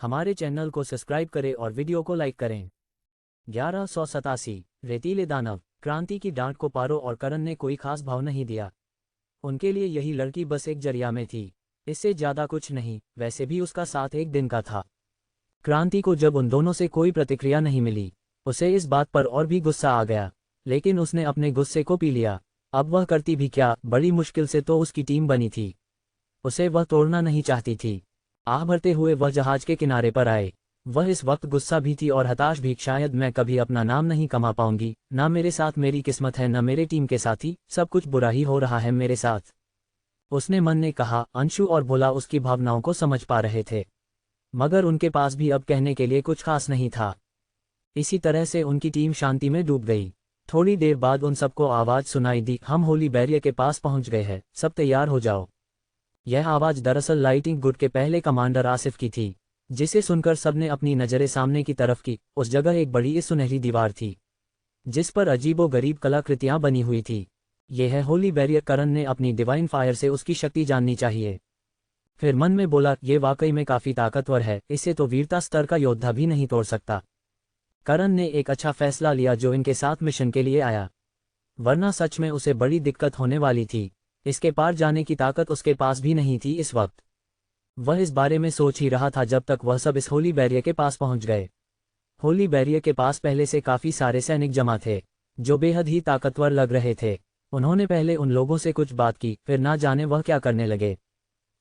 हमारे चैनल को सब्सक्राइब करें और वीडियो को लाइक करें। 1187 रेतीले दानव। क्रांति की डांट को पारो और करण ने कोई खास भाव नहीं दिया। उनके लिए यही लड़की बस एक जरिया में थी, इससे ज्यादा कुछ नहीं। वैसे भी उसका साथ एक दिन का था। क्रांति को जब उन दोनों से कोई प्रतिक्रिया नहीं मिली, उसे इस बात पर और भी गुस्सा आ गया, लेकिन उसने अपने गुस्से को पी लिया। अब वह करती भी क्या, बड़ी मुश्किल से तो उसकी टीम बनी थी, उसे वह तोड़ना नहीं चाहती थी। आह भरते हुए वह जहाज के किनारे पर आए। वह इस वक्त गुस्सा भी थी और हताश भी। शायद मैं कभी अपना नाम नहीं कमा पाऊंगी, ना मेरे साथ मेरी किस्मत है, न मेरे टीम के साथी। सब कुछ बुरा ही हो रहा है मेरे साथ, उसने मन ने कहा। अंशु और भोला उसकी भावनाओं को समझ पा रहे थे, मगर उनके पास भी अब कहने के लिए कुछ खास नहीं था। इसी तरह से उनकी टीम शांति में डूब गई। थोड़ी देर बाद उन सबको आवाज सुनाई दी, हम होली बैरियर के पास पहुंच गए हैं, सब तैयार हो जाओ। यह आवाज दरअसल लाइटिंग गुड के पहले कमांडर आसिफ की थी, जिसे सुनकर सबने अपनी नजरें सामने की तरफ की। उस जगह एक बड़ी सुनहरी दीवार थी, जिस पर अजीबोगरीब कलाकृतियां बनी हुई थी। यह है होली बैरियर। करण ने अपनी डिवाइन फायर से उसकी शक्ति जाननी चाहिए। फिर मन में बोला, ये वाकई में काफी ताकतवर है, इसे तो वीरता स्तर का योद्धा भी नहीं तोड़ सकता। करण ने एक अच्छा फैसला लिया जो इनके साथ मिशन के लिए आया, वरना सच में उसे बड़ी दिक्कत होने वाली थी। इसके पार जाने की ताकत उसके पास भी नहीं थी इस वक्त। वह इस बारे में सोच ही रहा था जब तक वह सब इस होली बैरियर के पास पहुंच गए। होली बैरियर के पास पहले से काफी सारे सैनिक जमा थे, जो बेहद ही ताकतवर लग रहे थे। उन्होंने पहले उन लोगों से कुछ बात की, फिर ना जाने वह क्या करने लगे,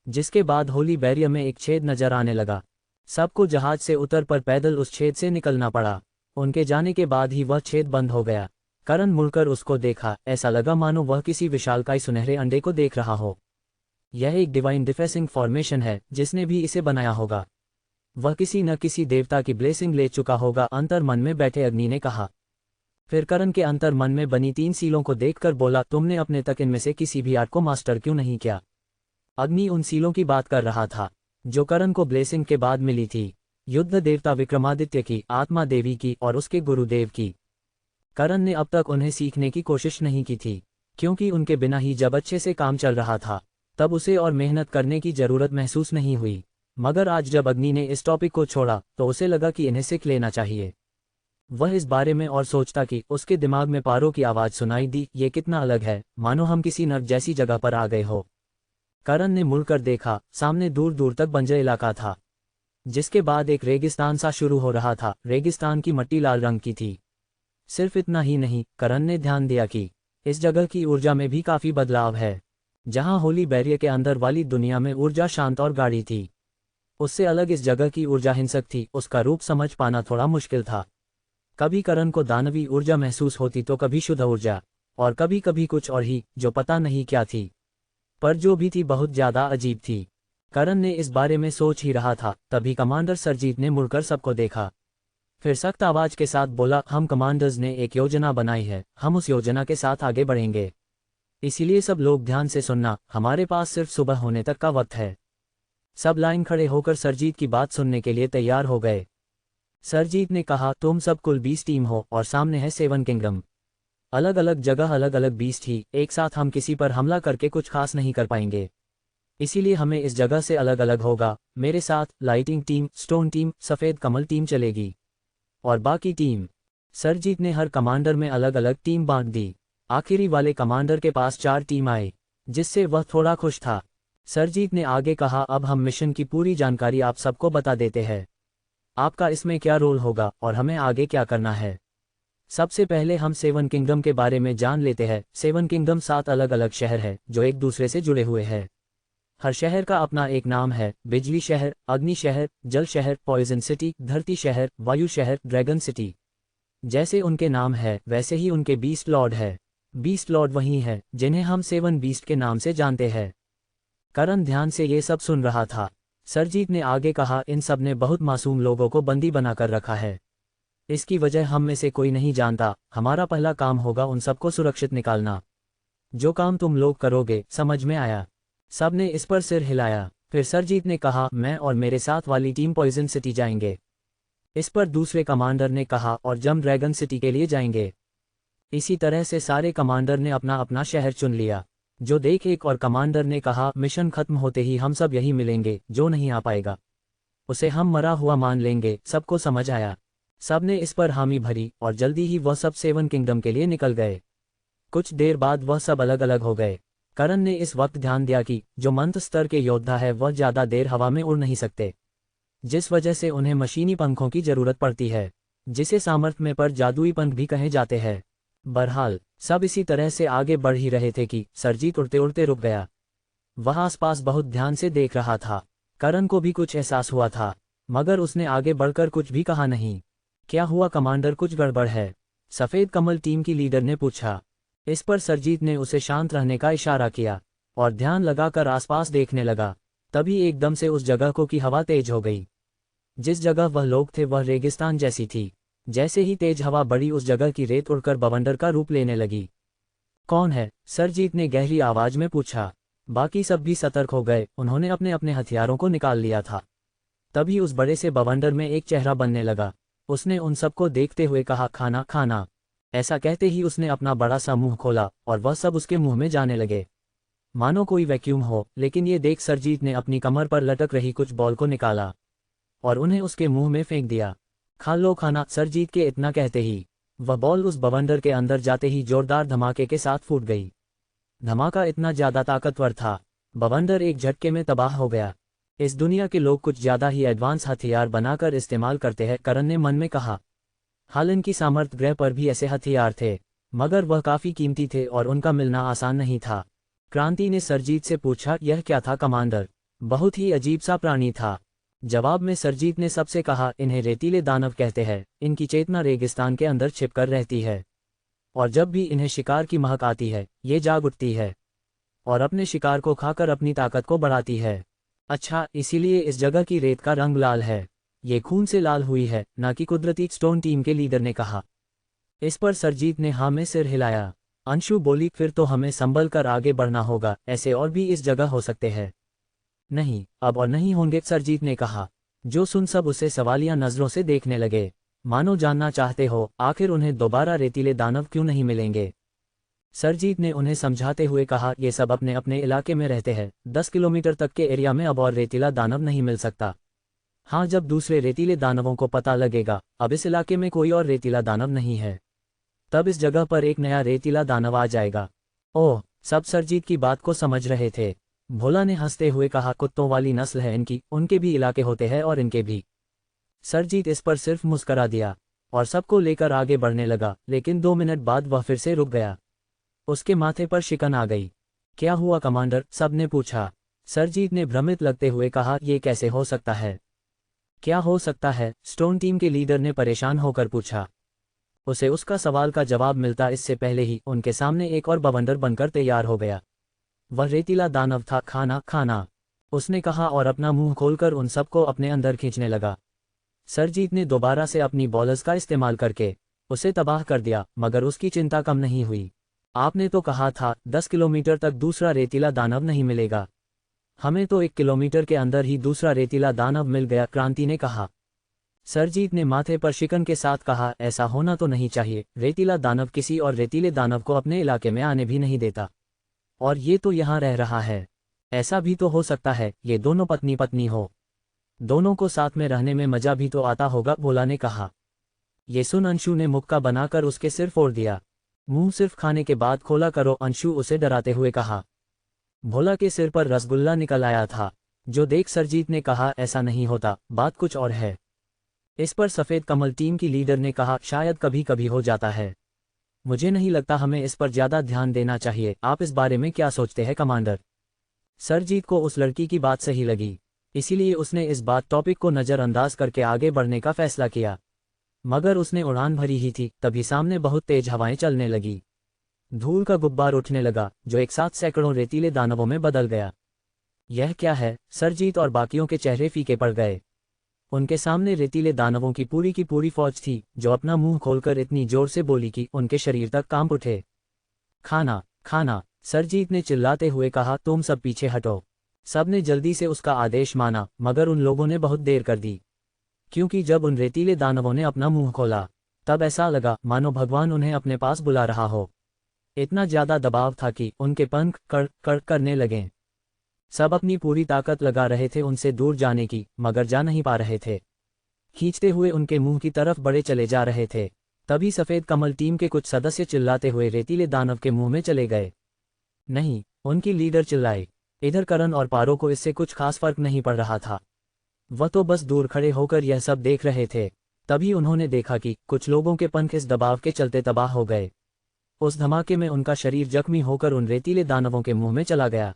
जिसके बाद होली बैरियर में एक छेद नजर आने लगा। सबको जहाज से उतर पर पैदल उस छेद से निकलना पड़ा। उनके जाने के बाद ही वह छेद बंद हो गया। करण मुड़कर उसको देखा, ऐसा लगा मानो वह किसी विशालकाय सुनहरे अंडे को देख रहा हो। यह एक डिवाइन डिफेंसिंग फॉर्मेशन है, जिसने भी इसे बनाया होगा वह किसी न किसी देवता की ब्लेसिंग ले चुका होगा, अंतर मन में बैठे अग्नि ने कहा। फिर करण के अंतर मन में बनी 3 सीलों को देखकर बोला, तुमने अपने तक इनमें से किसी भी आर्ट को मास्टर क्यों नहीं किया? अग्नि उन सीलों की बात कर रहा था जो करण को ब्लेसिंग के बाद मिली थी, युद्ध देवता विक्रमादित्य की, आत्मा देवी की और उसके गुरुदेव की। करण ने अब तक उन्हें सीखने की कोशिश नहीं की थी, क्योंकि उनके बिना ही जब अच्छे से काम चल रहा था, तब उसे और मेहनत करने की जरूरत महसूस नहीं हुई। मगर आज जब अग्नि ने इस टॉपिक को छोड़ा तो उसे लगा कि इन्हें सीख लेना चाहिए। वह इस बारे में और सोचता कि उसके दिमाग में पारो की आवाज सुनाई दी, ये कितना अलग है, मानो हम किसी नर्क जैसी जगह पर आ गए हो। करण ने मुड़कर देखा, सामने दूर दूर तक बंजर इलाका था, जिसके बाद एक रेगिस्तान सा शुरू हो रहा था। रेगिस्तान की मिट्टी लाल रंग की थी। सिर्फ इतना ही नहीं, करण ने ध्यान दिया कि इस जगह की ऊर्जा में भी काफी बदलाव है। जहां होली बैरियर के अंदर वाली दुनिया में ऊर्जा शांत और गाढ़ी थी, उससे अलग इस जगह की ऊर्जा हिंसक थी। उसका रूप समझ पाना थोड़ा मुश्किल था। कभी करण को दानवी ऊर्जा महसूस होती तो कभी शुद्ध ऊर्जा, और कभी कभी कुछ और ही जो पता नहीं क्या थी, पर जो भी थी बहुत ज्यादा अजीब थी। करण ने इस बारे में सोच ही रहा था, तभी कमांडर सरजीत ने मुड़कर सबको देखा। फिर सख्त आवाज के साथ बोला, हम कमांडर्स ने एक योजना बनाई है, हम उस योजना के साथ आगे बढ़ेंगे। इसीलिए सब लोग ध्यान से सुनना, हमारे पास सिर्फ सुबह होने तक का वक्त है। सब लाइन खड़े होकर सरजीत की बात सुनने के लिए तैयार हो गए। सरजीत ने कहा, तुम सब कुल 20 टीम हो और सामने है 7 किंगडम। अलग अलग जगह अलग अलग बीस्ट ही, एक साथ हम किसी पर हमला करके कुछ खास नहीं कर पाएंगे। इसीलिए हमें इस जगह से अलग अलग होगा। मेरे साथ लाइटिंग टीम, स्टोन टीम, सफेद कमल टीम चलेगी, और बाकी टीम। सरजीत ने हर कमांडर में अलग अलग टीम बांट दी। आखिरी वाले कमांडर के पास 4 टीम आए, जिससे वह थोड़ा खुश था। सरजीत ने आगे कहा, अब हम मिशन की पूरी जानकारी आप सबको बता देते हैं। आपका इसमें क्या रोल होगा और हमें आगे क्या करना है। सबसे पहले हम 7 किंगडम के बारे में जान लेते हैं। 7 किंगडम 7 अलग अलग शहर है जो एक दूसरे से जुड़े हुए हैं। हर शहर का अपना एक नाम है। बिजली शहर, अग्नि शहर, जल शहर, पॉइजन सिटी, धरती शहर, वायु शहर, ड्रैगन सिटी। जैसे उनके नाम है वैसे ही उनके बीस्ट लॉर्ड है। बीस्ट लॉर्ड वही है जिन्हें हम 7 बीस्ट के नाम से जानते हैं। करण ध्यान से ये सब सुन रहा था। सरजीत ने आगे कहा, इन सब ने बहुत मासूम लोगों को बंदी बनाकर रखा है। इसकी वजह हम में से कोई नहीं जानता। हमारा पहला काम होगा उन सबको सुरक्षित निकालना। जो काम तुम लोग करोगे, समझ में आया? सबने इस पर सिर हिलाया। फिर सरजीत ने कहा, मैं और मेरे साथ वाली टीम पॉइजन सिटी जाएंगे। इस पर दूसरे कमांडर ने कहा, और जम ड्रैगन सिटी के लिए जाएंगे। इसी तरह से सारे कमांडर ने अपना अपना शहर चुन लिया। जो देख एक और कमांडर ने कहा, मिशन खत्म होते ही हम सब यही मिलेंगे, जो नहीं आ पाएगा उसे हम मरा हुआ मान लेंगे, सबको समझ आया। सब ने इस पर हामी भरी और जल्दी ही वह सब सेवन किंगडम के लिए निकल गए। कुछ देर बाद वह सब अलग अलग हो गए। करण ने इस वक्त ध्यान दिया कि जो मंत्र स्तर के योद्धा है वह ज़्यादा देर हवा में उड़ नहीं सकते, जिस वजह से उन्हें मशीनी पंखों की जरूरत पड़ती है, जिसे सामर्थ्य में पर जादुई पंख भी कहे जाते हैं। बहरहाल सब इसी तरह से आगे बढ़ ही रहे थे कि सरजीत उड़ते उड़ते रुक गया। वह आसपास बहुत ध्यान से देख रहा था। करण को भी कुछ एहसास हुआ था, मगर उसने आगे बढ़कर कुछ भी कहा नहीं। क्या हुआ कमांडर, कुछ गड़बड़ है? सफ़ेद कमल टीम की लीडर ने पूछा। इस पर सरजीत ने उसे शांत रहने का इशारा किया और ध्यान लगाकर आसपास देखने लगा। तभी एकदम से उस जगह को की हवा तेज हो गई। जिस जगह वह लोग थे वह रेगिस्तान जैसी थी। जैसे ही तेज हवा बढ़ी उस जगह की रेत उड़कर बवंडर का रूप लेने लगी। कौन है? सरजीत ने गहरी आवाज में पूछा। बाकी सब भी सतर्क हो गए, उन्होंने अपने अपने हथियारों को निकाल लिया था। तभी उस बड़े से बवंडर में एक चेहरा बनने लगा। उसने उन सबको देखते हुए कहा, खाना खाना। ऐसा कहते ही उसने अपना बड़ा सा मुंह खोला और वह सब उसके मुंह में जाने लगे, मानो कोई वैक्यूम हो। लेकिन ये देख सरजीत ने अपनी कमर पर लटक रही कुछ बॉल को निकाला और उन्हें उसके मुंह में फेंक दिया। खा लो खाना। सरजीत के इतना कहते ही वह बॉल उस बवंडर के अंदर जाते ही जोरदार धमाके के साथ फूट गई। धमाका इतना ज्यादा ताकतवर था, बवंडर एक झटके में तबाह हो गया। इस दुनिया के लोग कुछ ज्यादा ही एडवांस हथियार बनाकर इस्तेमाल करते हैं, करण ने मन में कहा। हालांकि सामर्थ्य ग्रह पर भी ऐसे हथियार थे, मगर वह काफी कीमती थे और उनका मिलना आसान नहीं था। क्रांति ने सरजीत से पूछा, यह क्या था कमांडर? बहुत ही अजीब सा प्राणी था। जवाब में सरजीत ने सबसे कहा, इन्हें रेतीले दानव कहते हैं। इनकी चेतना रेगिस्तान के अंदर छिपकर रहती है और जब भी इन्हें शिकार की महक आती है ये जाग उठती है और अपने शिकार को खाकर अपनी ताकत को बढ़ाती है। अच्छा, इसीलिए इस जगह की रेत का रंग लाल है। ये खून से लाल हुई है, ना कि कुदरती। स्टोन टीम के लीडर ने कहा। इस पर सरजीत ने हाँ में सिर हिलाया। अंशु बोली, फिर तो हमें संभल कर आगे बढ़ना होगा, ऐसे और भी इस जगह हो सकते हैं। नहीं, अब और नहीं होंगे, सरजीत ने कहा। जो सुन सब उसे सवालिया नजरों से देखने लगे, मानो जानना चाहते हो आखिर उन्हें दोबारा रेतीले दानव क्यों नहीं मिलेंगे। सरजीत ने उन्हें समझाते हुए कहा, ये सब अपने अपने इलाके में रहते हैं। 10 किलोमीटर तक के एरिया में अब और रेतीला दानव नहीं मिल सकता। हाँ, जब दूसरे रेतीले दानवों को पता लगेगा अब इस इलाके में कोई और रेतीला दानव नहीं है, तब इस जगह पर एक नया रेतीला दानव आ जाएगा। ओह, सब सरजीत की बात को समझ रहे थे। भोला ने हंसते हुए कहा, कुत्तों वाली नस्ल है इनकी, उनके भी इलाके होते हैं और इनके भी। सरजीत इस पर सिर्फ मुस्करा दिया और सबको लेकर आगे बढ़ने लगा, लेकिन 2 मिनट बाद वह फिर से रुक गया। उसके माथे पर शिकन आ गई। क्या हुआ कमांडर? सब ने पूछा। सरजीत ने भ्रमित लगते हुए कहा, ये कैसे हो सकता है? क्या हो सकता है? स्टोन टीम के लीडर ने परेशान होकर पूछा। उसे उसका सवाल का जवाब मिलता इससे पहले ही उनके सामने एक और बवंडर बनकर तैयार हो गया। वह रेतीला दानव था। खाना खाना, उसने कहा और अपना मुंह खोलकर उन सबको अपने अंदर खींचने लगा। सरजीत ने दोबारा से अपनी बॉलर्स का इस्तेमाल करके उसे तबाह कर दिया, मगर उसकी चिंता कम नहीं हुई। आपने तो कहा था 10 किलोमीटर तक दूसरा रेतीला दानव नहीं मिलेगा, हमें तो 1 किलोमीटर के अंदर ही दूसरा रेतीला दानव मिल गया, क्रांति ने कहा। सरजीत ने माथे पर शिकन के साथ कहा, ऐसा होना तो नहीं चाहिए। रेतीला दानव किसी और रेतीले दानव को अपने इलाके में आने भी नहीं देता, और ये तो यहाँ रह रहा है। ऐसा भी तो हो सकता है ये दोनों पत्नी पत्नी हो, दोनों को साथ में रहने में मजा भी तो आता होगा, भोला ने कहा। ये सुन अंशु ने मुक्का बनाकर उसके सिर फोड़ दिया। मुंह सिर्फ खाने के बाद खोला करो, अंशु उसे डराते हुए कहा। भोला के सिर पर रसगुल्ला निकल आया था, जो देख सरजीत ने कहा, ऐसा नहीं होता, बात कुछ और है। इस पर सफ़ेद कमल टीम की लीडर ने कहा, शायद कभी कभी हो जाता है। मुझे नहीं लगता हमें इस पर ज्यादा ध्यान देना चाहिए। आप इस बारे में क्या सोचते हैं कमांडर? सरजीत को उस लड़की की बात सही लगी, इसीलिए उसने इस बात टॉपिक को नज़रअंदाज करके आगे बढ़ने का फैसला किया। मगर उसने उड़ान भरी ही थी, तभी सामने बहुत तेज हवाएं चलने लगी। धूल का गुब्बार उठने लगा, जो एक साथ सैकड़ों रेतीले दानवों में बदल गया। यह क्या है? सरजीत और बाकियों के चेहरे फीके पड़ गए। उनके सामने रेतीले दानवों की पूरी फौज थी, जो अपना मुंह खोलकर इतनी जोर से बोली कि उनके शरीर तक कांप उठे। खाना खाना, सरजीत ने चिल्लाते हुए कहा, तुम सब पीछे हटो। सब ने जल्दी से उसका आदेश माना, मगर उन लोगों ने बहुत देर कर दी, क्योंकि जब उन रेतीले दानवों ने अपना मुंह खोला तब ऐसा लगा मानो भगवान उन्हें अपने पास बुला रहा हो। इतना ज्यादा दबाव था कि उनके पंख कड़ कड़ करने लगे। सब अपनी पूरी ताकत लगा रहे थे उनसे दूर जाने की, मगर जा नहीं पा रहे थे। खींचते हुए उनके मुंह की तरफ बढ़े चले जा रहे थे। तभी सफ़ेद कमल टीम के कुछ सदस्य चिल्लाते हुए रेतीले दानव के मुंह में चले गए। नहीं, उनकी लीडर चिल्लाए। इधर करण और पारो को इससे कुछ खास फर्क नहीं पड़ रहा था। वह तो बस दूर खड़े होकर यह सब देख रहे थे। तभी उन्होंने देखा कि कुछ लोगों के पंख इस दबाव के चलते तबाह हो गए। उस धमाके में उनका शरीर जख्मी होकर उन रेतीले दानवों के मुंह में चला गया।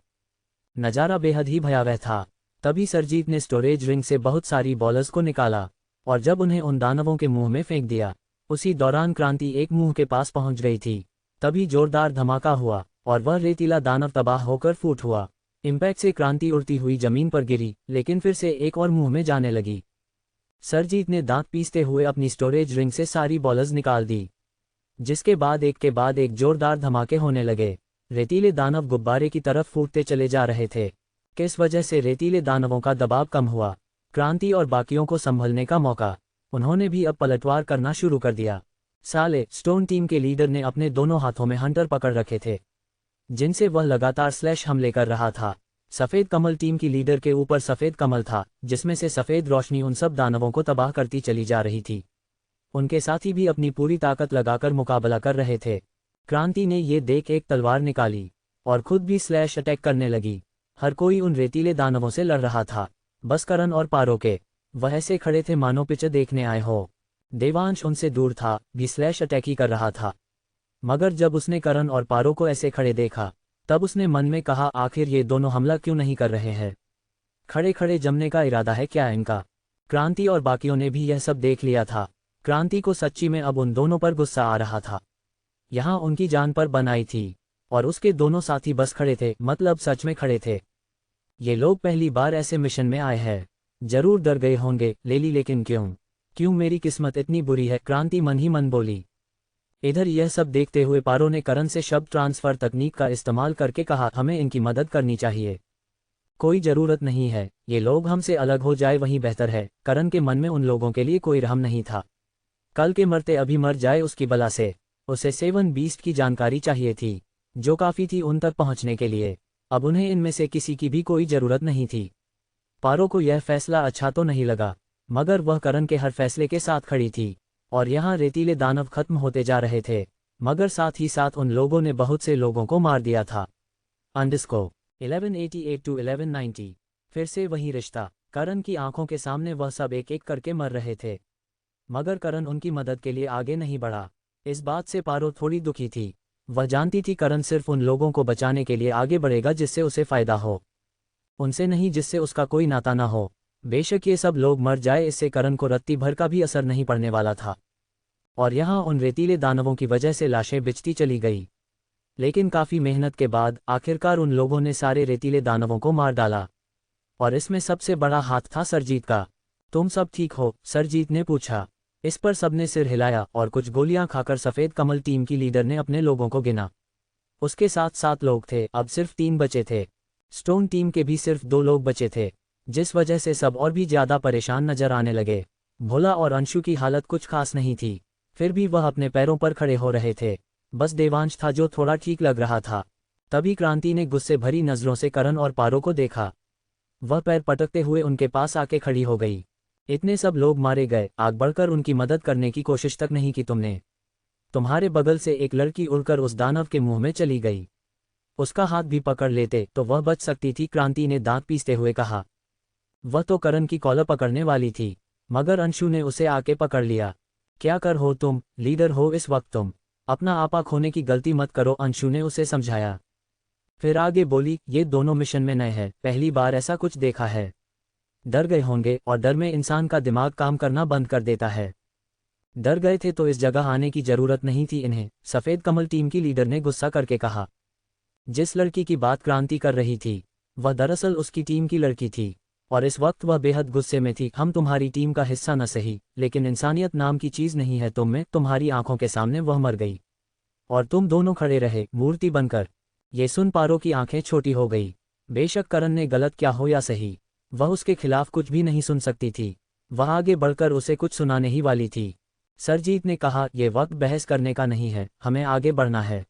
नज़ारा बेहद ही भयावह था। तभी सरजीत ने स्टोरेज रिंग से बहुत सारी बॉलर्स को निकाला और जब उन्हें उन दानवों के मुंह में फेंक दिया, उसी दौरान क्रांति एक मुंह के पास पहुंच गई थी। तभी जोरदार धमाका हुआ और वह रेतीला दानव तबाह होकर फूट हुआ। इम्पैक्ट से क्रांति उड़ती हुई जमीन पर गिरी, लेकिन फिर से एक और मुंह में जाने लगी। सरजीत ने दांत पीसते हुए अपनी स्टोरेज रिंग से सारी बॉलर्स निकाल दी, जिसके बाद एक के बाद एक जोरदार धमाके होने लगे। रेतीले दानव गुब्बारे की तरफ फूटते चले जा रहे थे। किस वजह से रेतीले दानवों का दबाव कम हुआ। क्रांति और बाकियों को संभलने का मौका। उन्होंने भी अब पलटवार करना शुरू कर दिया। साले स्टोन टीम के लीडर ने अपने दोनों हाथों में हंटर पकड़ रखे थे, जिनसे वह लगातार स्लैश हमले कर रहा था। सफ़ेद कमल टीम की लीडर के ऊपर सफ़ेद कमल था, जिसमें से सफ़ेद रोशनी उन सब दानवों को तबाह करती चली जा रही थी। उनके साथी भी अपनी पूरी ताकत लगाकर मुकाबला कर रहे थे। क्रांति ने ये देख एक तलवार निकाली और खुद भी स्लैश अटैक करने लगी। हर कोई उन रेतीले दानवों से लड़ रहा था, बस करण और पारो के। वह ऐसे खड़े थे मानो पिक्चर देखने आए हो। देवांश उनसे दूर था, भी स्लैश अटैक ही कर रहा था। मगर जब उसने करण और पारो को ऐसे खड़े देखा, तब उसने मन में कहा, आखिर ये दोनों हमला क्यों नहीं कर रहे हैं? खड़े खड़े जमने का इरादा है क्या इनका? क्रांति और बाकियों ने भी यह सब देख लिया था। क्रांति को सच्ची में अब उन दोनों पर गुस्सा आ रहा था। यहाँ उनकी जान पर बनाई थी और उसके दोनों साथी बस खड़े थे, मतलब सच में खड़े थे। ये लोग पहली बार ऐसे मिशन में आए हैं, जरूर डर गए होंगे। लेकिन क्यों मेरी किस्मत इतनी बुरी है? क्रांति मन ही मन बोली। इधर यह सब देखते हुए पारो ने करण से शब्द ट्रांसफर तकनीक का इस्तेमाल करके कहा, हमें इनकी मदद करनी चाहिए। कोई ज़रूरत नहीं है, ये लोग हमसे अलग हो जाए वहीं बेहतर है। करण के मन में उन लोगों के लिए कोई रहम नहीं था। कल के मरते अभी मर जाए उसकी बला से। उसे 7 बीस्ट की जानकारी चाहिए थी, जो काफ़ी थी उन तक पहुंचने के लिए। अब उन्हें इनमें से किसी की भी कोई ज़रूरत नहीं थी। पारो को यह फैसला अच्छा तो नहीं लगा, मगर वह करण के हर फैसले के साथ खड़ी थी। और यहाँ रेतीले दानव खत्म होते जा रहे थे, मगर साथ ही साथ उन लोगों ने बहुत से लोगों को मार दिया था। अंडस्को 1188 to 1190। फिर से वही रिश्ता। करण की आंखों के सामने वह सब एक एक करके मर रहे थे, मगर करण उनकी मदद के लिए आगे नहीं बढ़ा। इस बात से पारो थोड़ी दुखी थी। वह जानती थी करण सिर्फ उन लोगों को बचाने के लिए आगे बढ़ेगा जिससे उसे फ़ायदा हो, उनसे नहीं जिससे उसका कोई नाता ना हो। बेशक ये सब लोग मर जाए, इससे करण को रत्ती भर का भी असर नहीं पड़ने वाला था। और यहाँ उन रेतीले दानवों की वजह से लाशें बिछती चली गई। लेकिन काफ़ी मेहनत के बाद आखिरकार उन लोगों ने सारे रेतीले दानवों को मार डाला, और इसमें सबसे बड़ा हाथ था सरजीत का। तुम सब ठीक हो? सरजीत ने पूछा। इस पर सबने सिर हिलाया और कुछ गोलियां खाकर सफ़ेद कमल टीम की लीडर ने अपने लोगों को गिना। उसके साथ 7 लोग थे, अब सिर्फ 3 बचे थे। स्टोन टीम के भी सिर्फ 2 लोग बचे थे, जिस वजह से सब और भी ज़्यादा परेशान नजर आने लगे। भोला और अंशु की हालत कुछ खास नहीं थी, फिर भी वह अपने पैरों पर खड़े हो रहे थे। बस देवांश था जो थोड़ा ठीक लग रहा था। तभी क्रांति ने गुस्से भरी नज़रों से करण और पारो को देखा। वह पैर पटकते हुए उनके पास आके खड़ी हो गई। इतने सब लोग मारे गए, आग बढ़कर उनकी मदद करने की कोशिश तक नहीं की तुमने। तुम्हारे बगल से एक लड़की उड़कर उस दानव के मुंह में चली गई। उसका हाथ भी पकड़ लेते तो वह बच सकती थी, क्रांति ने दांत पीसते हुए कहा। वह तो करण की कॉलर पकड़ने वाली थी, मगर अंशु ने उसे आके पकड़ लिया। क्या कर हो तुम? लीडर हो इस वक्त तुम। अपना आपा खोने की गलती मत करो, अंशु ने उसे समझाया। फिर आगे बोली, ये दोनों मिशन में नए हैं, पहली बार ऐसा कुछ देखा है। डर गए होंगे, और डर में इंसान का दिमाग काम करना बंद कर देता है। डर गए थे तो इस जगह आने की जरूरत नहीं थी इन्हें, सफ़ेद कमल टीम की लीडर ने गुस्सा करके कहा। जिस लड़की की बात क्रांति कर रही थी, वह दरअसल उसकी टीम की लड़की थी, और इस वक्त वह बेहद गुस्से में थी। हम तुम्हारी टीम का हिस्सा न सही, लेकिन इंसानियत नाम की चीज़ नहीं है तुम में। तुम्हारी आंखों के सामने वह मर गई, और तुम दोनों खड़े रहे मूर्ति बनकर। ये सुन पारो की आंखें छोटी हो गई। बेशक करण ने गलत क्या हो या सही, वह उसके खिलाफ कुछ भी नहीं सुन सकती थी। वह आगे बढ़कर उसे कुछ सुनाने ही वाली थी। सरजीत ने कहा, यह वक्त बहस करने का नहीं है, हमें आगे बढ़ना है।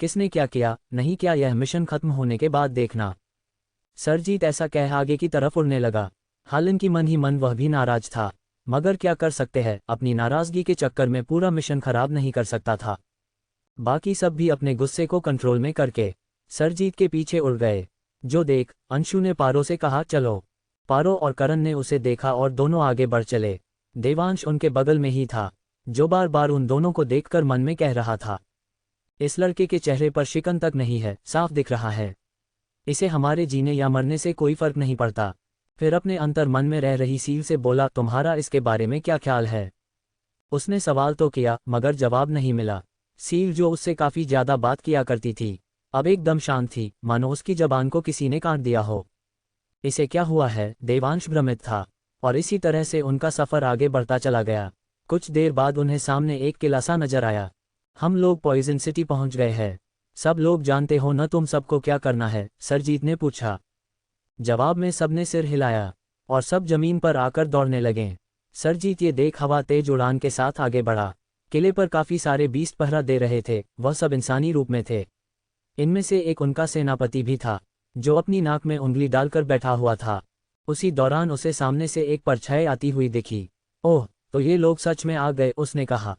किसने क्या किया नहीं किया, यह मिशन खत्म होने के बाद देखना। सरजीत ऐसा कह आगे की तरफ उड़ने लगा। हालांकि मन ही मन वह भी नाराज था, मगर क्या कर सकते हैं, अपनी नाराजगी के चक्कर में पूरा मिशन खराब नहीं कर सकता था। बाकी सब भी अपने गुस्से को कंट्रोल में करके सरजीत के पीछे उड़ गए। जो देख, अंशु ने पारो से कहा, चलो। पारो और करण ने उसे देखा और दोनों आगे बढ़ चले। देवांश उनके बगल में ही था, जो बार बार उन दोनों को देखकर मन में कह रहा था, इस लड़के के चेहरे पर शिकन तक नहीं है, साफ दिख रहा है इसे हमारे जीने या मरने से कोई फर्क नहीं पड़ता। फिर अपने अंतर मन में रह रही सील से बोला, तुम्हारा इसके बारे में क्या ख्याल है? उसने सवाल तो किया मगर जवाब नहीं मिला। सील, जो उससे काफी ज्यादा बात किया करती थी, अब एकदम शांत थी, मानो उसकी जबान को किसी ने काट दिया हो। इसे क्या हुआ है? देवांश भ्रमित था, और इसी तरह से उनका सफर आगे बढ़ता चला गया। कुछ देर बाद उन्हें सामने एक किला सा नजर आया। हम लोग पॉइजन सिटी पहुंच गए हैं। सब लोग जानते हो न तुम सबको क्या करना है? सरजीत ने पूछा। जवाब में सबने सिर हिलाया और सब जमीन पर आकर दौड़ने लगे। सरजीत ये देख हवा तेज उड़ान के साथ आगे बढ़ा। किले पर काफी सारे बीस्ट पहरा दे रहे थे, वह सब इंसानी रूप में थे। इनमें से एक उनका सेनापति भी था, जो अपनी नाक में उंगली डालकर बैठा हुआ था। उसी दौरान उसे सामने से एक परछाई आती हुई दिखी। ओह, तो ये लोग सच में आ गए, उसने कहा।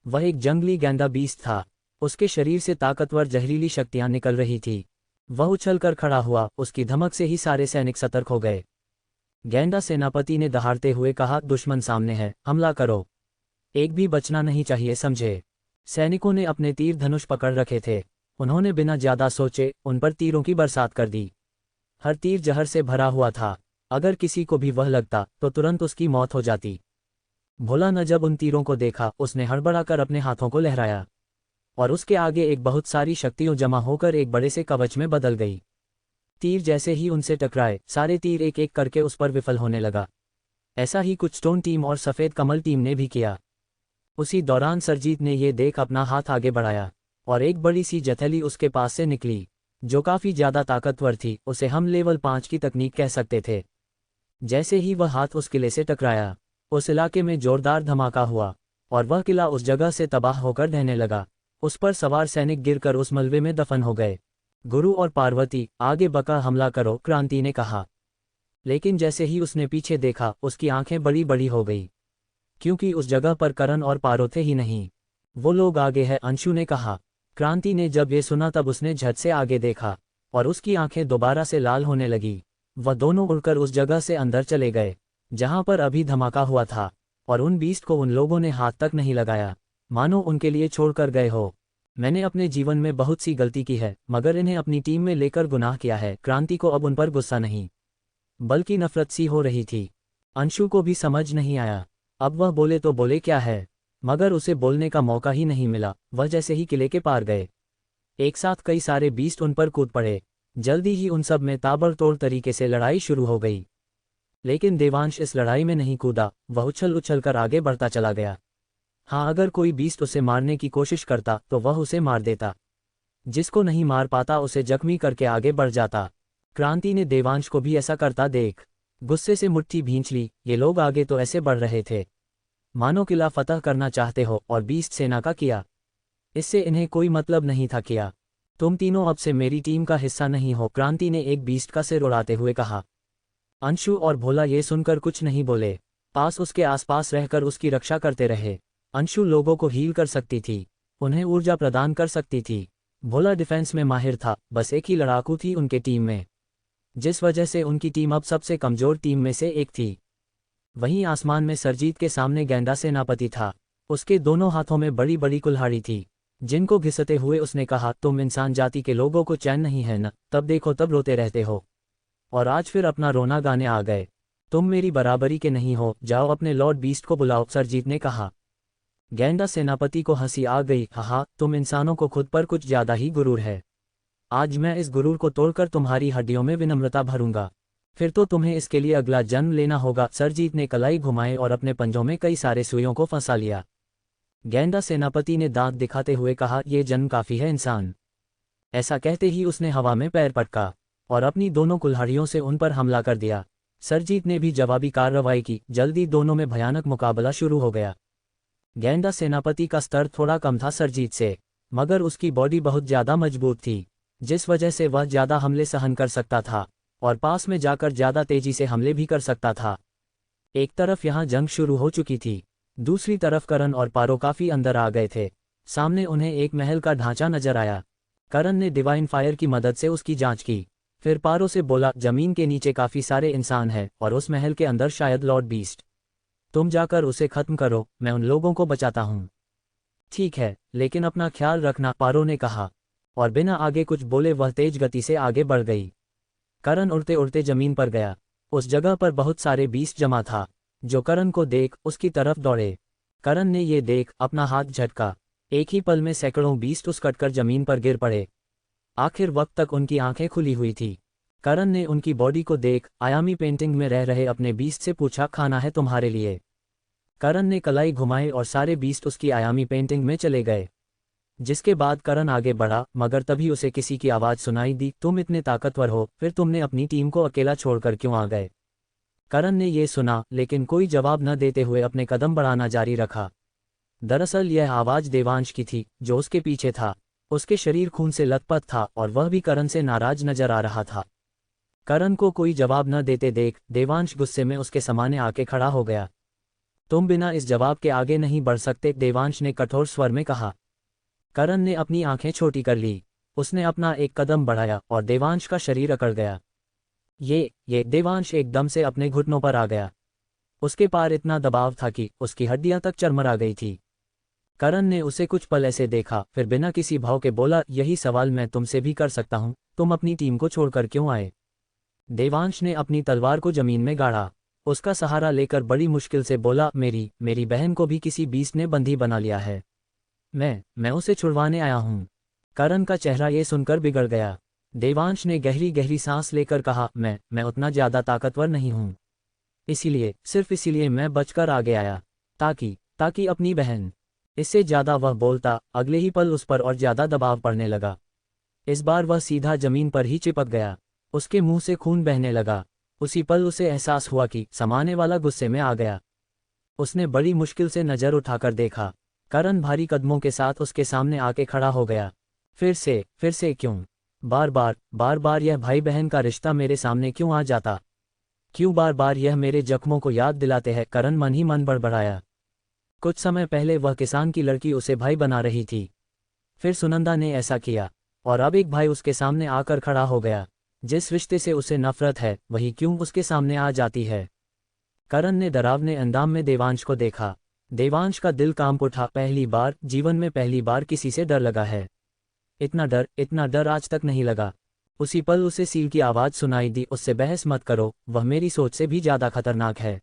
वह एक जंगली गैंडा बीस्ट था। उसके शरीर से ताकतवर जहरीली शक्तियां निकल रही थी। वह उछलकर खड़ा हुआ, उसकी धमक से ही सारे सैनिक सतर्क हो गए। गैंडा सेनापति ने दहाड़ते हुए कहा, दुश्मन सामने है, हमला करो। एक भी बचना नहीं चाहिए, समझे? सैनिकों ने अपने तीर धनुष पकड़ रखे थे। उन्होंने बिना ज्यादा सोचे उन पर तीरों की बरसात कर दी। हर तीर जहर से भरा हुआ था। अगर किसी को भी वह लगता तो तुरंत उसकी मौत हो जाती। भोला ने जब उन तीरों को देखा, उसने हड़बड़ाकर अपने हाथों को लहराया और उसके आगे एक बहुत सारी शक्तियां जमा होकर एक बड़े से कवच में बदल गई। तीर जैसे ही उनसे टकराए, सारे तीर एक एक करके उस पर विफल होने लगा। ऐसा ही कुछ स्टोन टीम और सफेद कमल टीम ने भी किया। उसी दौरान सरजीत ने ये देख अपना हाथ आगे बढ़ाया और एक बड़ी सी जथेली उसके पास से निकली, जो काफी ज्यादा ताकतवर थी। उसे हम लेवल 5 की तकनीक कह सकते थे। जैसे ही वह हाथ उस किले से टकराया, उस इलाके में जोरदार धमाका हुआ और वह किला उस जगह से तबाह होकर ढहने लगा। उस पर सवार सैनिक गिरकर उस मलबे में दफन हो गए। गुरु और पार्वती, आगे बका हमला करो, क्रांति ने कहा। लेकिन जैसे ही उसने पीछे देखा, उसकी आंखें बड़ी बड़ी हो गई, क्योंकि उस जगह पर करण और पारो थे ही नहीं। वो लोग आगे हैं, अंशु ने कहा। क्रांति ने जब ये सुना तब उसने झट से आगे देखा और उसकी आंखें दोबारा से लाल होने लगी। वह दोनों उड़कर उस जगह से अंदर चले गए जहां पर अभी धमाका हुआ था, और उन बीस्ट को उन लोगों ने हाथ तक नहीं लगाया, मानो उनके लिए छोड़कर गए हो। मैंने अपने जीवन में बहुत सी गलती की है, मगर इन्हें अपनी टीम में लेकर गुनाह किया है। क्रांति को अब उन पर गुस्सा नहीं, बल्कि नफरत सी हो रही थी। अंशु को भी समझ नहीं आया अब वह बोले तो बोले क्या है, मगर उसे बोलने का मौका ही नहीं मिला। वह जैसे ही किले के पार गए, एक साथ कई सारे बीस्ट उन पर कूद पड़े। जल्दी ही उन सब में ताबड़तोड़ तरीके से लड़ाई शुरू हो गई। लेकिन देवांश इस लड़ाई में नहीं कूदा, वह उछल उछल कर आगे बढ़ता चला गया। हाँ, अगर कोई बीस्ट उसे मारने की कोशिश करता तो वह उसे मार देता। जिसको नहीं मार पाता उसे जख्मी करके आगे बढ़ जाता। क्रांति ने देवांश को भी ऐसा करता देख गुस्से से मुट्ठी भींच ली। ये लोग आगे तो ऐसे बढ़ रहे थे मानो किला फतह करना चाहते हो, और बीस्ट सेना का किया। इससे इन्हें कोई मतलब नहीं था। किया, तुम तीनों अब से मेरी टीम का हिस्सा नहीं हो, क्रांति ने एक बीस्ट का सिर उड़ाते हुए कहा। अंशु और भोला ये सुनकर कुछ नहीं बोले, पास उसके आसपास रहकर उसकी रक्षा करते रहे। अंशु लोगों को हील कर सकती थी, उन्हें ऊर्जा प्रदान कर सकती थी। भोला डिफेंस में माहिर था, बस एक ही लड़ाकू थी उनके टीम में, जिस वजह से उनकी टीम अब सबसे कमजोर टीम में से एक थी। वहीं आसमान में सरजीत के सामने गैंडा सेनापति था। उसके दोनों हाथों में बड़ी बड़ी कुल्हाड़ी थी, जिनको घिसते हुए उसने कहा, तुम इंसान जाति के लोगों को चैन नहीं है न, तब देखो तब रोते रहते हो, और आज फिर अपना रोना गाने आ गए। तुम मेरी बराबरी के नहीं हो, जाओ अपने लॉर्ड बीस्ट को बुलाओ, सरजीत ने कहा। गैंडा सेनापति को हंसी आ गई। हाँ, तुम इंसानों को खुद पर कुछ ज्यादा ही गुरूर है। आज मैं इस गुरूर को तोड़कर तुम्हारी हड्डियों में विनम्रता भरूंगा, फिर तो तुम्हें इसके लिए अगला जन्म लेना होगा। सरजीत ने कलाई घुमाए और अपने पंजों में कई सारे सुइयों को फंसा लिया। गैंडा सेनापति ने दांत दिखाते हुए कहा, ये जन्म काफी है इंसान। ऐसा कहते ही उसने हवा में पैर पटका और अपनी दोनों कुल्हाड़ियों से उन पर हमला कर दिया। सरजीत ने भी जवाबी कार्रवाई की। जल्दी दोनों में भयानक मुकाबला शुरू हो गया। गैंडा सेनापति का स्तर थोड़ा कम था सरजीत से, मगर उसकी बॉडी बहुत ज्यादा मजबूत थी, जिस वजह से वह ज्यादा हमले सहन कर सकता था। और पास में जाकर ज़्यादा तेजी से हमले भी कर सकता था। एक तरफ यहाँ जंग शुरू हो चुकी थी, दूसरी तरफ करण और पारो काफ़ी अंदर आ गए थे। सामने उन्हें एक महल का ढांचा नजर आया। करण ने डिवाइन फायर की मदद से उसकी जांच की। फिर पारो से बोला, जमीन के नीचे काफ़ी सारे इंसान हैं और उस महल के अंदर शायद लॉर्ड बीस्ट। तुम जाकर उसे खत्म करो, मैं उन लोगों को बचाता हूँ। ठीक है, लेकिन अपना ख्याल रखना, पारो ने कहा, और बिना आगे कुछ बोले वह तेज गति से आगे बढ़ गई। करण उड़ते उड़ते जमीन पर गया। उस जगह पर बहुत सारे बीस्ट जमा था, जो करण को देख उसकी तरफ दौड़े। करण ने ये देख अपना हाथ झटका। एक ही पल में सैकड़ों बीस्ट उस कटकर जमीन पर गिर पड़े। आखिर वक्त तक उनकी आंखें खुली हुई थी। करण ने उनकी बॉडी को देख आयामी पेंटिंग में रह रहे अपने बीस्ट से पूछा, खाना है तुम्हारे लिए? करण ने कलाई घुमाई और सारे बीस्ट उसकी आयामी पेंटिंग में चले गए। जिसके बाद करण आगे बढ़ा, मगर तभी उसे किसी की आवाज़ सुनाई दी, तुम इतने ताकतवर हो, फिर तुमने अपनी टीम को अकेला छोड़कर क्यों आ गए? करण ने ये सुना, लेकिन कोई जवाब न देते हुए अपने कदम बढ़ाना जारी रखा। दरअसल यह आवाज़ देवांश की थी, जो उसके पीछे था। उसके शरीर खून से लथपथ था और वह भी करण से नाराज नजर आ रहा था। करण को कोई जवाब न देते देख देवांश गुस्से में उसके सामने आके खड़ा हो गया। तुम बिना इस जवाब के आगे नहीं बढ़ सकते, देवांश ने कठोर स्वर में कहा। करण ने अपनी आंखें छोटी कर ली। उसने अपना एक कदम बढ़ाया और देवांश का शरीर अकड़ गया। ये देवांश एकदम से अपने घुटनों पर आ गया। उसके पार इतना दबाव था कि उसकी हड्डियां तक चरमरा गई थी। करण ने उसे कुछ पल ऐसे देखा, फिर बिना किसी भाव के बोला, यही सवाल मैं तुमसे भी कर सकता हूं, तुम अपनी टीम को छोड़कर क्यों आए? देवांश ने अपनी तलवार को जमीन में गाड़ा। उसका सहारा लेकर बड़ी मुश्किल से बोला, मेरी बहन को भी किसी बीस्ट ने बंदी बना लिया है। मैं उसे छुड़वाने आया हूं। करण का चेहरा ये सुनकर बिगड़ गया। देवांश ने गहरी गहरी सांस लेकर कहा, मैं उतना ज्यादा ताकतवर नहीं हूं। सिर्फ इसीलिए मैं बचकर आगे आया, ताकि अपनी बहन। इससे ज्यादा वह बोलता, अगले ही पल उस पर और ज्यादा दबाव पड़ने लगा। इस बार वह सीधा जमीन पर ही चिपक गया। उसके मुंह से खून बहने लगा। उसी पल उसे एहसास हुआ कि सामने वाला गुस्से में आ गया। उसने बड़ी मुश्किल से नजर उठाकर देखा। करण भारी कदमों के साथ उसके सामने आके खड़ा हो गया। फिर से क्यों? बार बार यह भाई बहन का रिश्ता मेरे सामने क्यों आ जाता? क्यों बार बार यह मेरे जख्मों को याद दिलाते हैं? करण मन ही मन बड़बड़ाया। कुछ समय पहले वह किसान की लड़की उसे भाई बना रही थी। फिर सुनंदा ने ऐसा किया, और अब एक भाई उसके सामने आकर खड़ा हो गया। जिस रिश्ते से उसे नफरत है, वही क्यों उसके सामने आ जाती है? करण ने डरावने अंदाज में देवांश को देखा। देवांश का दिल कांप उठा। जीवन में पहली बार किसी से डर लगा है। इतना डर आज तक नहीं लगा। उसी पल उसे सील की आवाज़ सुनाई दी, उससे बहस मत करो, वह मेरी सोच से भी ज़्यादा खतरनाक है।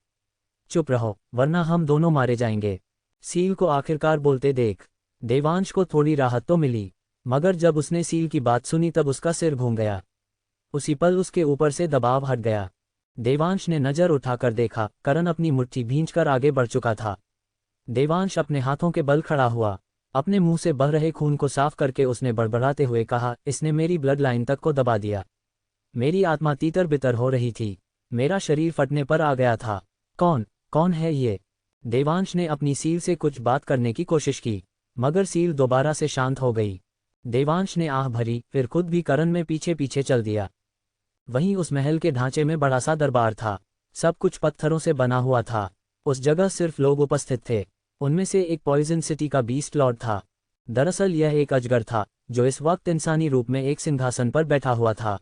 चुप रहो, वरना हम दोनों मारे जाएंगे। सील को आखिरकार बोलते देख देवांश को थोड़ी राहत तो मिली, मगर जब उसने सील की बात सुनी तब उसका सिर घूम गया। उसी पल उसके ऊपर से दबाव हट गया। देवांश ने नजर उठाकर देखा, करण अपनी मुट्ठी भींचकर आगे बढ़ चुका था। देवांश अपने हाथों के बल खड़ा हुआ। अपने मुंह से बह रहे खून को साफ करके उसने बड़बड़ाते हुए कहा, इसने मेरी ब्लड लाइन तक को दबा दिया। मेरी आत्मा तीतर बितर हो रही थी। मेरा शरीर फटने पर आ गया था। कौन है ये? देवांश ने अपनी सील से कुछ बात करने की कोशिश की, मगर सील दोबारा से शांत हो गई। देवांश ने आह भरी, फिर खुद भी करण में पीछे पीछे चल दिया। वहीं उस महल के ढांचे में बड़ा सा दरबार था। सब कुछ पत्थरों से बना हुआ था। उस जगह सिर्फ लोग उपस्थित थे। उनमें से एक पॉइजन सिटी का बीस्ट लॉर्ड था। दरअसल यह एक अजगर था, जो इस वक्त इंसानी रूप में एक सिंहासन पर बैठा हुआ था।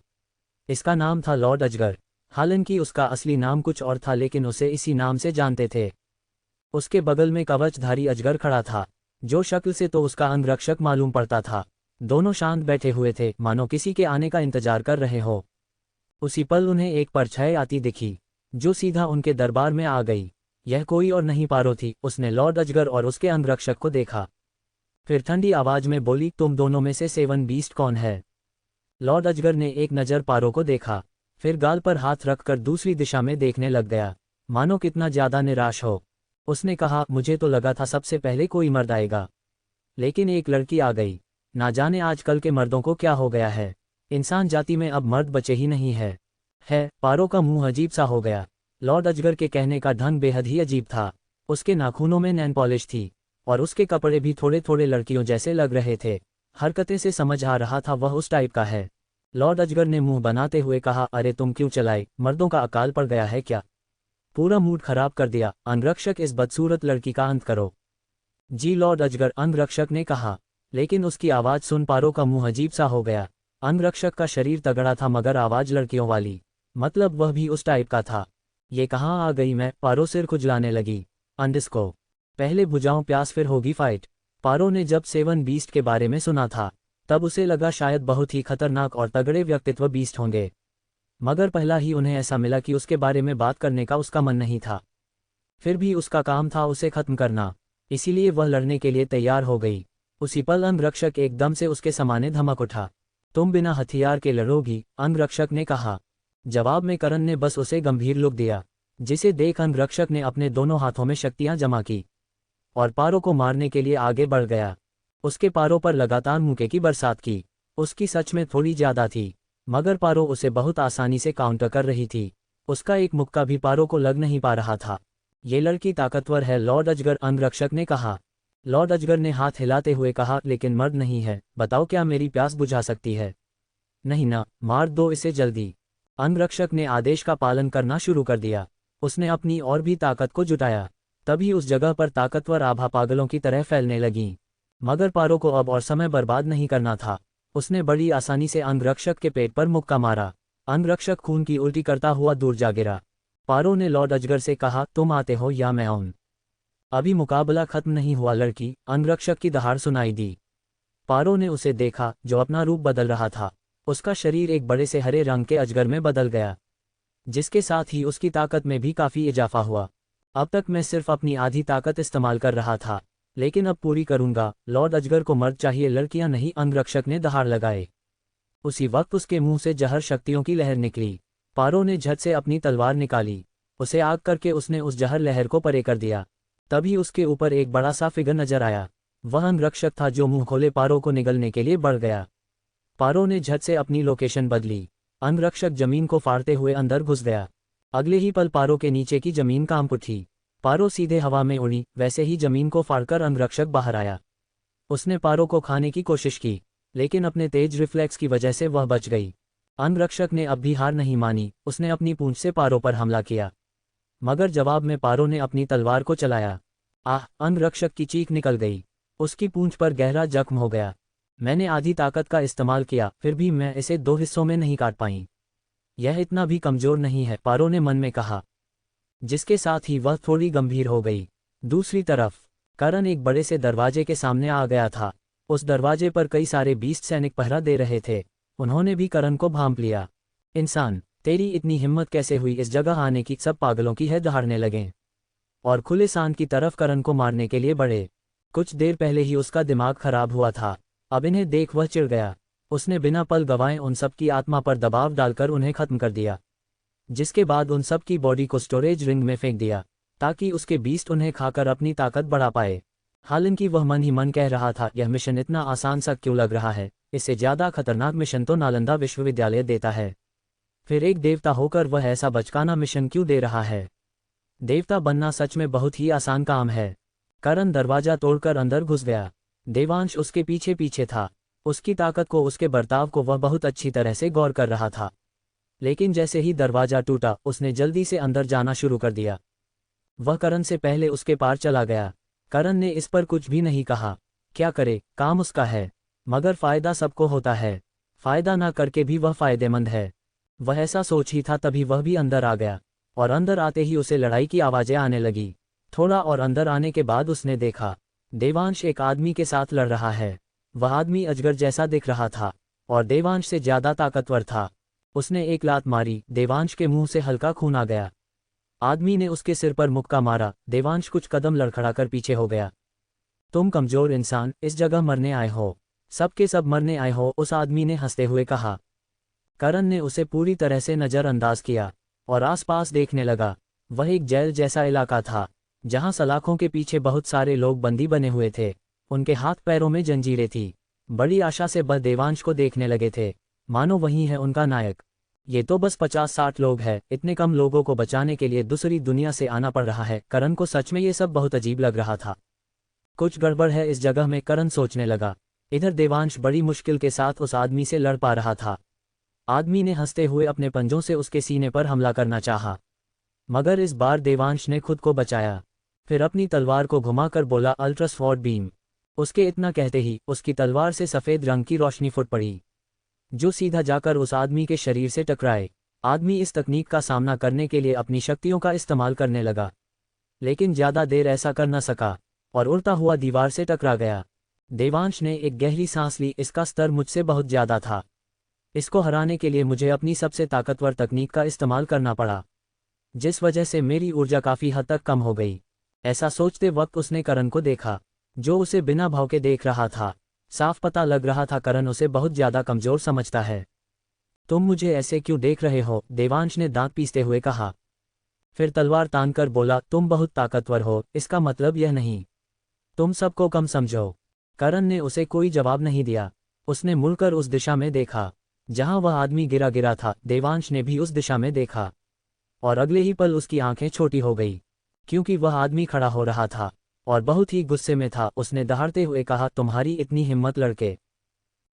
इसका नाम था लॉर्ड अजगर। हालांकि उसका असली नाम कुछ और था, लेकिन उसे इसी नाम से जानते थे। उसके बगल में कवचधारी अजगर खड़ा था, जो शक्ल से तो उसका अंगरक्षक मालूम पड़ता था। दोनों शांत बैठे हुए थे, मानो किसी के आने का इंतजार कर रहे हो। उसी पल उन्हें एक परछाई आती दिखी, जो सीधा उनके दरबार में आ गई। यह कोई और नहीं पारो थी। उसने लॉर्ड अजगर और उसके अंगरक्षक को देखा, फिर ठंडी आवाज में बोली, तुम दोनों में से 7 बीस्ट कौन है? लॉर्ड अजगर ने एक नज़र पारो को देखा, फिर गाल पर हाथ रखकर दूसरी दिशा में देखने लग गया, मानो कितना ज्यादा निराश हो। उसने कहा, मुझे तो लगा था सबसे पहले कोई मर्द आएगा, लेकिन एक लड़की आ गई। ना जाने आजकल के मर्दों को क्या हो गया है। इंसान जाति में अब मर्द बचे ही नहीं है। पारो का मुंह अजीब सा हो गया। लॉर्ड अजगर के कहने का ढंग बेहद ही अजीब था। उसके नाखूनों में नैन पॉलिश थी, और उसके कपड़े भी थोड़े थोड़े लड़कियों जैसे लग रहे थे। हरकतें से समझ आ रहा था वह उस टाइप का है। लॉर्ड अजगर ने मुंह बनाते हुए कहा, अरे तुम क्यों चलाए, मर्दों का अकाल पड़ गया है क्या? पूरा मूड खराब कर दिया, अंगरक्षक इस बदसूरत लड़की का अंत करो। जी लॉर्ड अजगर, अंगरक्षक ने कहा, लेकिन उसकी आवाज़ सुन पारो का मुंह अजीब सा हो गया। अंगरक्षक का शरीर तगड़ा था मगर आवाज़ लड़कियों वाली, मतलब वह भी उस टाइप का था। ये कहाँ आ गई मैं, पारो सिर खुजलाने लगी। अंडिस्को, पहले बुझाऊं प्यास फिर होगी फाइट। पारो ने जब 7 बीस्ट के बारे में सुना था तब उसे लगा शायद बहुत ही खतरनाक और तगड़े व्यक्तित्व बीस्ट होंगे, मगर पहला ही उन्हें ऐसा मिला कि उसके बारे में बात करने का उसका मन नहीं था। फिर भी उसका काम था उसे खत्म करना, इसीलिए वह लड़ने के लिए तैयार हो गई। उसी पल अंगरक्षक एकदम से उसके सामने धमक उठा। तुम बिना हथियार के लड़ोगी, अंगरक्षक ने कहा। जवाब में करण ने बस उसे गंभीर लुक दिया, जिसे देख अंगरक्षक ने अपने दोनों हाथों में शक्तियां जमा की और पारो को मारने के लिए आगे बढ़ गया। उसके पारों पर लगातार मुक्के की बरसात की। उसकी सच में थोड़ी ज्यादा थी, मगर पारो उसे बहुत आसानी से काउंटर कर रही थी। उसका एक मुक्का भी पारो को लग नहीं पा रहा था। ये लड़की ताकतवर है लॉर्ड अजगर, अंगरक्षक ने कहा। लॉर्ड अजगर ने हाथ हिलाते हुए कहा, लेकिन मर्द नहीं है, बताओ क्या मेरी प्यास बुझा सकती है? नहीं ना, मार दो इसे जल्दी। अंगरक्षक ने आदेश का पालन करना शुरू कर दिया। उसने अपनी और भी ताकत को जुटाया। तभी उस जगह पर ताकतवर आभा पागलों की तरह फैलने लगी। मगर पारो को अब और समय बर्बाद नहीं करना था। उसने बड़ी आसानी से अंगरक्षक के पेट पर मुक्का मारा। अंगरक्षक खून की उल्टी करता हुआ दूर जा गिरा। पारो ने लॉर्ड अजगर से कहा, तुम आते हो या मैं आऊं? अभी मुकाबला खत्म नहीं हुआ लड़की, अंगरक्षक की दहाड़ सुनाई दी। पारो ने उसे देखा जो अपना रूप बदल रहा था। उसका शरीर एक बड़े से हरे रंग के अजगर में बदल गया, जिसके साथ ही उसकी ताकत में भी काफी इजाफा हुआ। अब तक मैं सिर्फ अपनी आधी ताकत इस्तेमाल कर रहा था, लेकिन अब पूरी करूंगा। लॉर्ड अजगर को मर्द चाहिए, लड़कियां नहीं, अंगरक्षक ने दहाड़ लगाए। उसी वक्त उसके मुंह से जहर शक्तियों की लहर निकली। पारो ने झट से अपनी तलवार निकाली। उसे आग करके उसने उस जहर लहर को परे कर दिया। तभी उसके ऊपर एक बड़ा सा फिगर नजर आया। वह अंगरक्षक था जो मुंह खोले पारो को निगलने के लिए बढ़ गया। पारो ने झट से अपनी लोकेशन बदली। अंगरक्षक जमीन को फाड़ते हुए अंदर घुस गया। अगले ही पल पारो के नीचे की जमीन कांप उठी। पारो सीधे हवा में उड़ी, वैसे ही जमीन को फाड़कर अंगरक्षक बाहर आया। उसने पारो को खाने की कोशिश की, लेकिन अपने तेज रिफ्लेक्स की वजह से वह बच गई। अंगरक्षक ने अब भी हार नहीं मानी। उसने अपनी पूंछ से पारो पर हमला किया, मगर जवाब में पारो ने अपनी तलवार को चलाया। आह! अंगरक्षक की चीख निकल गई। उसकी पूंछ पर गहरा जख्म हो गया। मैंने आधी ताकत का इस्तेमाल किया, फिर भी मैं इसे 2 हिस्सों में नहीं काट पाई। यह इतना भी कमजोर नहीं है, पारो ने मन में कहा, जिसके साथ ही वह थोड़ी गंभीर हो गई। दूसरी तरफ करण एक बड़े से दरवाजे के सामने आ गया था। उस दरवाजे पर कई सारे बीस्ट सैनिक पहरा दे रहे थे। उन्होंने भी करण को भांप लिया। इंसान, तेरी इतनी हिम्मत कैसे हुई इस जगह आने की? सब पागलों की है दहाड़ने लगे और खुले सांड की तरफ करण को मारने के लिए बढ़े। कुछ देर पहले ही उसका दिमाग खराब हुआ था, अब इन्हें देख वह चिढ़ गया। उसने बिना पल गवाए उन सब की आत्मा पर दबाव डालकर उन्हें खत्म कर दिया, जिसके बाद उन सब की बॉडी को स्टोरेज रिंग में फेंक दिया ताकि उसके बीस्ट उन्हें खाकर अपनी ताकत बढ़ा पाए। हालांकि वह मन ही मन कह रहा था, यह मिशन इतना आसान सा क्यों लग रहा है? इससे ज़्यादा खतरनाक मिशन तो नालंदा विश्वविद्यालय देता है। फिर एक देवता होकर वह ऐसा बचकाना मिशन क्यों दे रहा है? देवता बनना सच में बहुत ही आसान काम है। करण दरवाजा तोड़कर अंदर घुस गया। देवांश उसके पीछे पीछे था। उसकी ताकत को, उसके बर्ताव को वह बहुत अच्छी तरह से गौर कर रहा था। लेकिन जैसे ही दरवाजा टूटा, उसने जल्दी से अंदर जाना शुरू कर दिया। वह करण से पहले उसके पार चला गया। करण ने इस पर कुछ भी नहीं कहा। क्या करे, काम उसका है, मगर फायदा सबको होता है। फायदा ना करके भी वह फायदेमंद है। वह ऐसा सोच ही था तभी वह भी अंदर आ गया, और अंदर आते ही उसे लड़ाई की आवाजें आने लगी। थोड़ा और अंदर आने के बाद उसने देखा देवांश एक आदमी के साथ लड़ रहा है। वह आदमी अजगर जैसा दिख रहा था और देवांश से ज्यादा ताकतवर था। उसने एक लात मारी, देवांश के मुंह से हल्का खून आ गया। आदमी ने उसके सिर पर मुक्का मारा। देवांश कुछ कदम लड़खड़ाकर पीछे हो गया। तुम कमजोर इंसान, इस जगह मरने आए हो, सबके सब मरने आए हो, उस आदमी ने हंसते हुए कहा। करण ने उसे पूरी तरह से नज़रअंदाज किया और आसपास देखने लगा। वह एक जेल जैसा इलाका था, जहां सलाखों के पीछे बहुत सारे लोग बंदी बने हुए थे। उनके हाथ पैरों में जंजीरें थी। बड़ी आशा से वह देवांश को देखने लगे थे, मानो वही है उनका नायक। ये तो बस 50-60 लोग हैं, इतने कम लोगों को बचाने के लिए दूसरी दुनिया से आना पड़ रहा है। करण को सच में ये सब बहुत अजीब लग रहा था। कुछ गड़बड़ है इस जगह में, करण सोचने लगा। इधर देवांश बड़ी मुश्किल के साथ उस आदमी से लड़ पा रहा था। आदमी ने हंसते हुए अपने पंजों से उसके सीने पर हमला करना चाहा, मगर इस बार देवांश ने खुद को बचाया। फिर अपनी तलवार को घुमाकर बोला, अल्ट्रास्वॉर्ड बीम। उसके इतना कहते ही उसकी तलवार से सफ़ेद रंग की रोशनी फुट पड़ी, जो सीधा जाकर उस आदमी के शरीर से टकराए। आदमी इस तकनीक का सामना करने के लिए अपनी शक्तियों का इस्तेमाल करने लगा, लेकिन ज़्यादा देर ऐसा कर न सका और उड़ता हुआ दीवार से टकरा गया। देवांश ने एक गहरी सांस ली। इसका स्तर मुझसे बहुत ज़्यादा था। इसको हराने के लिए मुझे अपनी सबसे ताकतवर तकनीक का इस्तेमाल करना पड़ा, जिस वजह से मेरी ऊर्जा काफ़ी हद तक कम हो गई। ऐसा सोचते वक्त उसने करण को देखा, जो उसे बिना भाव के देख रहा था। साफ पता लग रहा था करण उसे बहुत ज़्यादा कमज़ोर समझता है। तुम मुझे ऐसे क्यों देख रहे हो? देवांश ने दांत पीसते हुए कहा। फिर तलवार तानकर बोला, तुम बहुत ताकतवर हो, इसका मतलब यह नहीं तुम सबको कम समझो। करण ने उसे कोई जवाब नहीं दिया। उसने मुड़कर उस दिशा में देखा जहां वह आदमी गिरा गिरा था। देवांश ने भी उस दिशा में देखा और अगले ही पल उसकी आंखें छोटी हो गई, क्योंकि वह आदमी खड़ा हो रहा था और बहुत ही गुस्से में था। उसने दहाड़ते हुए कहा, तुम्हारी इतनी हिम्मत लड़के।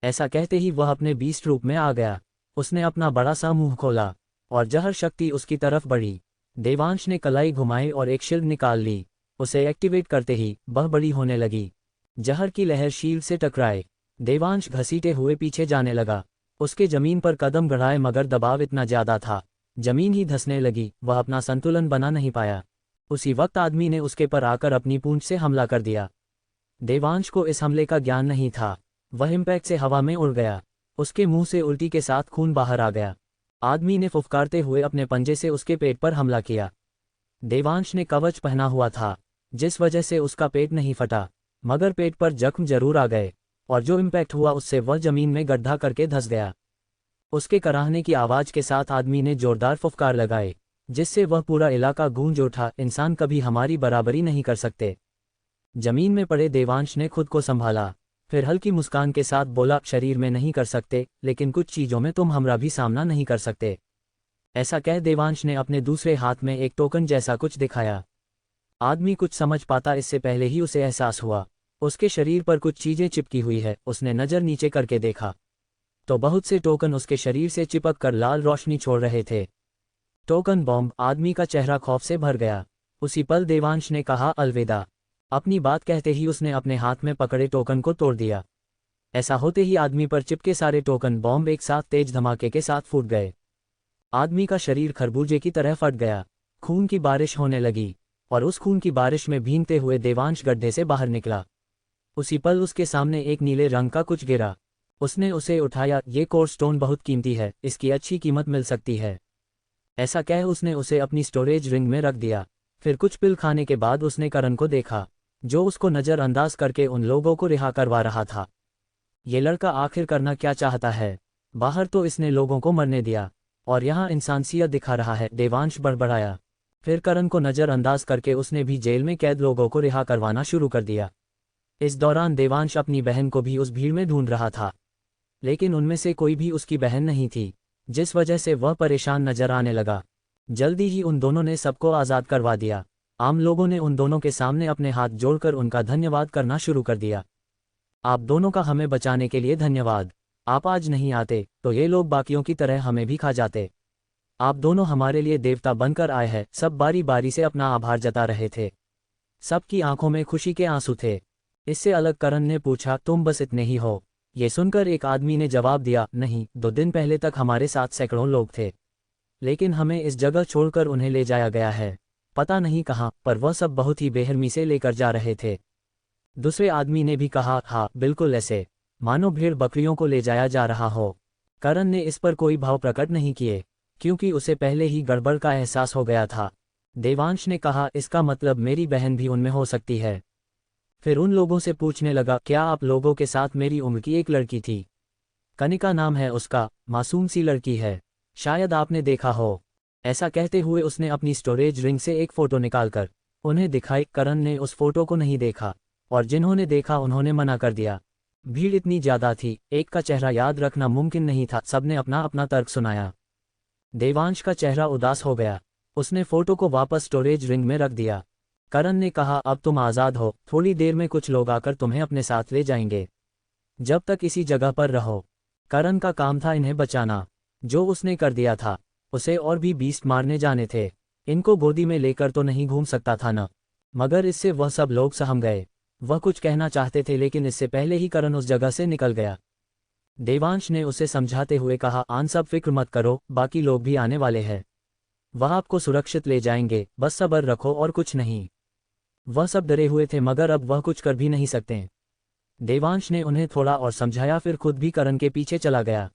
ऐसा कहते ही वह अपने बीस्ट रूप में आ गया। उसने अपना बड़ा सा मुंह खोला और जहर शक्ति उसकी तरफ बढ़ी। देवांश ने कलाई घुमाई और एक शील्ड निकाल ली। उसे एक्टिवेट करते ही वह बड़ी होने लगी। जहर की लहर शील्ड से टकराए। देवांश घसीटे हुए पीछे जाने लगा। उसके जमीन पर कदम बढ़ाए, मगर दबाव इतना ज़्यादा था, जमीन ही धंसने लगी। वह अपना संतुलन बना नहीं पाया। उसी वक्त आदमी ने उसके पर आकर अपनी पूंछ से हमला कर दिया। देवांश को इस हमले का ज्ञान नहीं था। वह इम्पैक्ट से हवा में उड़ गया। उसके मुंह से उल्टी के साथ खून बाहर आ गया। आदमी ने फुफकारते हुए अपने पंजे से उसके पेट पर हमला किया। देवांश ने कवच पहना हुआ था, जिस वजह से उसका पेट नहीं फटा, मगर पेट पर जख्म जरूर आ गए और जो इम्पैक्ट हुआ उससे वह जमीन में गड्ढा करके धंस गया। उसके कराहने की आवाज़ के साथ आदमी ने जोरदार फुफकार लगाए, जिससे वह पूरा इलाका गूंज उठा। इंसान कभी हमारी बराबरी नहीं कर सकते। जमीन में पड़े देवांश ने खुद को संभाला, फिर हल्की मुस्कान के साथ बोला, शरीर में नहीं कर सकते, लेकिन कुछ चीज़ों में तुम हमारा भी सामना नहीं कर सकते। ऐसा कह देवांश ने अपने दूसरे हाथ में एक टोकन जैसा कुछ दिखाया। आदमी कुछ समझ पाता इससे पहले ही उसे एहसास हुआ। उसके शरीर पर कुछ चीज़ें चिपकी हुई है। उसने नज़र नीचे करके देखा तो बहुत से टोकन उसके शरीर से चिपक कर लाल रोशनी छोड़ रहे थे। Token bomb. आदमी का चेहरा खौफ से भर गया। उसी पल देवांश ने कहा, अलविदा। अपनी बात कहते ही उसने अपने हाथ में पकड़े टोकन को तोड़ दिया। ऐसा होते ही आदमी पर चिपके सारे टोकन बॉम्ब एक साथ तेज धमाके के साथ फूट गए। आदमी का शरीर खरबूजे की तरह फट गया। खून की बारिश होने लगी और उस खून की बारिश में भीगते हुए देवांश गड्ढे से बाहर निकला। उसी पल उसके सामने एक नीले रंग का कुछ गिरा। उसने उसे उठाया। ये कोर स्टोन बहुत कीमती है, इसकी अच्छी कीमत मिल सकती है। ऐसा कह उसने उसे अपनी स्टोरेज रिंग में रख दिया। फिर कुछ पिल खाने के बाद उसने करण को देखा, जो उसको नज़रअंदाज करके उन लोगों को रिहा करवा रहा था। ये लड़का आखिर करना क्या चाहता है? बाहर तो इसने लोगों को मरने दिया और यहाँ इंसानियत दिखा रहा है। देवांश बड़बड़ाया। फिर करण को नज़रअंदाज करके उसने भी जेल में कैद लोगों को रिहा करवाना शुरू कर दिया। इस दौरान देवांश अपनी बहन को भी उस भीड़ में ढूंढ रहा था, लेकिन उनमें से कोई भी उसकी बहन नहीं थी, जिस वजह से वह परेशान नजर आने लगा। जल्दी ही उन दोनों ने सबको आज़ाद करवा दिया। आम लोगों ने उन दोनों के सामने अपने हाथ जोड़कर उनका धन्यवाद करना शुरू कर दिया। आप दोनों का हमें बचाने के लिए धन्यवाद। आप आज नहीं आते तो ये लोग बाकियों की तरह हमें भी खा जाते। आप दोनों हमारे लिए देवता बनकर आए हैं। सब बारी बारी से अपना आभार जता रहे थे। सबकी आंखों में खुशी के आंसू थे। इससे अलग करण ने पूछा, तुम बस इतने ही हो? ये सुनकर एक आदमी ने जवाब दिया, नहीं, 2 दिन पहले तक हमारे साथ सैकड़ों लोग थे, लेकिन हमें इस जगह छोड़कर उन्हें ले जाया गया है। पता नहीं कहाँ, पर वह सब बहुत ही बेरहमी से लेकर जा रहे थे। दूसरे आदमी ने भी कहा, हाँ बिल्कुल ऐसे, मानो भेड़ बकरियों को ले जाया जा रहा हो। करण ने इस पर कोई भाव प्रकट नहीं किए, क्योंकि उसे पहले ही गड़बड़ का एहसास हो गया था। देवांश ने कहा, इसका मतलब मेरी बहन भी उनमें हो सकती है। फिर उन लोगों से पूछने लगा, क्या आप लोगों के साथ मेरी उम्र की एक लड़की थी? कनिका नाम है उसका, मासूम सी लड़की है, शायद आपने देखा हो। ऐसा कहते हुए उसने अपनी स्टोरेज रिंग से एक फ़ोटो निकालकर उन्हें दिखाई। करण ने उस फोटो को नहीं देखा और जिन्होंने देखा उन्होंने मना कर दिया। भीड़ इतनी ज़्यादा थी, एक का चेहरा याद रखना मुमकिन नहीं था। सबने अपना अपना तर्क सुनाया। देवांश का चेहरा उदास हो गया। उसने फ़ोटो को वापस स्टोरेज रिंग में रख दिया। करण ने कहा, अब तुम आज़ाद हो, थोड़ी देर में कुछ लोग आकर तुम्हें अपने साथ ले जाएंगे। जब तक इसी जगह पर रहो। करण का काम था इन्हें बचाना। जो उसने कर दिया था, उसे और भी बीस्ट मारने जाने थे। इनको गोदी में लेकर तो नहीं घूम सकता था न। मगर इससे वह सब लोग सहम गए। वह कुछ कहना चाहते थे लेकिन इससे पहले ही करण उस जगह से निकल गया। देवांश ने उसे समझाते हुए कहा, आन सब फिक्र मत करो, बाकी लोग भी आने वाले हैं। वह आपको सुरक्षित ले जाएंगे, बस सब्र रखो और कुछ नहीं। वह सब डरे हुए थे मगर अब वह कुछ कर भी नहीं सकते। देवांश ने उन्हें थोड़ा और समझाया, फिर खुद भी करण के पीछे चला गया।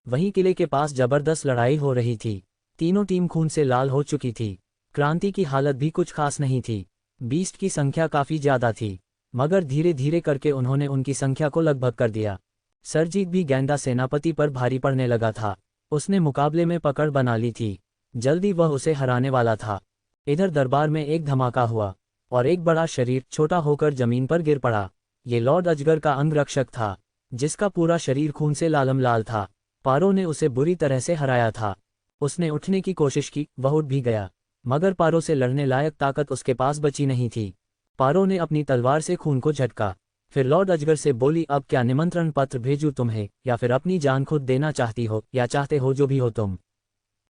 वहीं किले के पास जबरदस्त लड़ाई हो रही थी। तीनों टीम खून से लाल हो चुकी थी। क्रांति की हालत भी कुछ खास नहीं थी। बीस्ट की संख्या काफी ज्यादा थी, मगर धीरे धीरे करके उन्होंने उनकी संख्या को लगभग कर दिया। सरजीत भी गेंडा सेनापति पर भारी पड़ने लगा था। उसने मुकाबले में पकड़ बना ली थी। जल्दी वह उसे हराने वाला था। इधर दरबार में एक धमाका हुआ और एक बड़ा शरीर छोटा होकर जमीन पर गिर पड़ा। ये लॉर्ड अजगर का अंगरक्षक था, जिसका पूरा शरीर खून से लालम लाल था। पारो ने उसे बुरी तरह से हराया था। उसने उठने की कोशिश की, वह उठ भी गया, मगर पारो से लड़ने लायक ताकत उसके पास बची नहीं थी। पारो ने अपनी तलवार से खून को झटका। फिर लॉर्ड अजगर से बोली, अब क्या निमंत्रण पत्र भेजूं तुम्हें, या फिर अपनी जान खुद देना चाहती हो, या चाहते हो जो भी हो तुम।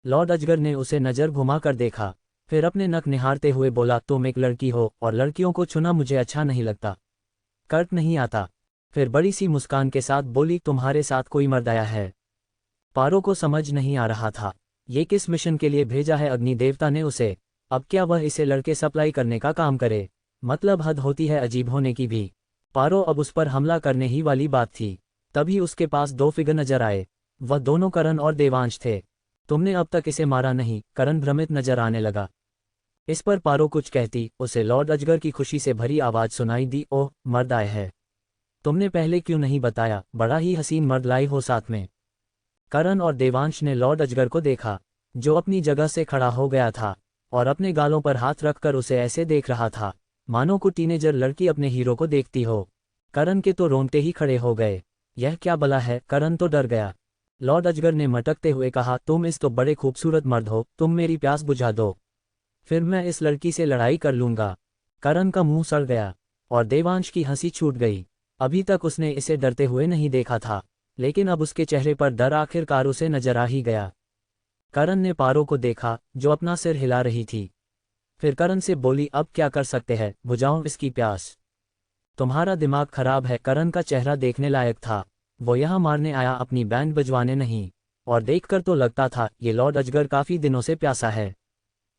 लॉर्ड अजगर ने उसे नजर घुमा कर देखा, फिर अपने नख निहारते हुए बोला, तुम एक लड़की हो और लड़कियों को छूना मुझे अच्छा नहीं लगता, कर्क नहीं आता। फिर बड़ी सी मुस्कान के साथ बोली, तुम्हारे साथ कोई मर्द आया है। पारो को समझ नहीं आ रहा था, ये किस मिशन के लिए भेजा है अग्नि देवता ने उसे। अब क्या वह इसे लड़के सप्लाई करने का काम करे? मतलब हद होती है अजीब होने की भी। पारो अब उस पर हमला करने ही वाली बात थी, तभी उसके पास दो फिगर नजर आए। वह दोनों करण और देवांश थे। तुमने अब तक इसे मारा नहीं, करण भ्रमित नजर आने लगा। इस पर पारो कुछ कहती, उसे लॉर्ड अजगर की खुशी से भरी आवाज सुनाई दी, ओह मर्द आए हैं, तुमने पहले क्यों नहीं बताया, बड़ा ही हसीन मर्द लाई हो साथ में। करण और देवांश ने लॉर्ड अजगर को देखा, जो अपनी जगह से खड़ा हो गया था और अपने गालों पर हाथ रखकर उसे ऐसे देख रहा था मानो को टीनेजर लड़की अपने हीरो को देखती हो। करण के तो रोंगटे ही खड़े हो गए। यह क्या बला है? करण तो डर गया। लॉर्ड अजगर ने मटकते हुए कहा, तुम इस तो बड़े खूबसूरत मर्द हो, तुम मेरी प्यास बुझा दो, फिर मैं इस लड़की से लड़ाई कर लूंगा। करण का मुंह सड़ गया और देवांश की हंसी छूट गई। अभी तक उसने इसे डरते हुए नहीं देखा था, लेकिन अब उसके चेहरे पर डर आखिरकार उसे नजर आ ही गया। करण ने पारो को देखा, जो अपना सिर हिला रही थी। फिर करण से बोली, अब क्या कर सकते हैं, बुझाओ इसकी प्यास। तुम्हारा दिमाग खराब है। करण का चेहरा देखने लायक था। वो यहाँ मारने आया, अपनी बैंड बजवाने नहीं। और देखकर तो लगता था ये लॉर्ड अजगर काफी दिनों से प्यासा है,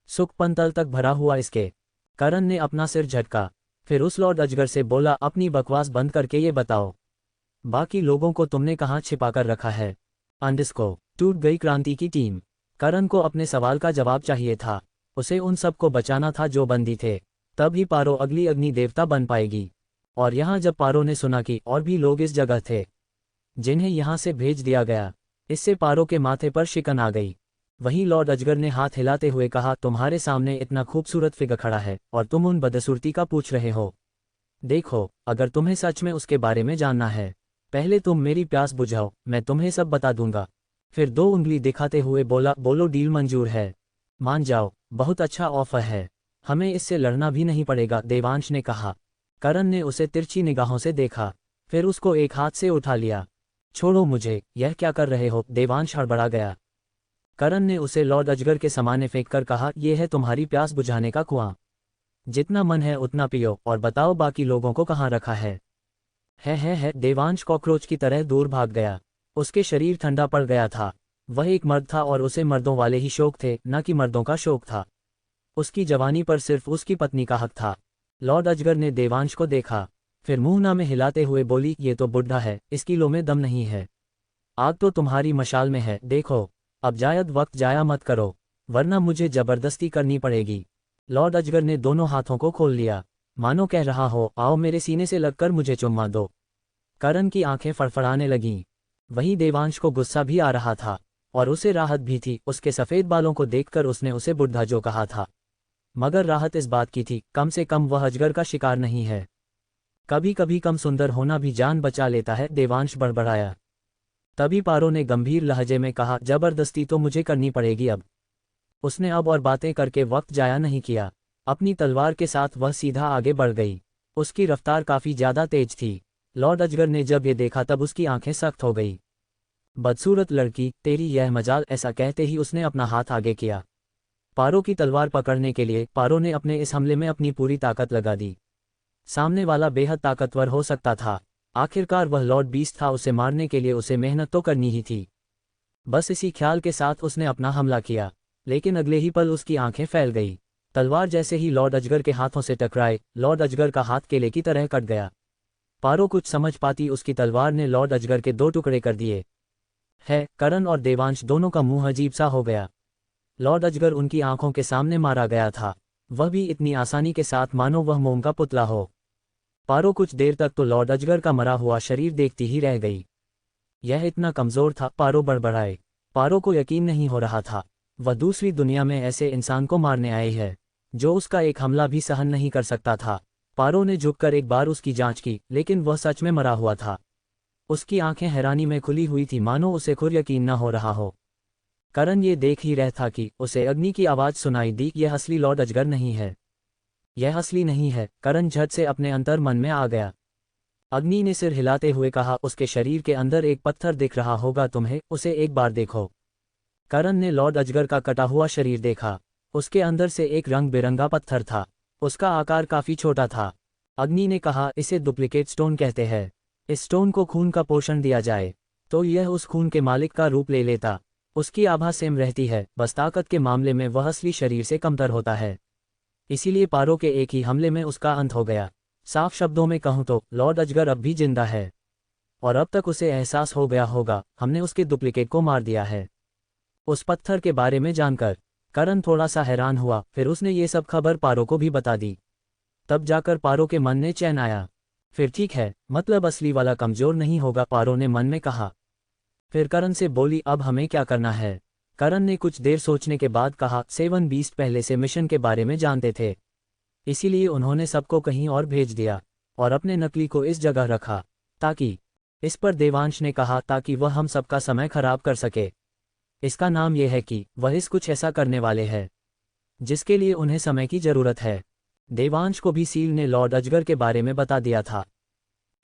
सुखपंतल तक भरा हुआ इसके। करण ने अपना सिर झटका, फिर उस लॉर्ड अजगर से बोला, अपनी बकवास बंद करके ये बताओ, बाकी लोगों को तुमने कहाँ छिपाकर रखा है? अंडस्को टूट गई क्रांति की टीम। करण को अपने सवाल का जवाब चाहिए था। उसे उन सबको बचाना था जो बंदी थे, तब ही पारो अगली अग्नि देवता बन पाएगी। और यहाँ जब पारो ने सुना कि और भी लोग इस जगह थे जिन्हें यहाँ से भेज दिया गया, इससे पारो के माथे पर शिकन आ गई। वहीं लॉर्ड अजगर ने हाथ हिलाते हुए कहा, तुम्हारे सामने इतना खूबसूरत फिगर खड़ा है और तुम उन बदसूरती का पूछ रहे हो। देखो, अगर तुम्हें सच में उसके बारे में जानना है, पहले तुम मेरी प्यास बुझाओ, मैं तुम्हें सब बता दूंगा। फिर दो उंगली दिखाते हुए बोला, बोलो डील मंजूर है, मान जाओ, बहुत अच्छा ऑफर है, हमें इससे लड़ना भी नहीं पड़ेगा, देवांश ने कहा। करण ने उसे तिरछी निगाहों से देखा, फिर उसको एक हाथ से उठा लिया। छोड़ो मुझे, यह क्या कर रहे हो? देवांश हड़बड़ा गया। करण ने उसे लॉर्ड अजगर के सामने फेंक कर कहा, यह है तुम्हारी प्यास बुझाने का कुआं, जितना मन है उतना पियो और बताओ बाकी लोगों को कहाँ रखा है। देवांश कॉकरोच की तरह दूर भाग गया। उसके शरीर ठंडा पड़ गया था। वह एक मर्द था और उसे मर्दों वाले ही शौक थे, न कि मर्दों का शौक था। उसकी जवानी पर सिर्फ उसकी पत्नी का हक था। लॉर्ड अजगर ने देवांश को देखा, फिर मुंह नामे हिलाते हुए बोली, ये तो बुढ़ा है, इसकी लो में दम नहीं है, आग तो तुम्हारी मशाल में है, देखो अब जायद वक्त जाया मत करो, वरना मुझे जबरदस्ती करनी पड़ेगी। लॉर्ड अजगर ने दोनों हाथों को खोल लिया, मानो कह रहा हो, आओ मेरे सीने से लगकर मुझे चुम्मा दो। करण की आंखें फड़फड़ाने लगीं। वहीं देवांश को गुस्सा भी आ रहा था और उसे राहत भी थी। उसके सफ़ेद बालों को देखकर उसने उसे बुढ़ा जो कहा था, मगर राहत इस बात की थी, कम से कम वह अजगर का शिकार नहीं है। कभी कभी कम सुंदर होना भी जान बचा लेता है, देवांश बड़बड़ाया। तभी पारो ने गंभीर लहजे में कहा, जबरदस्ती तो मुझे करनी पड़ेगी अब। उसने अब और बातें करके वक्त जाया नहीं किया। अपनी तलवार के साथ वह सीधा आगे बढ़ गई। उसकी रफ्तार काफ़ी ज़्यादा तेज थी। लॉर्ड अजगर ने जब ये देखा तब उसकी आंखें सख्त हो गई। बदसूरत लड़की, तेरी यह मजाल, ऐसा कहते ही उसने अपना हाथ आगे किया। पारो की तलवार पकड़ने के लिए पारो ने अपने इस हमले में अपनी पूरी ताकत लगा दी। सामने वाला बेहद ताकतवर हो सकता था, आखिरकार वह लॉर्ड बीस्ट था, उसे मारने के लिए उसे मेहनत तो करनी ही थी। बस इसी ख्याल के साथ उसने अपना हमला किया, लेकिन अगले ही पल उसकी आंखें फैल गई। तलवार जैसे ही लॉर्ड अजगर के हाथों से टकराए, लॉर्ड अजगर का हाथ केले की तरह कट गया। पारो कुछ समझ पाती उसकी तलवार ने लॉर्ड अजगर के 2 टुकड़े कर दिए। करण और देवांश दोनों का मुंह अजीब सा हो गया। लॉर्ड अजगर उनकी आंखों के सामने मारा गया था, वह भी इतनी आसानी के साथ मानो वह मोम का पुतला हो। पारो कुछ देर तक तो लॉर्ड अजगर का मरा हुआ शरीर देखती ही रह गई। यह इतना कमजोर था, पारो बड़बड़ाए। पारो को यकीन नहीं हो रहा था, वह दूसरी दुनिया में ऐसे इंसान को मारने आई है जो उसका एक हमला भी सहन नहीं कर सकता था। पारो ने झुककर एक बार उसकी जांच की, लेकिन वह सच में मरा हुआ था। उसकी आंखें हैरानी में खुली हुई थी, मानो उसे खुद यकीन न हो रहा हो। करण ये देख ही रह था कि उसे अग्नि की आवाज सुनाई दी। यह असली लॉर्ड अजगर नहीं है, यह असली नहीं है। करण झट से अपने अंतर मन में आ गया। अग्नि ने सिर हिलाते हुए कहा, उसके शरीर के अंदर एक पत्थर दिख रहा होगा तुम्हें, उसे एक बार देखो। करण ने लॉर्ड अजगर का कटा हुआ शरीर देखा, उसके अंदर से एक रंग बिरंगा पत्थर था, उसका आकार काफी छोटा था। अग्नि ने कहा, इसे डुप्लीकेट स्टोन कहते हैं। इस स्टोन को खून का पोषण दिया जाए तो यह उस खून के मालिक का रूप ले लेता। उसकी आभा सेम रहती है, बस ताकत के मामले में वह असली शरीर से कमतर होता है। इसीलिए पारो के एक ही हमले में उसका अंत हो गया। साफ शब्दों में कहूं तो लॉर्ड अजगर अब भी जिंदा है, और अब तक उसे एहसास हो गया होगा हमने उसके डुप्लीकेट को मार दिया है। उस पत्थर के बारे में जानकर करण थोड़ा सा हैरान हुआ, फिर उसने ये सब खबर पारो को भी बता दी। तब जाकर पारो के मन में चैन आया। फिर ठीक है, मतलब असली वाला कमजोर नहीं होगा, पारो ने मन में कहा। फिर करण से बोली, अब हमें क्या करना है? करण ने कुछ देर सोचने के बाद कहा, 7 बीस्ट पहले से मिशन के बारे में जानते थे, इसीलिए उन्होंने सबको कहीं और भेज दिया और अपने नकली को इस जगह रखा ताकि। इस पर देवांश ने कहा, ताकि वह हम सबका समय खराब कर सके। इसका नाम यह है कि वह इस कुछ ऐसा करने वाले हैं जिसके लिए उन्हें समय की जरूरत है। देवांश को भी सील ने लॉर्ड अजगर के बारे में बता दिया था।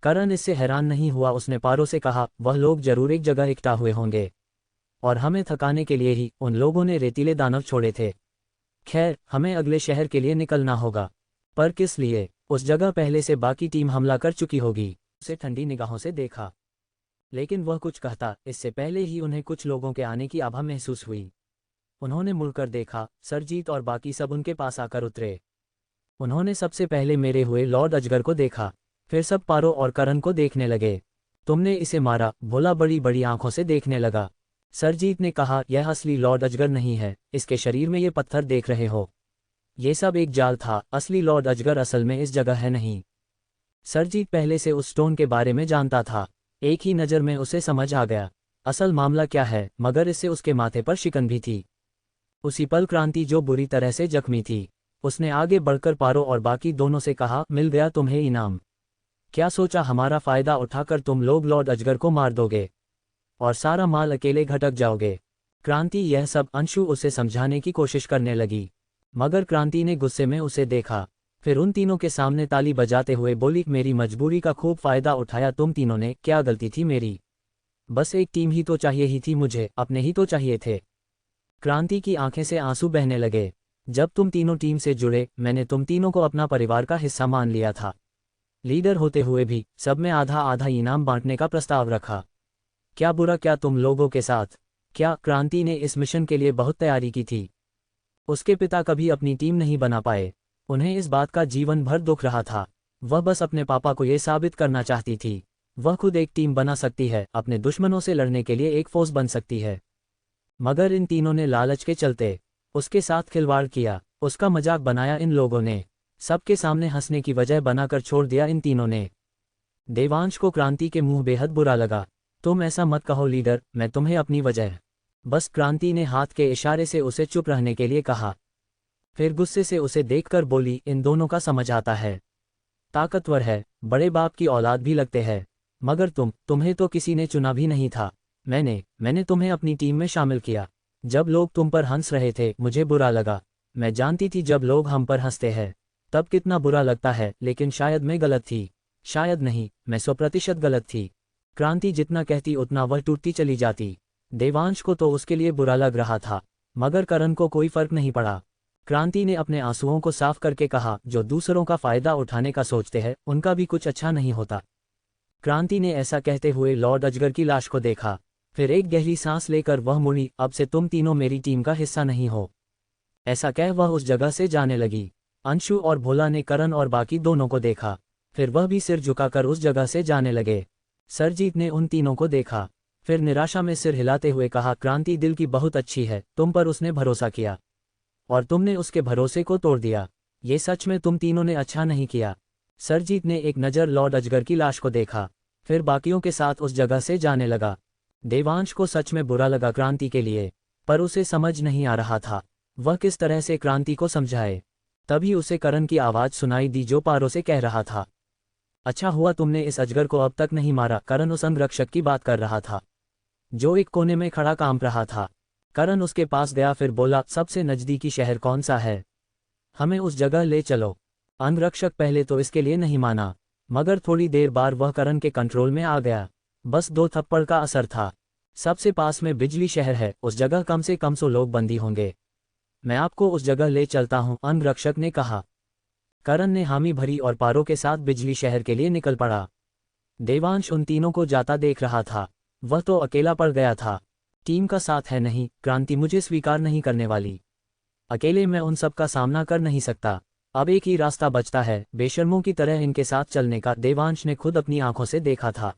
करण इससे हैरान नहीं हुआ, उसने पारो से कहा, वह लोग जरूर एक जगह इकट्ठा हुए होंगे और हमें थकाने के लिए ही उन लोगों ने रेतीले दानव छोड़े थे। खैर, हमें अगले शहर के लिए निकलना होगा, पर किस लिए? उस जगह पहले से बाकी टीम हमला कर चुकी होगी। उसे ठंडी निगाहों से देखा, लेकिन वह कुछ कहता इससे पहले ही उन्हें कुछ लोगों के आने की आभा महसूस हुई। उन्होंने मुड़कर देखा, सरजीत और बाकी सब उनके पास आकर उतरे। उन्होंने सबसे पहले मेरे हुए लॉर्ड अजगर को देखा, फिर सब पारो और करण को देखने लगे। तुमने इसे मारा? भोला बड़ी बड़ी आंखों से देखने लगा। सरजीत ने कहा, यह असली लॉर्ड अजगर नहीं है, इसके शरीर में ये पत्थर देख रहे हो, ये सब एक जाल था, असली लॉर्ड अजगर असल में इस जगह है नहीं। सरजीत पहले से उस स्टोन के बारे में जानता था, एक ही नज़र में उसे समझ आ गया असल मामला क्या है, मगर इससे उसके माथे पर शिकन भी थी। उसी पल क्रांति जो बुरी तरह से जख्मी थी, उसने आगे बढ़कर पारो और बाकी दोनों से कहा, मिल गया तुम्हें इनाम। क्या सोचा हमारा फायदा उठाकर तुम लोग लॉर्ड अजगर को मार दोगे और सारा माल अकेले घटक जाओगे? क्रांति यह सब अंशु उसे समझाने की कोशिश करने लगी, मगर क्रांति ने गुस्से में उसे देखा, फिर उन तीनों के सामने ताली बजाते हुए बोली, मेरी मजबूरी का खूब फायदा उठाया तुम तीनों ने, क्या गलती थी मेरी? बस एक टीम ही तो चाहिए ही थी मुझे, अपने ही तो चाहिए थे। क्रांति की आंखें से आंसू बहने लगे। जब तुम तीनों टीम से जुड़े, मैंने तुम तीनों को अपना परिवार का हिस्सा मान लिया था। लीडर होते हुए भी सब में आधा आधा इनाम बांटने का प्रस्ताव रखा। क्या बुरा क्या तुम लोगों के साथ? क्या क्रांति ने इस मिशन के लिए बहुत तैयारी की थी? उसके पिता कभी अपनी टीम नहीं बना पाए, उन्हें इस बात का जीवन भर दुख रहा था। वह बस अपने पापा को यह साबित करना चाहती थी वह खुद एक टीम बना सकती है, अपने दुश्मनों से लड़ने के लिए एक फोर्स बन सकती है। मगर इन तीनों ने लालच के चलते उसके साथ खिलवाड़ किया, उसका मजाक बनाया इन लोगों ने, सबके सामने हंसने की वजह बनाकर छोड़ दिया इन तीनों ने। देवांश को क्रांति के मुंह बेहद बुरा लगा। तुम ऐसा मत कहो लीडर, मैं तुम्हें अपनी वजह। बस क्रांति ने हाथ के इशारे से उसे चुप रहने के लिए कहा, फिर गुस्से से उसे देखकर बोली, इन दोनों का समझ आता है, ताकतवर है, बड़े बाप की औलाद भी लगते हैं, मगर तुम्हें तो किसी ने चुना भी नहीं था। मैंने तुम्हें अपनी टीम में शामिल किया। जब लोग तुम पर हंस रहे थे मुझे बुरा लगा, मैं जानती थी जब लोग हम पर हंसते हैं तब कितना बुरा लगता है, लेकिन शायद मैं गलत थी। शायद नहीं, मैं 100% गलत थी। क्रांति जितना कहती उतना वह टूटती चली जाती। देवांश को तो उसके लिए बुरा लग रहा था, मगर करण को कोई फर्क नहीं पड़ा। क्रांति ने अपने आंसुओं को साफ करके कहा, जो दूसरों का फायदा उठाने का सोचते हैं उनका भी कुछ अच्छा नहीं होता। क्रांति ने ऐसा कहते हुए लॉर्ड अजगर की लाश को देखा, फिर एक गहरी सांस लेकर वह मुड़ी, अब से तुम तीनों मेरी टीम का हिस्सा नहीं हो। ऐसा कह वह उस जगह से जाने लगी। अंशु और भोला ने करण और बाकी दोनों को देखा, फिर वह भी सिर झुकाकर उस जगह से जाने लगे। सरजीत ने उन तीनों को देखा, फिर निराशा में सिर हिलाते हुए कहा, क्रांति दिल की बहुत अच्छी है, तुम पर उसने भरोसा किया और तुमने उसके भरोसे को तोड़ दिया। ये सच में तुम तीनों ने अच्छा नहीं किया। सरजीत ने एक नज़र लॉर्ड अजगर की लाश को देखा, फिर बाकियों के साथ उस जगह से जाने लगा। देवांश को सच में बुरा लगा क्रांति के लिए, पर उसे समझ नहीं आ रहा था वह किस तरह से क्रांति को समझाए। तभी उसे करण की आवाज़ सुनाई दी जो पारो से कह रहा था, अच्छा हुआ तुमने इस अजगर को अब तक नहीं मारा। करण उस अंगरक्षक की बात कर रहा था जो एक कोने में खड़ा कांप रहा था। करण उसके पास गया, फिर बोला, सबसे नज़दीकी शहर कौन सा है, हमें उस जगह ले चलो। अंगरक्षक पहले तो इसके लिए नहीं माना, मगर थोड़ी देर बाद वह करण के कंट्रोल में आ गया। बस 2 थप्पड़ का असर था। सबसे पास में बिजली शहर है, उस जगह कम से कम 100 लोग बंदी होंगे। मैं आपको उस जगह ले चलता हूं, अंगरक्षक ने कहा। करण ने हामी भरी और पारो के साथ बिजली शहर के लिए निकल पड़ा। देवांश उन तीनों को जाता देख रहा था, वह तो अकेला पड़ गया था। टीम का साथ है नहीं, क्रांति मुझे स्वीकार नहीं करने वाली। अकेले मैं उन सब का सामना कर नहीं सकता। अब एक ही रास्ता बचता है, बेशर्मों की तरह इनके साथ चलने का। देवांश ने खुद अपनी आंखों से देखा था,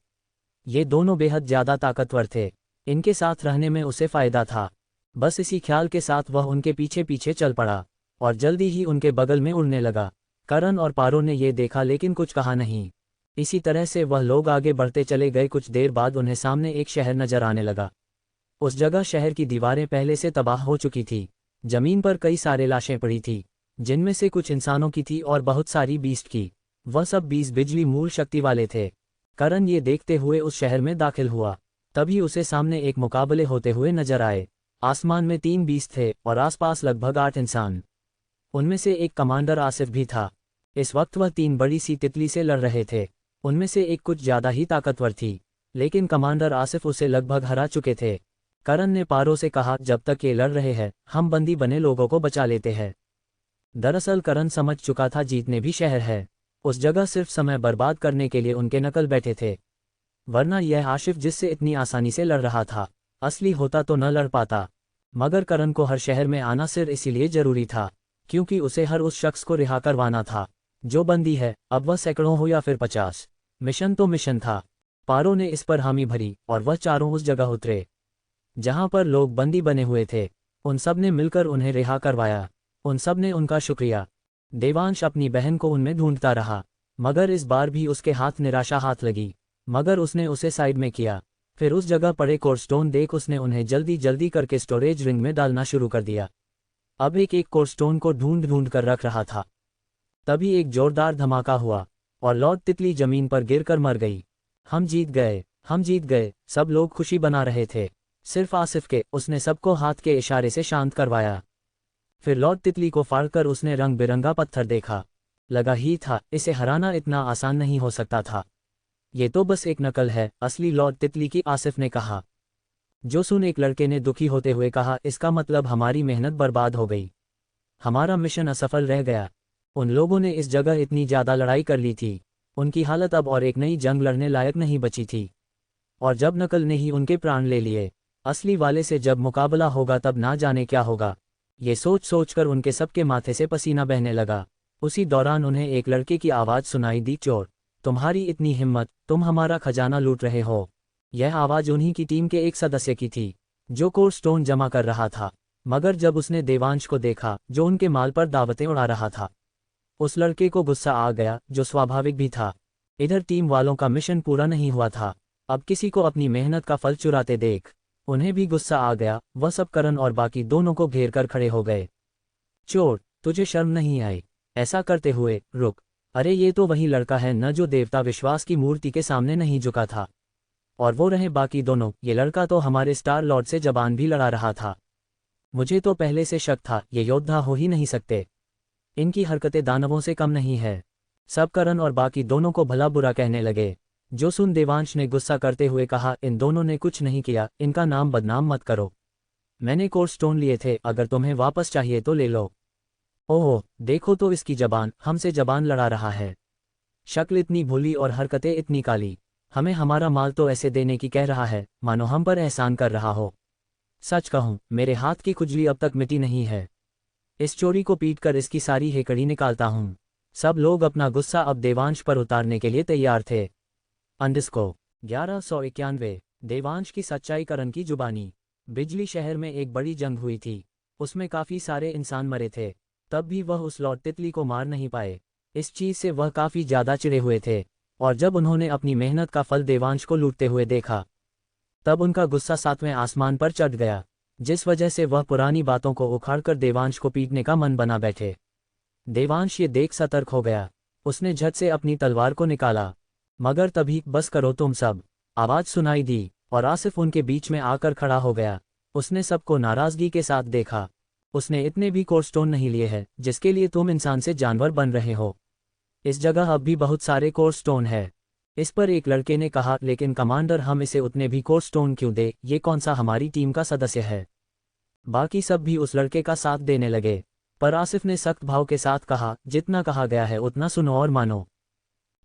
ये दोनों बेहद ज्यादा ताकतवर थे, इनके साथ रहने में उसे फायदा था। बस इसी ख्याल के साथ वह उनके पीछे पीछे चल पड़ा और जल्दी ही उनके बगल में उड़ने लगा। करण और पारो ने ये देखा लेकिन कुछ कहा नहीं। इसी तरह से वह लोग आगे बढ़ते चले गए। कुछ देर बाद उन्हें सामने एक शहर नजर आने लगा। उस जगह शहर की दीवारें पहले से तबाह हो चुकी थी। जमीन पर कई सारे लाशें पड़ी थी, जिनमें से कुछ इंसानों की थी और बहुत सारी बीस्ट की। वह सब 20 बिजली मूल शक्ति वाले थे। करण ये देखते हुए उस शहर में दाखिल हुआ, तभी उसे सामने एक मुकाबले होते हुए नजर आए। आसमान में 3 बीस्ट थे और आसपास लगभग 8 इंसान। उनमें से एक कमांडर आसिफ भी था। इस वक्त वह 3 बड़ी सी तितली से लड़ रहे थे। उनमें से एक कुछ ज्यादा ही ताकतवर थी, लेकिन कमांडर आसिफ उसे लगभग हरा चुके थे। करण ने पारो से कहा, जब तक ये लड़ रहे हैं हम बंदी बने लोगों को बचा लेते हैं। दरअसल करण समझ चुका था जीतने भी शहर है, उस जगह सिर्फ समय बर्बाद करने के लिए उनके नकल बैठे थे। वरना यह आसिफ जिससे इतनी आसानी से लड़ रहा था, असली होता तो न लड़ पाता। मगर करण को हर शहर में आना सिर्फ इसीलिए जरूरी था क्योंकि उसे हर उस शख्स को रिहा करवाना था जो बंदी है, अब वह सैकड़ों हो या फिर 50। मिशन तो मिशन था। पारो ने इस पर हामी भरी और वह चारों उस जगह उतरे जहां पर लोग बंदी बने हुए थे। उन सब ने मिलकर उन्हें रिहा करवाया। उन सब ने उनका शुक्रिया। देवांश अपनी बहन को उनमें ढूंढता रहा, मगर इस बार भी उसके हाथ निराशा हाथ लगी, मगर उसने उसे साइड में किया। फिर उस जगह पड़े कोरस्टोन देख उसने उन्हें जल्दी जल्दी करके स्टोरेज रिंग में डालना शुरू कर दिया। अब एक एक कोरस्टोन को ढूंढ ढूंढ कर रख रहा था। तभी एक जोरदार धमाका हुआ और लॉर्ड तितली जमीन पर गिरकर मर गई। हम जीत गए, हम जीत गए, सब लोग खुशी बना रहे थे, सिर्फ आसिफ के। उसने सबको हाथ के इशारे से शांत करवाया। फिर लॉर्ड तितली को फाड़कर उसने रंग बिरंगा पत्थर देखा। लगा ही था इसे हराना इतना आसान नहीं हो सकता था। ये तो बस एक नकल है, असली लॉर्ड तितली की, आसिफ ने कहा। जो सुन एक लड़के ने दुखी होते हुए कहा, इसका मतलब हमारी मेहनत बर्बाद हो गई, हमारा मिशन असफल रह गया। उन लोगों ने इस जगह इतनी ज्यादा लड़ाई कर ली थी, उनकी हालत अब और एक नई जंग लड़ने लायक नहीं बची थी। और जब नकल ने ही उनके प्राण ले लिए, असली वाले से जब मुकाबला होगा तब ना जाने क्या होगा। ये सोच सोचकर उनके सबके माथे से पसीना बहने लगा। उसी दौरान उन्हें एक लड़के की आवाज़ सुनाई दी, चोर, तुम्हारी इतनी हिम्मत, तुम हमारा खजाना लूट रहे हो। यह आवाज़ उन्हीं की टीम के एक सदस्य की थी जो कोरस्टोन जमा कर रहा था। मगर जब उसने देवांश को देखा जो उनके माल पर दावतें उड़ा रहा था, उस लड़के को गुस्सा आ गया, जो स्वाभाविक भी था। इधर टीम वालों का मिशन पूरा नहीं हुआ था, अब किसी को अपनी मेहनत का फल चुराते देख उन्हें भी गुस्सा आ गया। वह सब करण और बाकी दोनों को घेर कर खड़े हो गए। चोर, तुझे शर्म नहीं आई ऐसा करते हुए? रुक, अरे ये तो वही लड़का है न जो देवता विश्वास की मूर्ति के सामने नहीं झुका था। और वो रहे बाकी दोनों, ये लड़का तो हमारे स्टार लॉर्ड से जबान भी लड़ा रहा था। मुझे तो पहले से शक था ये योद्धा हो ही नहीं सकते, इनकी हरकतें दानवों से कम नहीं है। सब करण और बाकी दोनों को भला बुरा कहने लगे। जो सुन देवांश ने गुस्सा करते हुए कहा, इन दोनों ने कुछ नहीं किया, इनका नाम बदनाम मत करो। मैंने कोर्स स्टोन लिए थे, अगर तुम्हें वापस चाहिए तो ले लो। ओह देखो तो इसकी जबान, हमसे जबान लड़ा रहा है। शक्ल इतनी भोली और हरकतें इतनी काली। हमें हमारा माल तो ऐसे देने की कह रहा है मानो हम पर एहसान कर रहा हो। सच कहूं, मेरे हाथ की खुजली अब तक मिटी नहीं है। इस चोरी को पीट कर इसकी सारी हेकड़ी निकालता हूं। सब लोग अपना गुस्सा अब देवांश पर उतारने के लिए तैयार थे। अंडस्को 1191। देवांश की सच्चाई। करण की जुबानी। बिजली शहर में एक बड़ी जंग हुई थी। उसमें काफ़ी सारे इंसान मरे थे। तब भी वह उस लॉर्ड तितली को मार नहीं पाए। इस चीज़ से वह काफ़ी ज़्यादा चिढ़े हुए थे, और जब उन्होंने अपनी मेहनत का फल देवांश को लूटते हुए देखा, तब उनका गुस्सा 7वें आसमान पर चढ़ गया, जिस वजह से वह पुरानी बातों को उखाड़कर देवांश को पीटने का मन बना बैठे। देवांश ये देख सतर्क हो गया। उसने झट से अपनी तलवार को निकाला, मगर तभी बस करो तुम सब, आवाज़ सुनाई दी, और आसिफ उनके बीच में आकर खड़ा हो गया। उसने सबको नाराज़गी के साथ देखा। उसने इतने भी कोर्स स्टोन नहीं लिए हैं जिसके लिए तुम इंसान से जानवर बन रहे हो। इस जगह अब भी बहुत सारे कोर्स स्टोन है। इस पर एक लड़के ने कहा, लेकिन कमांडर हम इसे उतने भी कोर्स स्टोन क्यों दे, ये कौन सा हमारी टीम का सदस्य है। बाकी सब भी उस लड़के का साथ देने लगे, पर आसिफ ने सख्त भाव के साथ कहा, जितना कहा गया है उतना सुनो और मानो।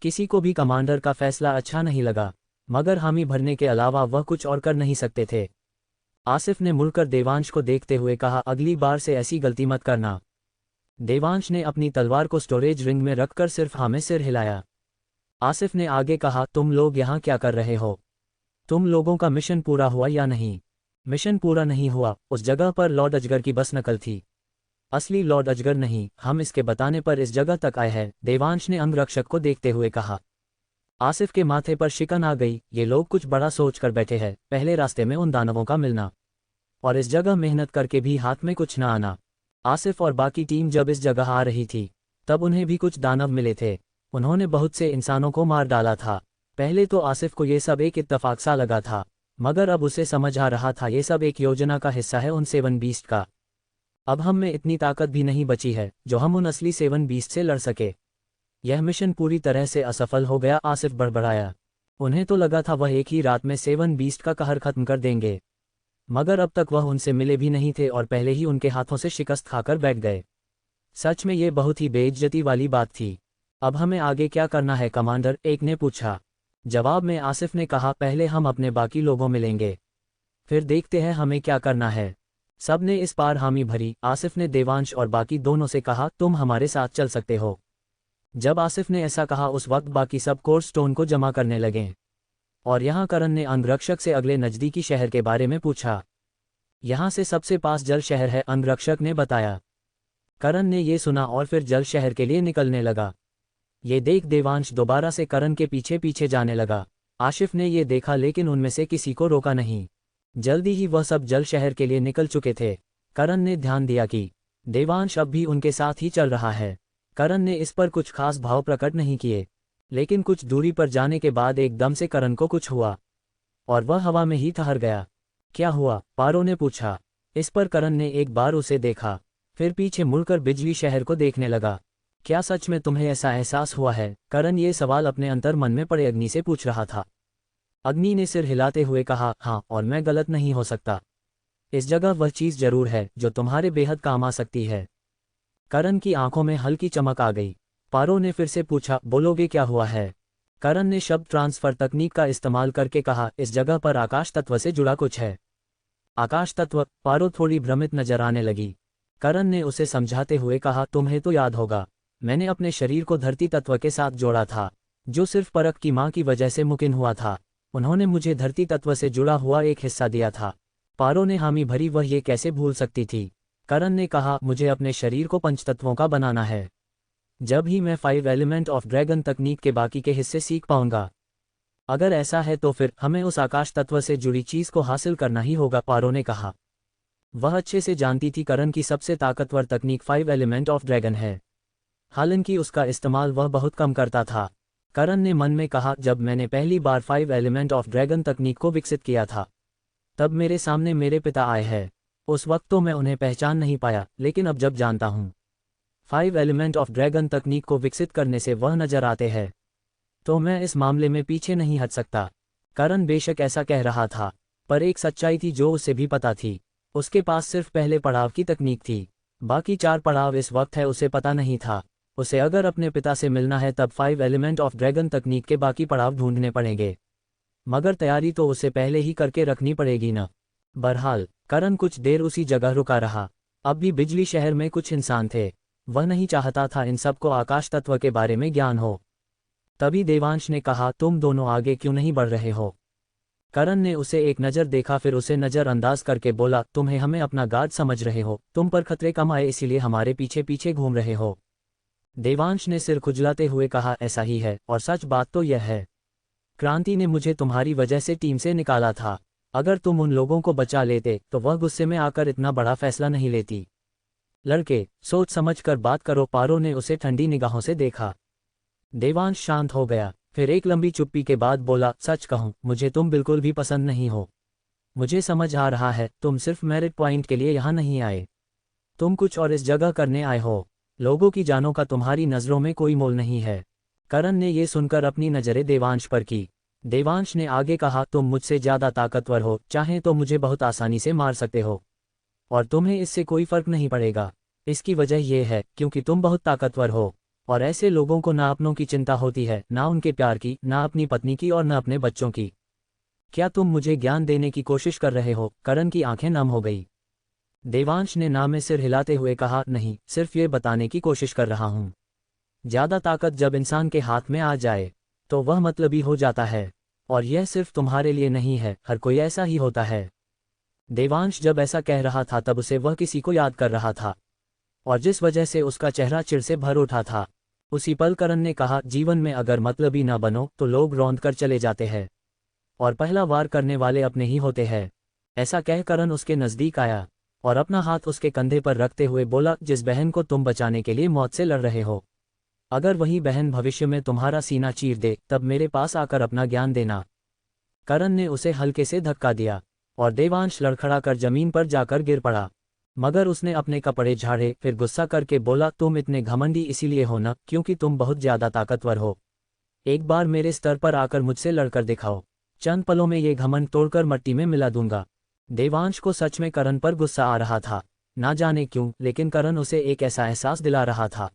किसी को भी कमांडर का फैसला अच्छा नहीं लगा, मगर हामी भरने के अलावा वह कुछ और कर नहीं सकते थे। आसिफ ने मुड़कर देवांश को देखते हुए कहा, अगली बार से ऐसी गलती मत करना। देवांश ने अपनी तलवार को स्टोरेज रिंग में रखकर सिर्फ हाँ में सिर हिलाया। आसिफ ने आगे कहा, तुम लोग यहाँ क्या कर रहे हो? तुम लोगों का मिशन पूरा हुआ या नहीं? मिशन पूरा नहीं हुआ। उस जगह पर लॉर्ड अजगर की बस नकल थी, असली लॉर्ड अजगर नहीं। हम इसके बताने पर इस जगह तक आए हैं, देवांश ने अंगरक्षक को देखते हुए कहा। आसिफ के माथे पर शिकन आ गई। ये लोग कुछ बड़ा सोच कर बैठे हैं, पहले रास्ते में उन दानवों का मिलना, और इस जगह मेहनत करके भी हाथ में कुछ न आना। आसिफ और बाकी टीम जब इस जगह आ रही थी, तब उन्हें भी कुछ दानव मिले थे। उन्होंने बहुत से इंसानों को मार डाला था। पहले तो आसिफ को ये सब एक इत्तफाक सा लगा था, मगर अब उसे समझ आ रहा था ये सब एक योजना का हिस्सा है उन 7 बीस्ट का। अब हम में इतनी ताकत भी नहीं बची है जो हम उन असली 7 बीस्ट से लड़ सके। यह मिशन पूरी तरह से असफल हो गया। आसिफ बड़बड़ाया। उन्हें तो लगा था वह एक ही रात में 7 बीस्ट का कहर खत्म कर देंगे, मगर अब तक वह उनसे मिले भी नहीं थे और पहले ही उनके हाथों से शिकस्त खाकर बैठ गए। सच में ये बहुत ही बेइज्जती वाली बात थी। अब हमें आगे क्या करना है कमांडर? एक ने पूछा। जवाब में आसिफ ने कहा, पहले हम अपने बाकी लोगों मिलेंगे, फिर देखते हैं हमें क्या करना है। सब ने इस पार हामी भरी। आसिफ ने देवांश और बाकी दोनों से कहा, तुम हमारे साथ चल सकते हो। जब आसिफ ने ऐसा कहा उस वक्त बाकी सब कोर्स स्टोन को जमा करने लगे, और यहाँ करण ने अंगरक्षक से अगले नज़दीकी शहर के बारे में पूछा। यहाँ से सबसे पास जल शहर है, अंगरक्षक ने बताया। करण ने ये सुना और फिर जल शहर के लिए निकलने लगा। ये देख देवांश दोबारा से करण के पीछे पीछे जाने लगा। आसिफ ने ये देखा, लेकिन उनमें से किसी को रोका नहीं। जल्दी ही वह सब जल शहर के लिए निकल चुके थे। करण ने ध्यान दिया कि देवांश अब भी उनके साथ ही चल रहा है। करण ने इस पर कुछ खास भाव प्रकट नहीं किए, लेकिन कुछ दूरी पर जाने के बाद एकदम से करण को कुछ हुआ, और वह हवा में ही ठहर गया। क्या हुआ? पारो ने पूछा। इस पर करण ने एक बार उसे देखा, फिर पीछे मुड़कर बिजली शहर को देखने लगा। क्या सच में तुम्हें ऐसा एहसास हुआ है? करण ये सवाल अपने अंतर मन में पड़े अग्नि से पूछ रहा था। अग्नि ने सिर हिलाते हुए कहा, हाँ, और मैं गलत नहीं हो सकता। इस जगह वह चीज़ जरूर है जो तुम्हारे बेहद काम आ सकती है। करण की आंखों में हल्की चमक आ गई। पारो ने फिर से पूछा, बोलोगे क्या हुआ है? करण ने शब्द ट्रांसफर तकनीक का इस्तेमाल करके कहा, इस जगह पर आकाश तत्व से जुड़ा कुछ है। आकाश तत्व? पारो थोड़ी भ्रमित नजर आने लगी। करण ने उसे समझाते हुए कहा, तुम्हें तो याद होगा, मैंने अपने शरीर को धरती तत्व के साथ जोड़ा था, जो सिर्फ परख की माँ की वजह से मुमकिन हुआ था। उन्होंने मुझे धरती तत्व से जुड़ा हुआ एक हिस्सा दिया था। पारो ने हामी भरी, वह ये कैसे भूल सकती थी? करण ने कहा, मुझे अपने शरीर को पंचतत्वों का बनाना है। जब ही मैं 5 एलिमेंट ऑफ ड्रैगन तकनीक के बाकी के हिस्से सीख पाऊंगा। अगर ऐसा है तो फिर हमें उस आकाश तत्व से जुड़ी चीज़ को हासिल करना ही होगा, पारो ने कहा। वह अच्छे से जानती थी करण की सबसे ताकतवर तकनीक 5 एलिमेंट ऑफ ड्रैगन है, हालांकि उसका इस्तेमाल वह बहुत कम करता था। करण ने मन में कहा, जब मैंने पहली बार 5 एलिमेंट ऑफ ड्रैगन तकनीक को विकसित किया था, तब मेरे सामने मेरे पिता आए हैं। उस वक्त तो मैं उन्हें पहचान नहीं पाया, लेकिन अब जब जानता हूँ 5 एलिमेंट ऑफ ड्रैगन तकनीक को विकसित करने से वह नजर आते हैं। तो मैं इस मामले में पीछे नहीं हट सकता। करण बेशक ऐसा कह रहा था, पर एक सच्चाई थी जो उसे भी पता थी। उसके पास सिर्फ पहले पड़ाव की तकनीक थी, बाकी 4 पड़ाव इस वक्त है उसे पता नहीं था। उसे अगर अपने पिता से मिलना है तब 5 एलिमेंट ऑफ ड्रैगन तकनीक के बाकी पड़ाव ढूंढने पड़ेंगे, मगर तैयारी तो उसे पहले ही करके रखनी पड़ेगी न। बहरहाल करण कुछ देर उसी जगह रुका रहा। अब भी बिजली शहर में कुछ इंसान थे, वह नहीं चाहता था इन सबको आकाश तत्व के बारे में ज्ञान हो। तभी देवांश ने कहा, तुम दोनों आगे क्यों नहीं बढ़ रहे हो? करण ने उसे एक नज़र देखा, फिर उसे नज़रअंदाज करके बोला, तुम्हें हमें अपना गार्ड समझ रहे हो? तुम पर खतरे कम आए इसीलिए हमारे पीछे पीछे घूम रहे हो? देवांश ने सिर खुजलाते हुए कहा, ऐसा ही है, और सच बात तो यह है, क्रांति ने मुझे तुम्हारी वजह से टीम से निकाला था। अगर तुम उन लोगों को बचा लेते तो वह गुस्से में आकर इतना बड़ा फैसला नहीं लेती। लड़के, सोच समझ कर बात करो। पारो ने उसे ठंडी निगाहों से देखा। देवांश शांत हो गया, फिर एक लंबी चुप्पी के बाद बोला, सच कहूं, मुझे तुम बिल्कुल भी पसंद नहीं हो। मुझे समझ आ रहा है, तुम सिर्फ मेरिट पॉइंट के लिए यहाँ नहीं आए, तुम कुछ और इस जगह करने आए हो। लोगों की जानों का तुम्हारी नज़रों में कोई मोल नहीं है। करण ने ये सुनकर अपनी नज़रें देवांश पर की। देवांश ने आगे कहा, तुम मुझसे ज़्यादा ताकतवर हो, चाहें तो मुझे बहुत आसानी से मार सकते हो, और तुम्हें इससे कोई फर्क नहीं पड़ेगा। इसकी वजह यह है क्योंकि तुम बहुत ताकतवर हो, और ऐसे लोगों को ना अपनों की चिंता होती है, ना उनके प्यार की, ना अपनी पत्नी की, और ना अपने बच्चों की। क्या तुम मुझे ज्ञान देने की कोशिश कर रहे हो? करण की आंखें नम हो गई। देवांश ने ना में सिर हिलाते हुए कहा, नहीं, सिर्फ ये बताने की कोशिश कर रहा हूँ। ज़्यादा ताकत जब इंसान के हाथ में आ जाए तो वह मतलबी हो जाता है, और यह सिर्फ तुम्हारे लिए नहीं है, हर कोई ऐसा ही होता है। देवांश जब ऐसा कह रहा था तब उसे वह किसी को याद कर रहा था, और जिस वजह से उसका चेहरा चिढ़ से भर उठा था। उसी पल करण ने कहा, जीवन में अगर मतलबी ना बनो तो लोग रौंद कर चले जाते हैं, और पहला वार करने वाले अपने ही होते हैं। ऐसा कह करण उसके नज़दीक आया और अपना हाथ उसके कंधे पर रखते हुए बोला, जिस बहन को तुम बचाने के लिए मौत से लड़ रहे हो, अगर वही बहन भविष्य में तुम्हारा सीना चीर दे तब मेरे पास आकर अपना ज्ञान देना। करण ने उसे हल्के से धक्का दिया और देवांश लड़खड़ा कर जमीन पर जाकर गिर पड़ा, मगर उसने अपने कपड़े झाड़े, फिर गुस्सा करके बोला, तुम इतने घमंडी इसीलिए हो ना क्योंकि तुम बहुत ज़्यादा ताकतवर हो। एक बार मेरे स्तर पर आकर मुझसे लड़कर दिखाओ, चंद पलों में ये घमंड तोड़कर मट्टी में मिला दूंगा। देवांश को सच में करण पर गुस्सा आ रहा था, ना जाने क्यों, लेकिन करण उसे एक ऐसा एहसास दिला रहा था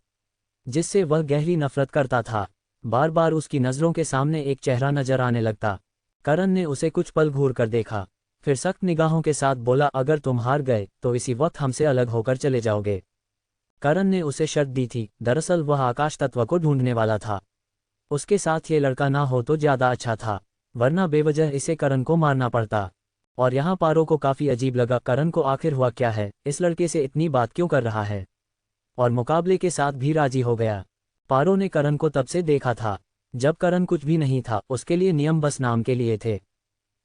जिससे वह गहरी नफरत करता था। बार बार उसकी नज़रों के सामने एक चेहरा नजर आने लगता। करण ने उसे कुछ पल घूर कर देखा, फिर सख्त निगाहों के साथ बोला, अगर तुम हार गए तो इसी वक्त हमसे अलग होकर चले जाओगे। करण ने उसे शर्त दी थी, दरअसल वह आकाश तत्व को ढूंढने वाला था। उसके साथ ये लड़का ना हो तो ज़्यादा अच्छा था, वरना बेवजह इसे करण को मारना पड़ता। और यहाँ पारो को काफ़ी अजीब लगा, करण को आखिर हुआ क्या है, इस लड़के से इतनी बात क्यों कर रहा है, और मुकाबले के साथ भी राजी हो गया। पारो ने करण को तब से देखा था जब करण कुछ भी नहीं था, उसके लिए नियम बस नाम के लिए थे।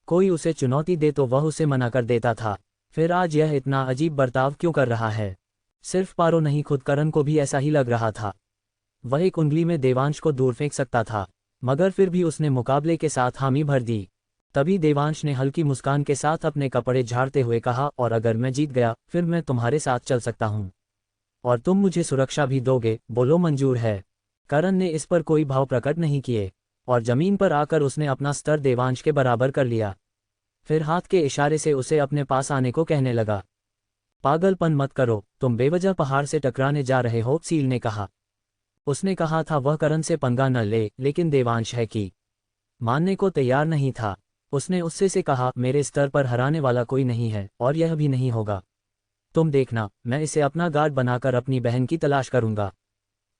कोई उसे चुनौती दे तो वह उसे मना कर देता था, फिर आज यह इतना अजीब बर्ताव क्यों कर रहा है? सिर्फ पारो नहीं, खुद करण को भी ऐसा ही लग रहा था। वह एक उंगली में देवांश को दूर फेंक सकता था, मगर फिर भी उसने मुकाबले के साथ हामी भर दी। तभी देवांश ने हल्की मुस्कान के साथ अपने कपड़े झाड़ते हुए कहा, और अगर मैं जीत गया फिर मैं तुम्हारे साथ चल सकता हूँ, और तुम मुझे सुरक्षा भी दोगे, बोलो मंजूर है? करण ने इस पर कोई भाव प्रकट नहीं किए, और जमीन पर आकर उसने अपना स्तर देवांश के बराबर कर लिया। फिर हाथ के इशारे से उसे अपने पास आने को कहने लगा। पागलपन मत करो, तुम बेवजह पहाड़ से टकराने जा रहे हो, सील ने कहा। उसने कहा था वह करण से पंगा न ले, लेकिन देवांश है कि मानने को तैयार नहीं था। उसने उससे से कहा, मेरे स्तर पर हराने वाला कोई नहीं है, और यह भी नहीं होगा। तुम देखना, मैं इसे अपना गार्ड बनाकर अपनी बहन की तलाश करूंगा।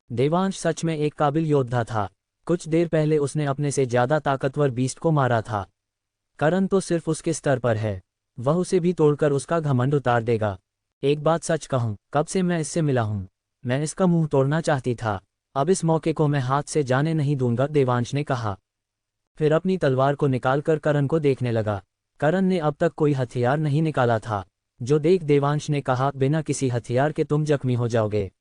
देवांश सच में एक काबिल योद्धा था। कुछ देर पहले उसने अपने से ज़्यादा ताकतवर बीस्ट को मारा था। करण तो सिर्फ उसके स्तर पर है, वह उसे भी तोड़कर उसका घमंड उतार देगा। एक बात सच कहूं, कब से मैं इससे मिला हूं, मैं इसका मुंह तोड़ना चाहती था। अब इस मौके को मैं हाथ से जाने नहीं दूंगा, देवांश ने कहा। फिर अपनी तलवार को निकालकर करण को देखने लगा। करण ने अब तक कोई हथियार नहीं निकाला था, जो देख देवांश ने कहा, बिना किसी हथियार के तुम जख्मी हो जाओगे।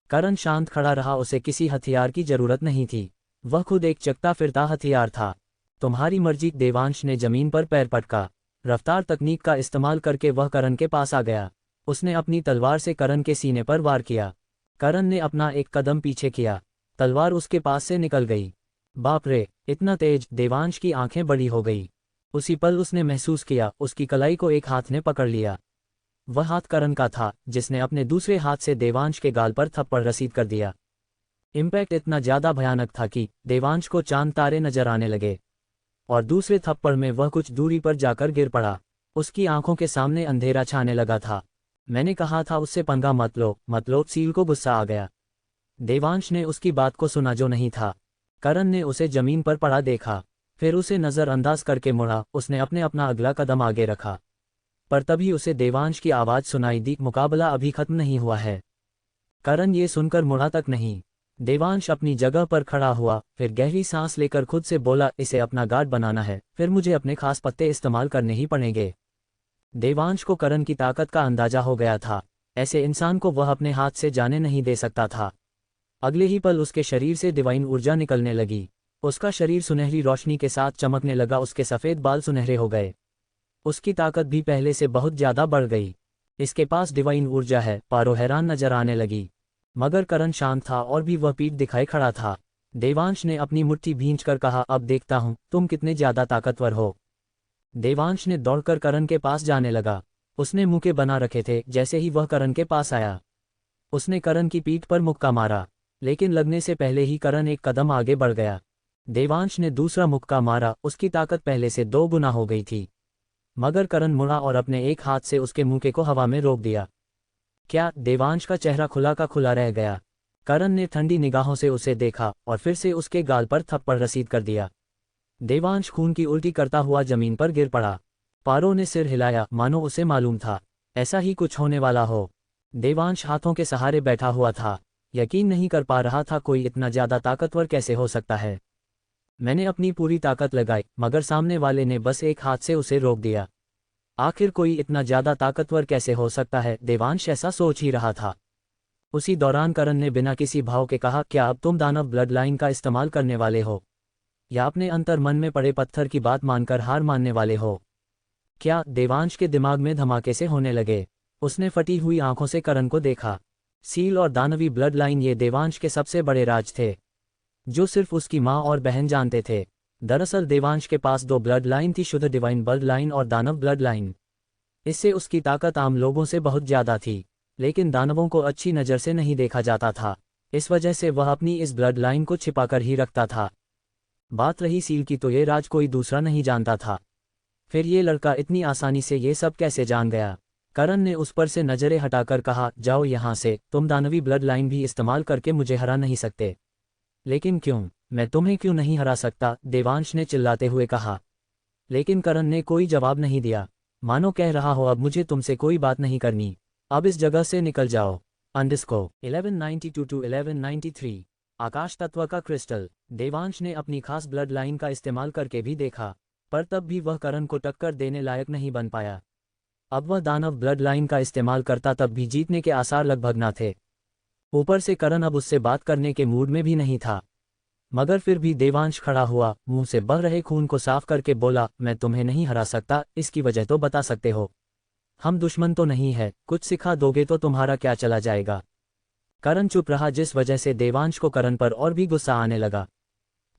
करण शांत खड़ा रहा, उसे किसी हथियार की जरूरत नहीं थी, वह खुद एक चकता फिरता हथियार था। तुम्हारी मर्जी, देवांश ने जमीन पर पैर पटका। रफ्तार तकनीक का इस्तेमाल करके वह करण के पास आ गया। उसने अपनी तलवार से करण के सीने पर वार किया। करण ने अपना एक कदम पीछे किया, तलवार उसके पास से निकल गई। बाप रे, इतना तेज! देवांश की आंखें बड़ी हो गई। उसी पल उसने महसूस किया, उसकी कलाई को एक हाथ ने पकड़ लिया। वह हाथ करण का था, जिसने अपने दूसरे हाथ से देवांश के गाल पर थप्पड़ रसीद कर दिया। इम्पैक्ट इतना ज्यादा भयानक था कि देवांश को चांद तारे नजर आने लगे, और दूसरे थप्पड़ में वह कुछ दूरी पर जाकर गिर पड़ा। उसकी आंखों के सामने अंधेरा छाने लगा था। मैंने कहा था उससे पंगा मत लो, सील को गुस्सा आ गया। देवांश ने उसकी बात को सुना जो नहीं था। करण ने उसे जमीन पर पड़ा देखा, फिर उसे नजरअंदाज करके मुड़ा। उसने अपना अगला कदम आगे रखा, पर तभी उसे देवांश की आवाज सुनाई दी, मुकाबला अभी खत्म नहीं हुआ है। करण ये सुनकर मुड़ा तक नहीं। देवांश अपनी जगह पर खड़ा हुआ, फिर गहरी सांस लेकर खुद से बोला, इसे अपना गार्ड बनाना है, फिर मुझे अपने खास पत्ते इस्तेमाल करने ही पड़ेंगे। देवांश को करण की ताकत का अंदाजा हो गया था। ऐसे इंसान को वह अपने हाथ से जाने नहीं दे सकता था। अगले ही पल उसके शरीर से डिवाइन ऊर्जा निकलने लगी। उसका शरीर सुनहरी रोशनी के साथ चमकने लगा, उसके सफ़ेद बाल सुनहरे हो गए। उसकी ताकत भी पहले से बहुत ज़्यादा बढ़ गई। इसके पास डिवाइन ऊर्जा है, पारो हैरान नजर आने लगी। मगर करण शांत था और भी वह पीठ दिखाए खड़ा था। देवांश ने अपनी मुट्ठी भींचकर कहा, अब देखता हूं तुम कितने ज़्यादा ताकतवर हो। देवांश ने दौड़कर करण के पास जाने लगा। उसने मुक्के बना रखे थे। जैसे ही वह करण के पास आया, उसने करण की पीठ पर मुक्का मारा, लेकिन लगने से पहले ही करण एक कदम आगे बढ़ गया। देवांश ने दूसरा मुक्का मारा। उसकी ताकत पहले से 2 गुना हो गई थी, मगर करण मुड़ा और अपने एक हाथ से उसके मुक्के को हवा में रोक दिया। क्या? देवांश का चेहरा खुला का खुला रह गया। करण ने ठंडी निगाहों से उसे देखा और फिर से उसके गाल पर थप्पड़ रसीद कर दिया। देवांश खून की उल्टी करता हुआ जमीन पर गिर पड़ा। पारो ने सिर हिलाया, मानो उसे मालूम था ऐसा ही कुछ होने वाला हो। देवांश हाथों के सहारे बैठा हुआ था, यकीन नहीं कर पा रहा था कोई इतना ज्यादा ताकतवर कैसे हो सकता है। मैंने अपनी पूरी ताकत लगाई, मगर सामने वाले ने बस एक हाथ से उसे रोक दिया। आखिर कोई इतना ज्यादा ताकतवर कैसे हो सकता है? देवांश ऐसा सोच ही रहा था। उसी दौरान करण ने बिना किसी भाव के कहा, क्या अब तुम दानव ब्लड लाइन का इस्तेमाल करने वाले हो, या अपने अंतर मन में पड़े पत्थर की बात मानकर हार मानने वाले हो? क्या? देवांश के दिमाग में धमाके से होने लगे। उसने फटी हुई आंखों से करण को देखा। सील और दानवी ब्लड लाइन, ये देवांश के सबसे बड़े राज थे, जो सिर्फ उसकी माँ और बहन जानते थे। दरअसल देवांश के पास 2 ब्लड लाइन थी, शुद्ध डिवाइन ब्लड लाइन और दानव ब्लड लाइन। इससे उसकी ताकत आम लोगों से बहुत ज्यादा थी, लेकिन दानवों को अच्छी नज़र से नहीं देखा जाता था। इस वजह से वह अपनी इस ब्लड लाइन को छिपाकर ही रखता था। बात रही सील की, तो ये राज कोई दूसरा नहीं जानता था। फिर ये लड़का इतनी आसानी से ये सब कैसे जान गया? करण ने उस पर से नजरें हटाकर कहा, जाओ यहाँ से, तुम दानवी ब्लड लाइन भी इस्तेमाल करके मुझे हरा नहीं सकते। लेकिन क्यों? मैं तुम्हें क्यों नहीं हरा सकता? देवांश ने चिल्लाते हुए कहा। लेकिन करण ने कोई जवाब नहीं दिया, मानो कह रहा हो, अब मुझे तुमसे कोई बात नहीं करनी, अब इस जगह से निकल जाओ। अंडरस्को 1192 to 1193 आकाश तत्व का क्रिस्टल। देवांश ने अपनी खास ब्लड लाइन का इस्तेमाल करके भी देखा, पर तब भी वह करण को टक्कर देने लायक नहीं बन पाया। अब वह दानव ब्लड लाइन का इस्तेमाल करता तब भी जीतने के आसार लगभग न थे। ऊपर से करण अब उससे बात करने के मूड में भी नहीं था। मगर फिर भी देवांश खड़ा हुआ, मुंह से बह रहे खून को साफ करके बोला, मैं तुम्हें नहीं हरा सकता, इसकी वजह तो बता सकते हो? हम दुश्मन तो नहीं है, कुछ सिखा दोगे तो तुम्हारा क्या चला जाएगा? करण चुप रहा, जिस वजह से देवांश को करण पर और भी गुस्सा आने लगा।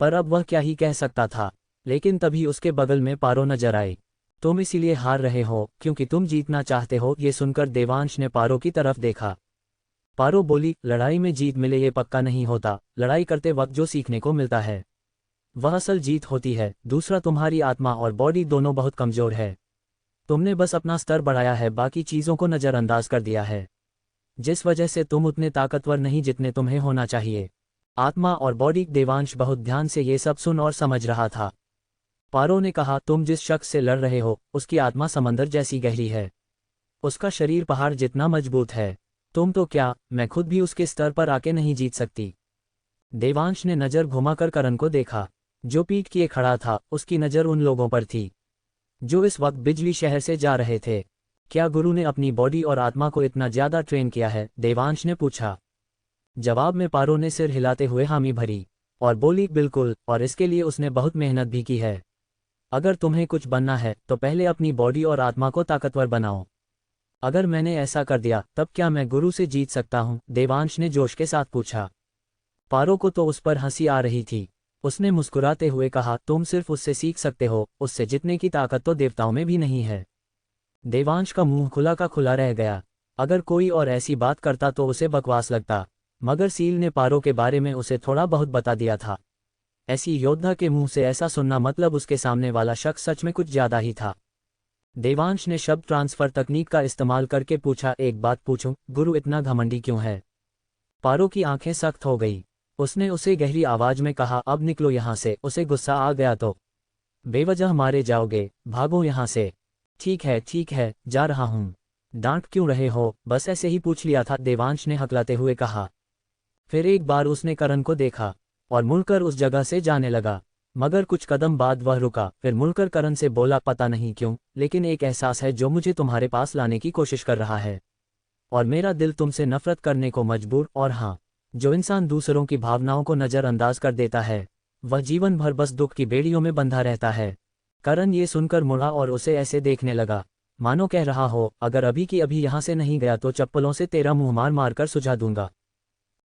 पर अब वह क्या ही कह सकता था। लेकिन तभी उसके बगल में पारो नजर आई। तुम इसीलिए हार रहे हो क्योंकि तुम जीतना चाहते हो? ये सुनकर देवांश ने पारो की तरफ देखा। पारो बोली, लड़ाई में जीत मिले ये पक्का नहीं होता, लड़ाई करते वक्त जो सीखने को मिलता है वह असल जीत होती है। दूसरा, तुम्हारी आत्मा और बॉडी दोनों बहुत कमजोर है। तुमने बस अपना स्तर बढ़ाया है, बाकी चीजों को नजरअंदाज कर दिया है, जिस वजह से तुम उतने ताकतवर नहीं जितने तुम्हें होना चाहिए। आत्मा और बॉडी। देवांश बहुत ध्यान से ये सब सुन और समझ रहा था। पारो ने कहा, तुम जिस शख्स से लड़ रहे हो उसकी आत्मा समंदर जैसी गहरी है, उसका शरीर पहाड़ जितना मजबूत है। तुम तो क्या, मैं खुद भी उसके स्तर पर आके नहीं जीत सकती। देवांश ने नजर घुमाकर करण को देखा, जो पीठ किए खड़ा था। उसकी नजर उन लोगों पर थी जो इस वक्त बिजली शहर से जा रहे थे। क्या गुरु ने अपनी बॉडी और आत्मा को इतना ज्यादा ट्रेन किया है? देवांश ने पूछा। जवाब में पारो ने सिर हिलाते हुए हामी भरी और बोली, बिल्कुल, और इसके लिए उसने बहुत मेहनत भी की है। अगर तुम्हें कुछ बनना है तो पहले अपनी बॉडी और आत्मा को ताकतवर बनाओ। अगर मैंने ऐसा कर दिया तब क्या मैं गुरु से जीत सकता हूं? देवांश ने जोश के साथ पूछा। पारो को तो उस पर हंसी आ रही थी। उसने मुस्कुराते हुए कहा, तुम सिर्फ उससे सीख सकते हो, उससे जितने की ताकत तो देवताओं में भी नहीं है। देवांश का मुंह खुला का खुला रह गया। अगर कोई और ऐसी बात करता तो उसे बकवास लगता, मगर सील ने पारो के बारे में उसे थोड़ा बहुत बता दिया था। ऐसी योद्धा के मुंह से ऐसा सुनना मतलब उसके सामने वाला शख्स सच में कुछ ज्यादा ही था। देवांश ने शब्द ट्रांसफर तकनीक का इस्तेमाल करके पूछा, एक बात पूछूं, गुरु इतना घमंडी क्यों है? पारो की आंखें सख्त हो गई। उसने उसे गहरी आवाज में कहा, अब निकलो यहां से। उसे गुस्सा आ गया तो बेवजह मारे जाओगे, भागो यहां से। ठीक है, जा रहा हूं। डांट क्यों रहे हो? बस ऐसे ही पूछ लिया था, देवांश ने हकलाते हुए कहा। फिर एक बार उसने करण को देखा और मुड़कर उस जगह से जाने लगा, मगर कुछ कदम बाद वह रुका, फिर मुड़कर करण से बोला, पता नहीं क्यों, लेकिन एक एहसास है जो मुझे तुम्हारे पास लाने की कोशिश कर रहा है, और मेरा दिल तुमसे नफरत करने को मजबूर। और हाँ, जो इंसान दूसरों की भावनाओं को नज़रअंदाज कर देता है, वह जीवन भर बस दुख की बेड़ियों में बंधा रहता है। करण ये सुनकर मुड़ा और उसे ऐसे देखने लगा मानो कह रहा हो, अगर अभी की अभी यहां से नहीं गया तो चप्पलों से तेरा मुंह मार मार कर सुझा दूंगा।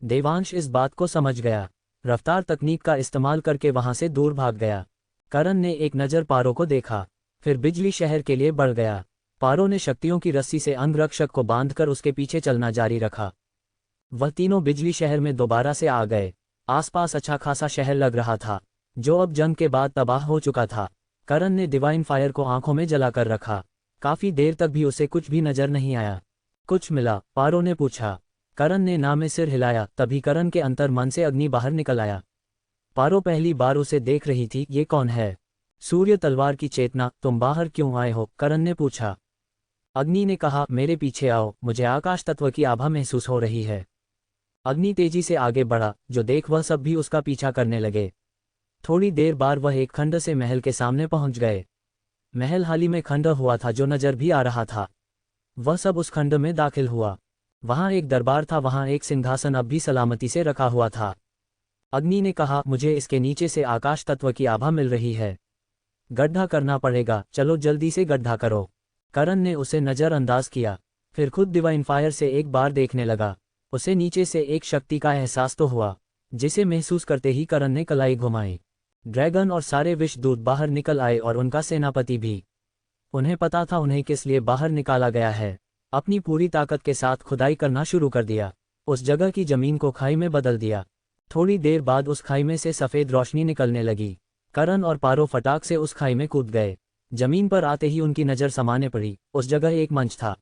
देवांश इस बात को समझ गया। रफ्तार तकनीक का इस्तेमाल करके वहां से दूर भाग गया। करण ने एक नज़र पारो को देखा, फिर बिजली शहर के लिए बढ़ गया। पारो ने शक्तियों की रस्सी से अंगरक्षक को बांधकर उसके पीछे चलना जारी रखा। वह तीनों बिजली शहर में दोबारा से आ गए। आसपास अच्छा खासा शहर लग रहा था, जो अब जंग के बाद तबाह हो चुका था। करण ने डिवाइन फायर को आंखों में जलाकर रखा। काफी देर तक भी उसे कुछ भी नजर नहीं आया। कुछ मिला? पारो ने पूछा। करण ने ना में सिर हिलाया। तभी करण के अंतर मन से अग्नि बाहर निकल आया। पारो पहली बार उसे देख रही थी। ये कौन है? सूर्य तलवार की चेतना, तुम बाहर क्यों आए हो? करण ने पूछा। अग्नि ने कहा, मेरे पीछे आओ, मुझे आकाश तत्व की आभा महसूस हो रही है। अग्नि तेजी से आगे बढ़ा, जो देख वह सब भी उसका पीछा करने लगे। थोड़ी देर बाद वह एक खंड से महल के सामने पहुंच गए। महल हाल ही में खंडर हुआ था, जो नजर भी आ रहा था। वह सब उस खंड में दाखिल हुआ। वहां एक दरबार था, वहां एक सिंहासन अब भी सलामती से रखा हुआ था। अग्नि ने कहा, मुझे इसके नीचे से आकाश तत्व की आभा मिल रही है। गड्ढा करना पड़ेगा, चलो जल्दी से गड्ढा करो। करण ने उसे नजरअंदाज किया, फिर खुद डिवाइन फायर से एक बार देखने लगा। उसे नीचे से एक शक्ति का एहसास तो हुआ, जिसे महसूस करते ही करण ने कलाई घुमाई। ड्रैगन और सारे विषदूत बाहर निकल आए और उनका सेनापति भी। उन्हें पता था उन्हें किस लिए बाहर निकाला गया है। अपनी पूरी ताकत के साथ खुदाई करना शुरू कर दिया। उस जगह की जमीन को खाई में बदल दिया। थोड़ी देर बाद उस खाई में से सफ़ेद रोशनी निकलने लगी। करण और पारो फटाक से उस खाई में कूद गए। जमीन पर आते ही उनकी नज़र समाने पड़ी। उस जगह एक मंच था,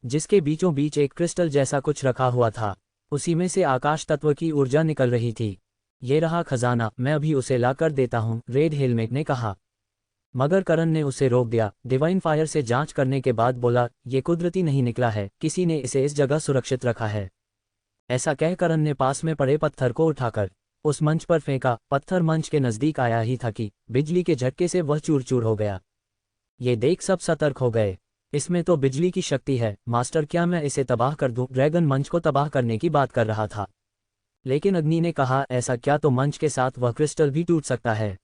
जिसके बीचों बीच एक क्रिस्टल जैसा कुछ रखा हुआ था। उसी में से आकाश तत्व की ऊर्जा निकल रही थी। ये रहा खजाना, मैं अभी उसे ला कर देता हूँ, रेड हेलमेट ने कहा। मगर करण ने उसे रोक दिया। डिवाइन फायर से जांच करने के बाद बोला, ये कुदरती नहीं निकला है, किसी ने इसे इस जगह सुरक्षित रखा है। ऐसा कह करण ने पास में पड़े पत्थर को उठाकर उस मंच पर फेंका। पत्थर मंच के नजदीक आया ही था कि बिजली के झटके से वह चूर चूर हो गया। ये देख सब सतर्क हो गए। इसमें तो बिजली की शक्ति है, मास्टर, क्या मैं इसे तबाह कर दूं? ड्रैगन मंच को तबाह करने की बात कर रहा था, लेकिन अग्नि ने कहा, ऐसा क्या? तो मंच के साथ वह क्रिस्टल भी टूट सकता है।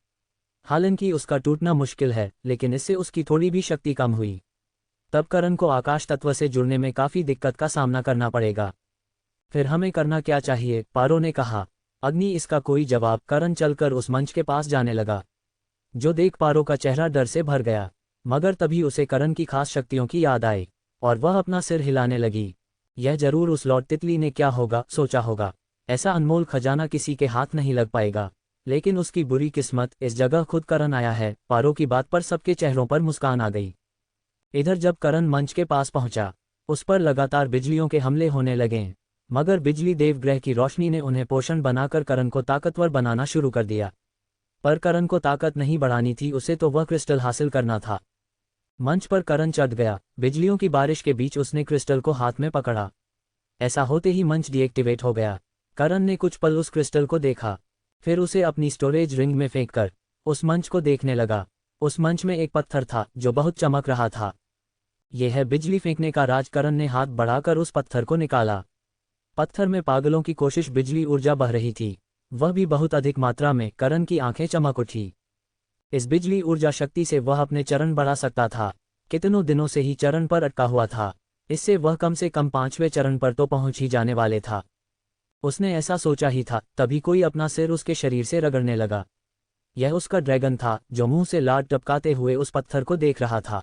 हालांकि उसका टूटना मुश्किल है, लेकिन इससे उसकी थोड़ी भी शक्ति कम हुई। तब करण को आकाश तत्व से जुड़ने में काफी दिक्कत का सामना करना पड़ेगा। फिर हमें करना क्या चाहिए? पारो ने कहा। अग्नि इसका कोई जवाब। करण चलकर उस मंच के पास जाने लगा, जो देख पारो का चेहरा डर से भर गया। मगर तभी उसे करण की खास शक्तियों की याद आई और वह अपना सिर हिलाने लगी। यह जरूर उस लॉर्ड तितली ने क्या होगा सोचा होगा। ऐसा अनमोल खजाना किसी के हाथ नहीं लग पाएगा। लेकिन उसकी बुरी किस्मत, इस जगह खुद करण आया है। पारो की बात पर सबके चेहरों पर मुस्कान आ गई। इधर जब करण मंच के पास पहुंचा, उस पर लगातार बिजलियों के हमले होने लगे। मगर बिजली देवग्रह की रोशनी ने उन्हें पोषण बनाकर करण को ताकतवर बनाना शुरू कर दिया। पर करण को ताकत नहीं बढ़ानी थी, उसे तो वह क्रिस्टल हासिल करना था। मंच पर करण चढ़ गया। बिजलियों की बारिश के बीच उसने क्रिस्टल को हाथ में पकड़ा। ऐसा होते ही मंच डीएक्टिवेट हो गया। करण ने कुछ पल उस क्रिस्टल को देखा, फिर उसे अपनी स्टोरेज रिंग में फेंककर उस मंच को देखने लगा। उस मंच में एक पत्थर था जो बहुत चमक रहा था। यह है बिजली फेंकने का राज। करण ने हाथ बढ़ाकर उस पत्थर को निकाला। पत्थर में पागलों की कोशिश बिजली ऊर्जा बह रही थी, वह भी बहुत अधिक मात्रा में। करण की आंखें चमक उठी। इस बिजली ऊर्जा शक्ति से वह अपने चरण बढ़ा सकता था। कितनों दिनों से ही चरण पर अटका हुआ था, इससे वह कम से कम 5वें चरण पर तो पहुंच ही जाने वाले था। उसने ऐसा सोचा ही था, तभी कोई अपना सिर उसके शरीर से रगड़ने लगा। यह उसका ड्रैगन था, जो मुंह से लार टपकाते हुए उस पत्थर को देख रहा था।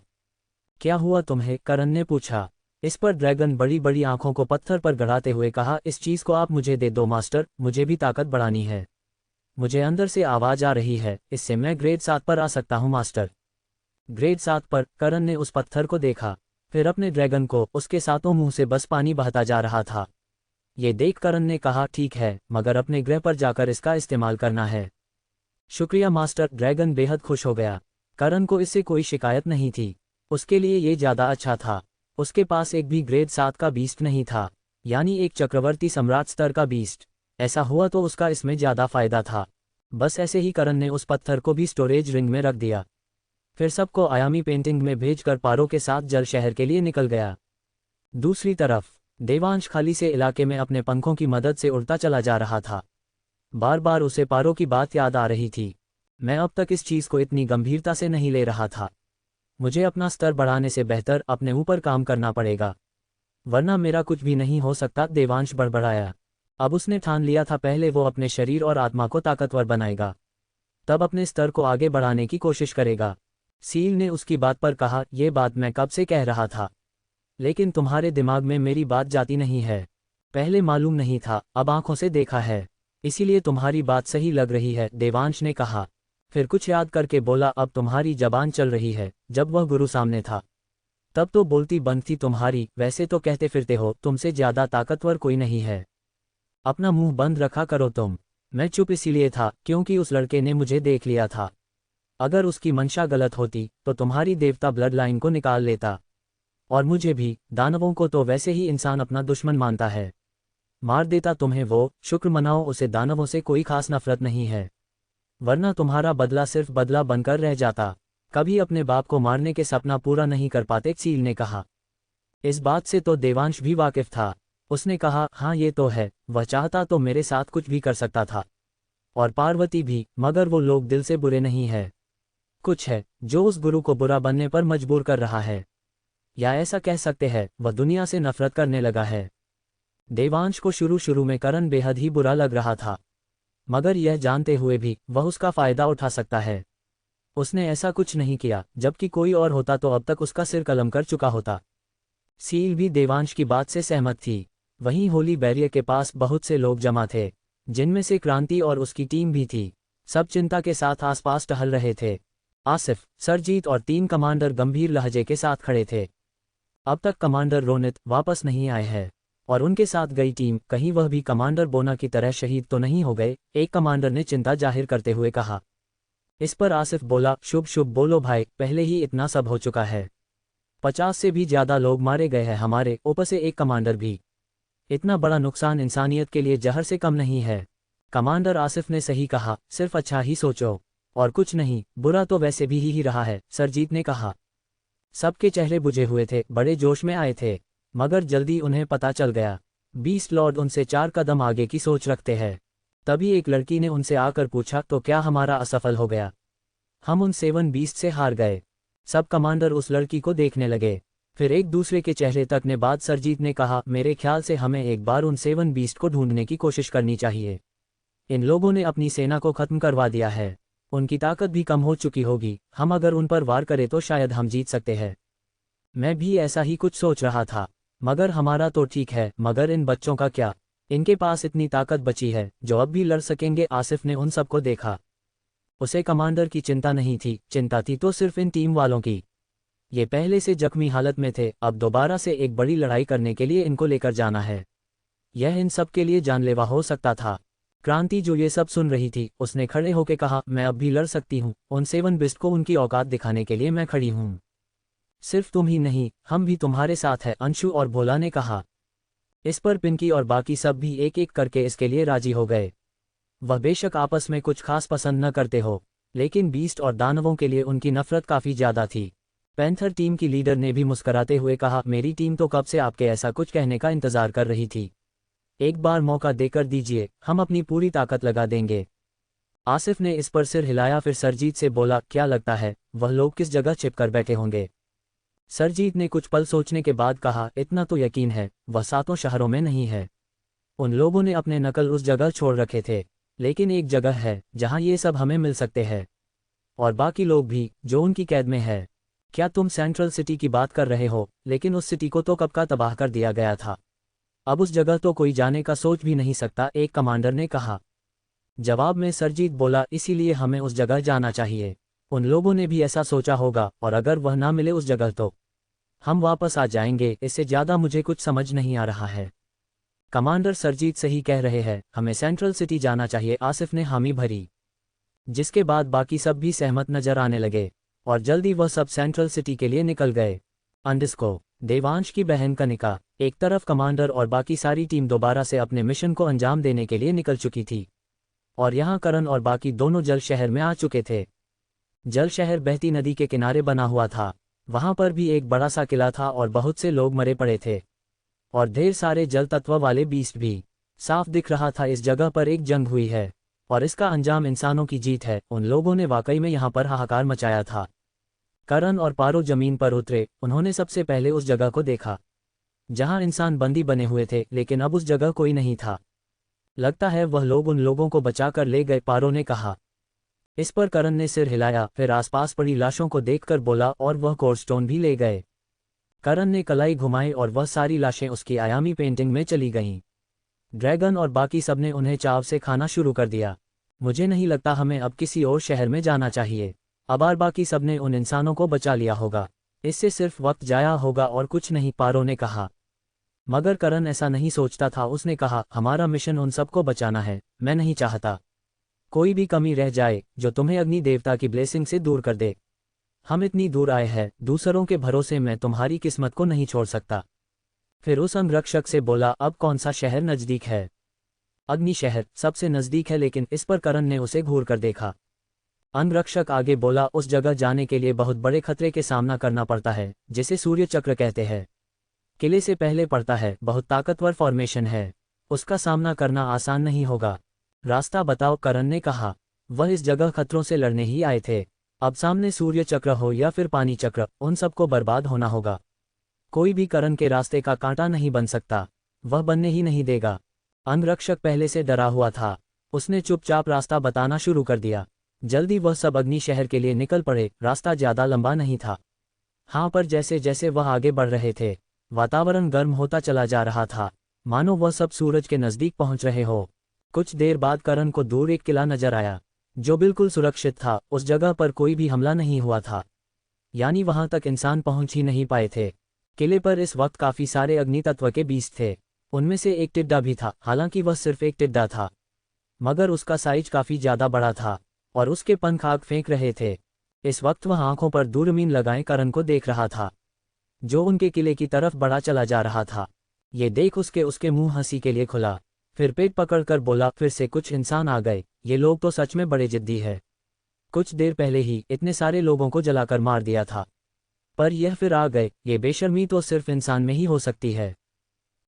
क्या हुआ तुम्हें? करण ने पूछा। इस पर ड्रैगन बड़ी बड़ी आंखों को पत्थर पर गड़ाते हुए कहा, इस चीज को आप मुझे दे दो मास्टर, मुझे भी ताकत बढ़ानी है। मुझे अंदर से आवाज आ रही है, इससे मैं ग्रेड 7 पर आ सकता हूँ मास्टर। ग्रेड 7 पर? करण ने उस पत्थर को देखा, फिर अपने ड्रैगन को। उसके सातों मुंह से बस पानी बहता जा रहा था। ये देख करण ने कहा, ठीक है, मगर अपने ग्रह पर जाकर इसका इस्तेमाल करना है। शुक्रिया मास्टर। ड्रैगन बेहद खुश हो गया। करण को इससे कोई शिकायत नहीं थी। उसके लिए ये ज्यादा अच्छा था। उसके पास एक भी ग्रेड 7 का बीस्ट नहीं था, यानी एक चक्रवर्ती सम्राट स्तर का बीस्ट। ऐसा हुआ तो उसका इसमें ज्यादा फायदा था। बस ऐसे ही करण ने उस पत्थर को भी स्टोरेज रिंग में रख दिया। फिर सबको आयामी पेंटिंग में भेजकर पारो के साथ जल शहर के लिए निकल गया। दूसरी तरफ देवांश खाली से इलाके में अपने पंखों की मदद से उड़ता चला जा रहा था। बार बार उसे पारो की बात याद आ रही थी। मैं अब तक इस चीज को इतनी गंभीरता से नहीं ले रहा था। मुझे अपना स्तर बढ़ाने से बेहतर अपने ऊपर काम करना पड़ेगा, वरना मेरा कुछ भी नहीं हो सकता। देवांश बड़बड़ाया। अब उसने ठान लिया था, पहले वो अपने शरीर और आत्मा को ताकतवर बनाएगा, तब अपने स्तर को आगे बढ़ाने की कोशिश करेगा। सील ने उसकी बात पर कहा, यह बात मैं कब से कह रहा था, लेकिन तुम्हारे दिमाग में मेरी बात जाती नहीं है। पहले मालूम नहीं था, अब आंखों से देखा है, इसीलिए तुम्हारी बात सही लग रही है, देवांश ने कहा। फिर कुछ याद करके बोला, अब तुम्हारी जबान चल रही है। जब वह गुरु सामने था तब तो बोलती बंद थी तुम्हारी, वैसे तो कहते फिरते हो तुमसे ज्यादा ताकतवर कोई नहीं है। अपना मुंह बंद रखा करो तुम। मैं चुप इसीलिए था क्योंकि उस लड़के ने मुझे देख लिया था। अगर उसकी मंशा गलत होती तो तुम्हारी देवता ब्लड लाइन को निकाल लेता, और मुझे भी। दानवों को तो वैसे ही इंसान अपना दुश्मन मानता है, मार देता तुम्हें वो। शुक्र मनाओ उसे दानवों से कोई खास नफरत नहीं है, वरना तुम्हारा बदला सिर्फ बदला बनकर रह जाता। कभी अपने बाप को मारने के सपना पूरा नहीं कर पाते, सील ने कहा। इस बात से तो देवांश भी वाकिफ था। उसने कहा, हाँ ये तो है, वह चाहता तो मेरे साथ कुछ भी कर सकता था, और पार्वती भी, मगर वो लोग दिल से बुरे नहीं है। कुछ है जो उस गुरु को बुरा बनने पर मजबूर कर रहा है, या ऐसा कह सकते हैं वह दुनिया से नफरत करने लगा है। देवांश को शुरू शुरू में करण बेहद ही बुरा लग रहा था, मगर यह जानते हुए भी वह उसका फायदा उठा सकता है। उसने ऐसा कुछ नहीं किया, जबकि कोई और होता तो अब तक उसका सिर कलम कर चुका होता। सील भी देवांश की बात से सहमत थी। वहीं होली बैरियर के पास बहुत से लोग जमा थे, जिनमें से क्रांति और उसकी टीम भी थी। सब चिंता के साथ आसपास टहल रहे थे। आसिफ, सरजीत और 3 कमांडर गंभीर लहजे के साथ खड़े थे। अब तक कमांडर रोनित वापस नहीं आए हैं, और उनके साथ गई टीम, कहीं वह भी कमांडर बोना की तरह शहीद तो नहीं हो गए, एक कमांडर ने चिंता जाहिर करते हुए कहा। इस पर आसिफ बोला, शुभ शुभ बोलो भाई, पहले ही इतना सब हो चुका है। 50 से भी ज्यादा लोग मारे गए हैं, हमारे ऊपर से एक कमांडर भी। इतना बड़ा नुकसान इंसानियत के लिए जहर से कम नहीं है। कमांडर आसिफ ने सही कहा, सिर्फ अच्छा ही सोचो और कुछ नहीं, बुरा तो वैसे भी ही रहा है, सरजीत ने कहा। सबके चेहरे बुझे हुए थे, बड़े जोश में आए थे, मगर जल्दी उन्हें पता चल गया। बीस्ट लॉर्ड उनसे 4 कदम आगे की सोच रखते हैं। तभी एक लड़की ने उनसे आकर पूछा, तो क्या हमारा असफल हो गया? हम उन 7 बीस्ट से हार गए। सब कमांडर उस लड़की को देखने लगे, फिर एक दूसरे के चेहरे तक ने बाद सरजीत ने कहा, मेरे ख्याल से हमें एक बार उन 7 बीस्ट को ढूंढने की कोशिश करनी चाहिए। इन लोगों ने अपनी सेना को खत्म करवा दिया है, उनकी ताकत भी कम हो चुकी होगी, हम अगर उन पर वार करें तो शायद हम जीत सकते हैं। मैं भी ऐसा ही कुछ सोच रहा था, मगर हमारा तो ठीक है, मगर इन बच्चों का क्या? इनके पास इतनी ताकत बची है जो अब भी लड़ सकेंगे? आसिफ ने उन सबको देखा। उसे कमांडर की चिंता नहीं थी, चिंता थी तो सिर्फ इन टीम वालों की। ये पहले से जख्मी हालत में थे, अब दोबारा से एक बड़ी लड़ाई करने के लिए इनको लेकर जाना है। यह इन सब के लिए जानलेवा हो सकता था। क्रांति जो ये सब सुन रही थी, उसने खड़े होकर कहा, मैं अब भी लड़ सकती हूँ, उन 7 बिस्ट को उनकी औकात दिखाने के लिए मैं खड़ी हूँ। सिर्फ तुम ही नहीं, हम भी तुम्हारे साथ है, अंशु और भोला ने कहा। इस पर पिंकी और बाकी सब भी एक एक करके इसके लिए राजी हो गए। वह बेशक आपस में कुछ खास पसंद न करते हो, लेकिन बीस्ट और दानवों के लिए उनकी नफरत काफी ज्यादा थी। पैंथर टीम की लीडर ने भी मुस्कुराते हुए कहा, मेरी टीम तो कब से आपके ऐसा कुछ कहने का इंतजार कर रही थी। एक बार मौका देकर दीजिए, हम अपनी पूरी ताकत लगा देंगे। आसिफ ने इस पर सिर हिलाया, फिर सरजीत से बोला, क्या लगता है वह लोग किस जगह छिपकर बैठे होंगे? सरजीत ने कुछ पल सोचने के बाद कहा, इतना तो यकीन है, वह 7 शहरों में नहीं है। उन लोगों ने अपने नकल उस जगह छोड़ रखे थे, लेकिन एक जगह है जहां ये सब हमें मिल सकते हैं, और बाकी लोग भी जो उनकी कैद में है। क्या तुम सेंट्रल सिटी की बात कर रहे हो? लेकिन उस सिटी को तो कब का तबाह कर दिया गया था। अब उस जगह तो कोई जाने का सोच भी नहीं सकता, एक कमांडर ने कहा। जवाब में सरजीत बोला, इसीलिए हमें उस जगह जाना चाहिए। उन लोगों ने भी ऐसा सोचा होगा, और अगर वह ना मिले उस जगह तो हम वापस आ जाएंगे। इससे ज़्यादा मुझे कुछ समझ नहीं आ रहा है। कमांडर सरजीत सही कह रहे हैं, हमें सेंट्रल सिटी जाना चाहिए। आसिफ ने हामी भरी, जिसके बाद बाकी सब भी सहमत नजर आने लगे, और जल्दी वह सब सेंट्रल सिटी के लिए निकल गए। अंडिस्को, देवांश की बहन कनिका, एक तरफ कमांडर और बाकी सारी टीम दोबारा से अपने मिशन को अंजाम देने के लिए निकल चुकी थी, और यहाँ करण और बाकी दोनों जल शहर में आ चुके थे। जल शहर बहती नदी के किनारे बना हुआ था। वहां पर भी एक बड़ा सा किला था और बहुत से लोग मरे पड़े थे, और ढेर सारे जल तत्व वाले बीस्ट भी। साफ दिख रहा था इस जगह पर एक जंग हुई है, और इसका अंजाम इंसानों की जीत है। उन लोगों ने वाकई में यहाँ पर हाहाकार मचाया था। करण और पारो जमीन पर उतरे। उन्होंने सबसे पहले उस जगह को देखा जहां इंसान बंदी बने हुए थे, लेकिन अब उस जगह कोई नहीं था। लगता है वह लोग उन लोगों को बचाकर ले गए, पारो ने कहा। इस पर करण ने सिर हिलाया, फिर आसपास पड़ी लाशों को देखकर बोला, और वह कोर्डस्टोन भी ले गए। करण ने कलाई घुमाई और वह सारी लाशें उसकी आयामी पेंटिंग में चली गईं। ड्रैगन और बाकी सबने उन्हें चाव से खाना शुरू कर दिया। मुझे नहीं लगता हमें अब किसी और शहर में जाना चाहिए। अब और बाकी सबने उन इंसानों को बचा लिया होगा। इससे सिर्फ वक्त जाया होगा और कुछ नहीं, पारो ने कहा। मगर करण ऐसा नहीं सोचता था। उसने कहा, हमारा मिशन उन सबको बचाना है। मैं नहीं चाहता कोई भी कमी रह जाए जो तुम्हें अग्नि देवता की ब्लेसिंग से दूर कर दे। हम इतनी दूर आए हैं, दूसरों के भरोसे मैं तुम्हारी किस्मत को नहीं छोड़ सकता। फिर उस अंगरक्षक से बोला, अब कौन सा शहर नजदीक है? अग्नि शहर सबसे नजदीक है, लेकिन इस पर करण ने उसे घूर कर देखा। अंगरक्षक आगे बोला, उस जगह जाने के लिए बहुत बड़े खतरे के सामना करना पड़ता है, जिसे सूर्य चक्र कहते हैं। किले से पहले पड़ता है, बहुत ताकतवर फॉर्मेशन है। उसका सामना करना आसान नहीं होगा। रास्ता बताओ, करण ने कहा। वह इस जगह खतरों से लड़ने ही आए थे। अब सामने सूर्य चक्र हो या फिर पानी चक्र, उन सबको बर्बाद होना होगा। कोई भी करण के रास्ते का कांटा नहीं बन सकता। वह बनने ही नहीं देगा। अंगरक्षक पहले से डरा हुआ था। उसने चुपचाप रास्ता बताना शुरू कर दिया। जल्दी वह सब अग्नि शहर के लिए निकल पड़े। रास्ता ज्यादा लंबा नहीं था। हाँ, पर जैसे जैसे वह आगे बढ़ रहे थे, वातावरण गर्म होता चला जा रहा था, मानो वह सब सूरज के नजदीक पहुंच रहे हो। कुछ देर बाद करण को दूर एक किला नजर आया, जो बिल्कुल सुरक्षित था। उस जगह पर कोई भी हमला नहीं हुआ था, यानी वहां तक इंसान पहुंच ही नहीं पाए थे। किले पर इस वक्त काफी सारे अग्नि तत्व के बीज थे। उनमें से एक टिड्डा भी था। हालांकि वह सिर्फ एक टिड्डा था, मगर उसका साइज काफी ज्यादा बड़ा था, और उसके पंख आग फेंक रहे थे। इस वक्त वह आंखों पर दूरबीन लगाए करण को देख रहा था, जो उनके किले की तरफ बढ़ा चला जा रहा था। ये देख उसके मुंह हंसी के लिए खुला, फिर पेट पकड़कर बोला, फिर से कुछ इंसान आ गए। ये लोग तो सच में बड़े जिद्दी है। कुछ देर पहले ही इतने सारे लोगों को जलाकर मार दिया था, पर यह फिर आ गए। ये बेशर्मी तो सिर्फ इंसान में ही हो सकती है।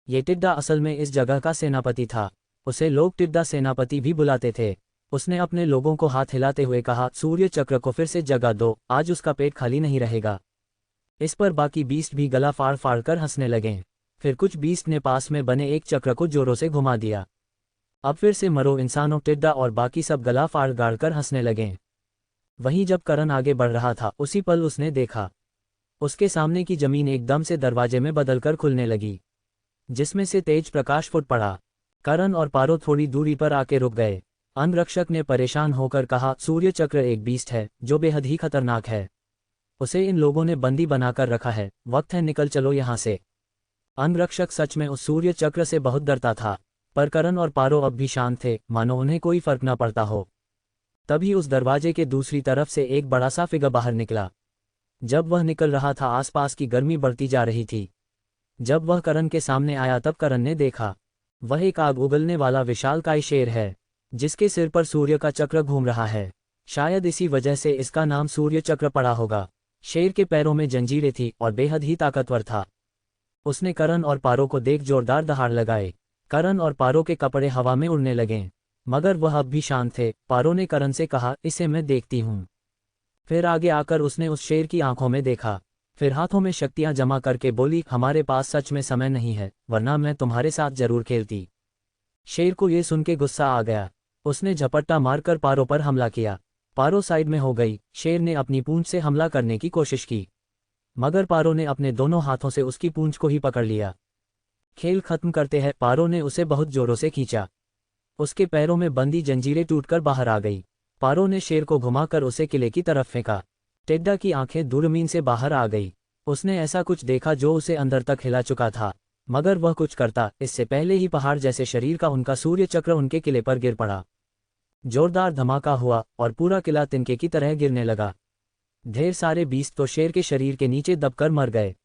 ये टिड्डा असल में इस जगह का सेनापति था। उसे लोग टिड्डा सेनापति भी बुलाते थे। उसने अपने लोगों को हाथ हिलाते हुए कहा, सूर्य चक्र को फिर से जगह दो, आज उसका पेट खाली नहीं रहेगा। इस पर बाकी बीस्ट भी गला फाड़ फाड़ कर हंसने लगे। फिर कुछ बीस्ट ने पास में बने एक चक्र को जोरों से घुमा दिया। अब फिर से मरो इंसानों, टिड्डा और बाकी सब गला फाड़ गाड़ कर हंसने लगे। वहीं जब करण आगे बढ़ रहा था, उसी पल उसने देखा उसके सामने की जमीन एकदम से दरवाजे में बदलकर खुलने लगी, जिसमें से तेज प्रकाश फुट पड़ा। करण और पारो थोड़ी दूरी पर आके रुक गए। अंगरक्षक ने परेशान होकर कहा, सूर्य चक्र एक बीस्ट है जो बेहद ही खतरनाक है। उसे इन लोगों ने बंदी बनाकर रखा है। वक्त है, निकल चलो यहाँ से। अंगरक्षक सच में उस सूर्य चक्र से बहुत डरता था, पर करण और पारो अब भी शांत थे, मानो उन्हें कोई फर्क न पड़ता हो। तभी उस दरवाजे के दूसरी तरफ से एक बड़ा सा फिगर बाहर निकला। जब वह निकल रहा था, आसपास की गर्मी बढ़ती जा रही थी। जब वह करण के सामने आया, तब करण ने देखा वह एक आग उगलने वाला विशालकाय शेर है, जिसके सिर पर सूर्य का चक्र घूम रहा है। शायद इसी वजह से इसका नाम सूर्य चक्र पड़ा होगा। शेर के पैरों में जंजीरें थी और बेहद ही ताकतवर था। उसने करण और पारो को देख जोरदार दहाड़ लगाए। करण और पारो के कपड़े हवा में उड़ने लगे, मगर वह अब भी शांत थे। पारो ने करण से कहा, इसे मैं देखती हूँ। फिर आगे आकर उसने उस शेर की आंखों में देखा, फिर हाथों में शक्तियां जमा करके बोली, हमारे पास सच में समय नहीं है, वरना मैं तुम्हारे साथ जरूर खेलती। शेर को ये सुन के गुस्सा आ गया। उसने झपट्टा मारकर पारो पर हमला किया। पारो साइड में हो गई। शेर ने अपनी पूंछ से हमला करने की कोशिश की, मगर पारो ने अपने दोनों हाथों से उसकी पूंछ को ही पकड़ लिया। खेल खत्म करते हैं, पारो ने उसे बहुत जोरों से खींचा। उसके पैरों में बंदी जंजीरें टूटकर बाहर आ गई। पारो ने शेर को घुमाकर उसे किले की तरफ फेंका। टेड्डा की आंखें दूरबीन से बाहर आ गई। उसने ऐसा कुछ देखा जो उसे अंदर तक हिला चुका था, मगर वह कुछ करता इससे पहले ही पहाड़ जैसे शरीर का उनका सूर्य चक्र उनके किले पर गिर पड़ा। जोरदार धमाका हुआ और पूरा किला तिनके की तरह गिरने लगा। ढेर सारे बीस्ट तो शेर के शरीर के नीचे दबकर मर गए।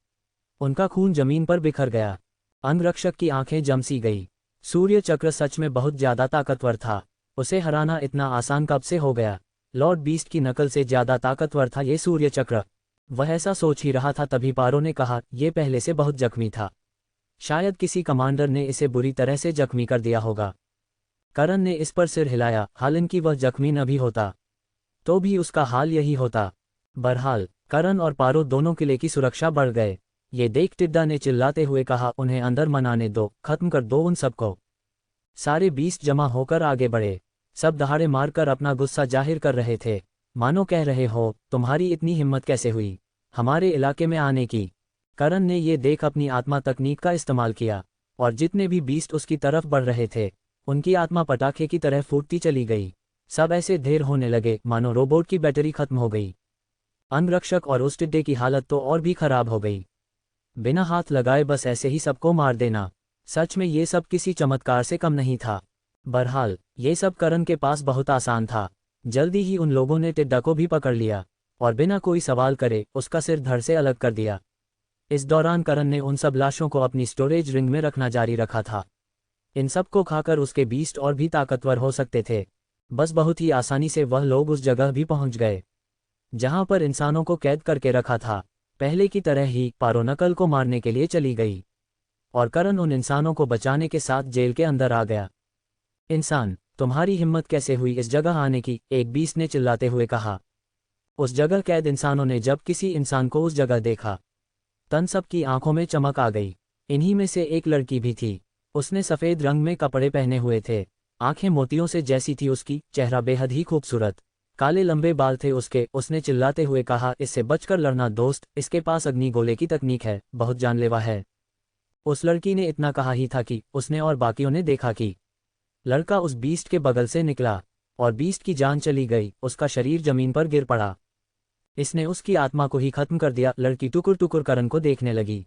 उनका खून जमीन पर बिखर गया। अंगरक्षक की आंखें जम सी गई। सूर्य चक्र सच में बहुत ज्यादा ताकतवर था। उसे हराना इतना आसान कब से हो गया? लॉर्ड बीस्ट की नकल से ज्यादा ताकतवर था ये सूर्य चक्र। वह ऐसा सोच ही रहा था तभी पारो ने कहा, यह पहले से बहुत जख्मी था। शायद किसी कमांडर ने इसे बुरी तरह से जख्मी कर दिया होगा। करण ने इस पर सिर हिलाया। हालांकि वह जख्मी न भी होता तो भी उसका हाल यही होता। बहरहाल करण और पारो दोनों किले की सुरक्षा बढ़ गए। ये देख टिड्डा ने चिल्लाते हुए कहा, उन्हें अंदर मनाने दो, खत्म कर दो उन सबको। सारे बीस्ट जमा होकर आगे बढ़े। सब दहाड़े मारकर अपना गुस्सा जाहिर कर रहे थे, मानो कह रहे हो, तुम्हारी इतनी हिम्मत कैसे हुई हमारे इलाके में आने की। करण ने ये देख अपनी आत्मा तकनीक का इस्तेमाल किया और जितने भी बीस्ट उसकी तरफ बढ़ रहे थे उनकी आत्मा पटाखे की तरह फूटती चली गई। सब ऐसे ढेर होने लगे मानो रोबोट की बैटरी खत्म हो गई। अंगरक्षक और उस टिड्डे की हालत तो और भी खराब हो गई। बिना हाथ लगाए बस ऐसे ही सबको मार देना, सच में ये सब किसी चमत्कार से कम नहीं था। बहरहाल ये सब करण के पास बहुत आसान था। जल्दी ही उन लोगों ने टिड्डा को भी पकड़ लिया और बिना कोई सवाल करे उसका सिर धड़ से अलग कर दिया। इस दौरान करण ने उन सब लाशों को अपनी स्टोरेज रिंग में रखना जारी रखा था। इन सब को खाकर उसके बीस्ट और भी ताकतवर हो सकते थे। बस बहुत ही आसानी से वह लोग उस जगह भी पहुंच गए जहां पर इंसानों को कैद करके रखा था। पहले की तरह ही पारो नकल को मारने के लिए चली गई और करण उन इंसानों को बचाने के साथ जेल के अंदर आ गया। इंसान, तुम्हारी हिम्मत कैसे हुई इस जगह आने की? एक बीस्ट ने चिल्लाते हुए कहा। उस जगह कैद इंसानों ने जब किसी इंसान को उस जगह देखा तन सब की आंखों में चमक आ गई। इन्हीं में से एक लड़की भी थी। उसने सफ़ेद रंग में कपड़े पहने हुए थे, आंखें मोतियों से जैसी थी उसकी, चेहरा बेहद ही खूबसूरत, काले लंबे बाल थे उसके। उसने चिल्लाते हुए कहा, इससे बचकर लड़ना दोस्त, इसके पास अग्नि गोले की तकनीक है, बहुत जानलेवा है। उस लड़की ने इतना कहा ही था कि उसने और बाकियों ने देखा कि लड़का उस बीस्ट के बगल से निकला और बीस्ट की जान चली गई। उसका शरीर जमीन पर गिर पड़ा। इसने उसकी आत्मा को ही खत्म कर दिया। लड़की टुकुर टुकुर करण को देखने लगी।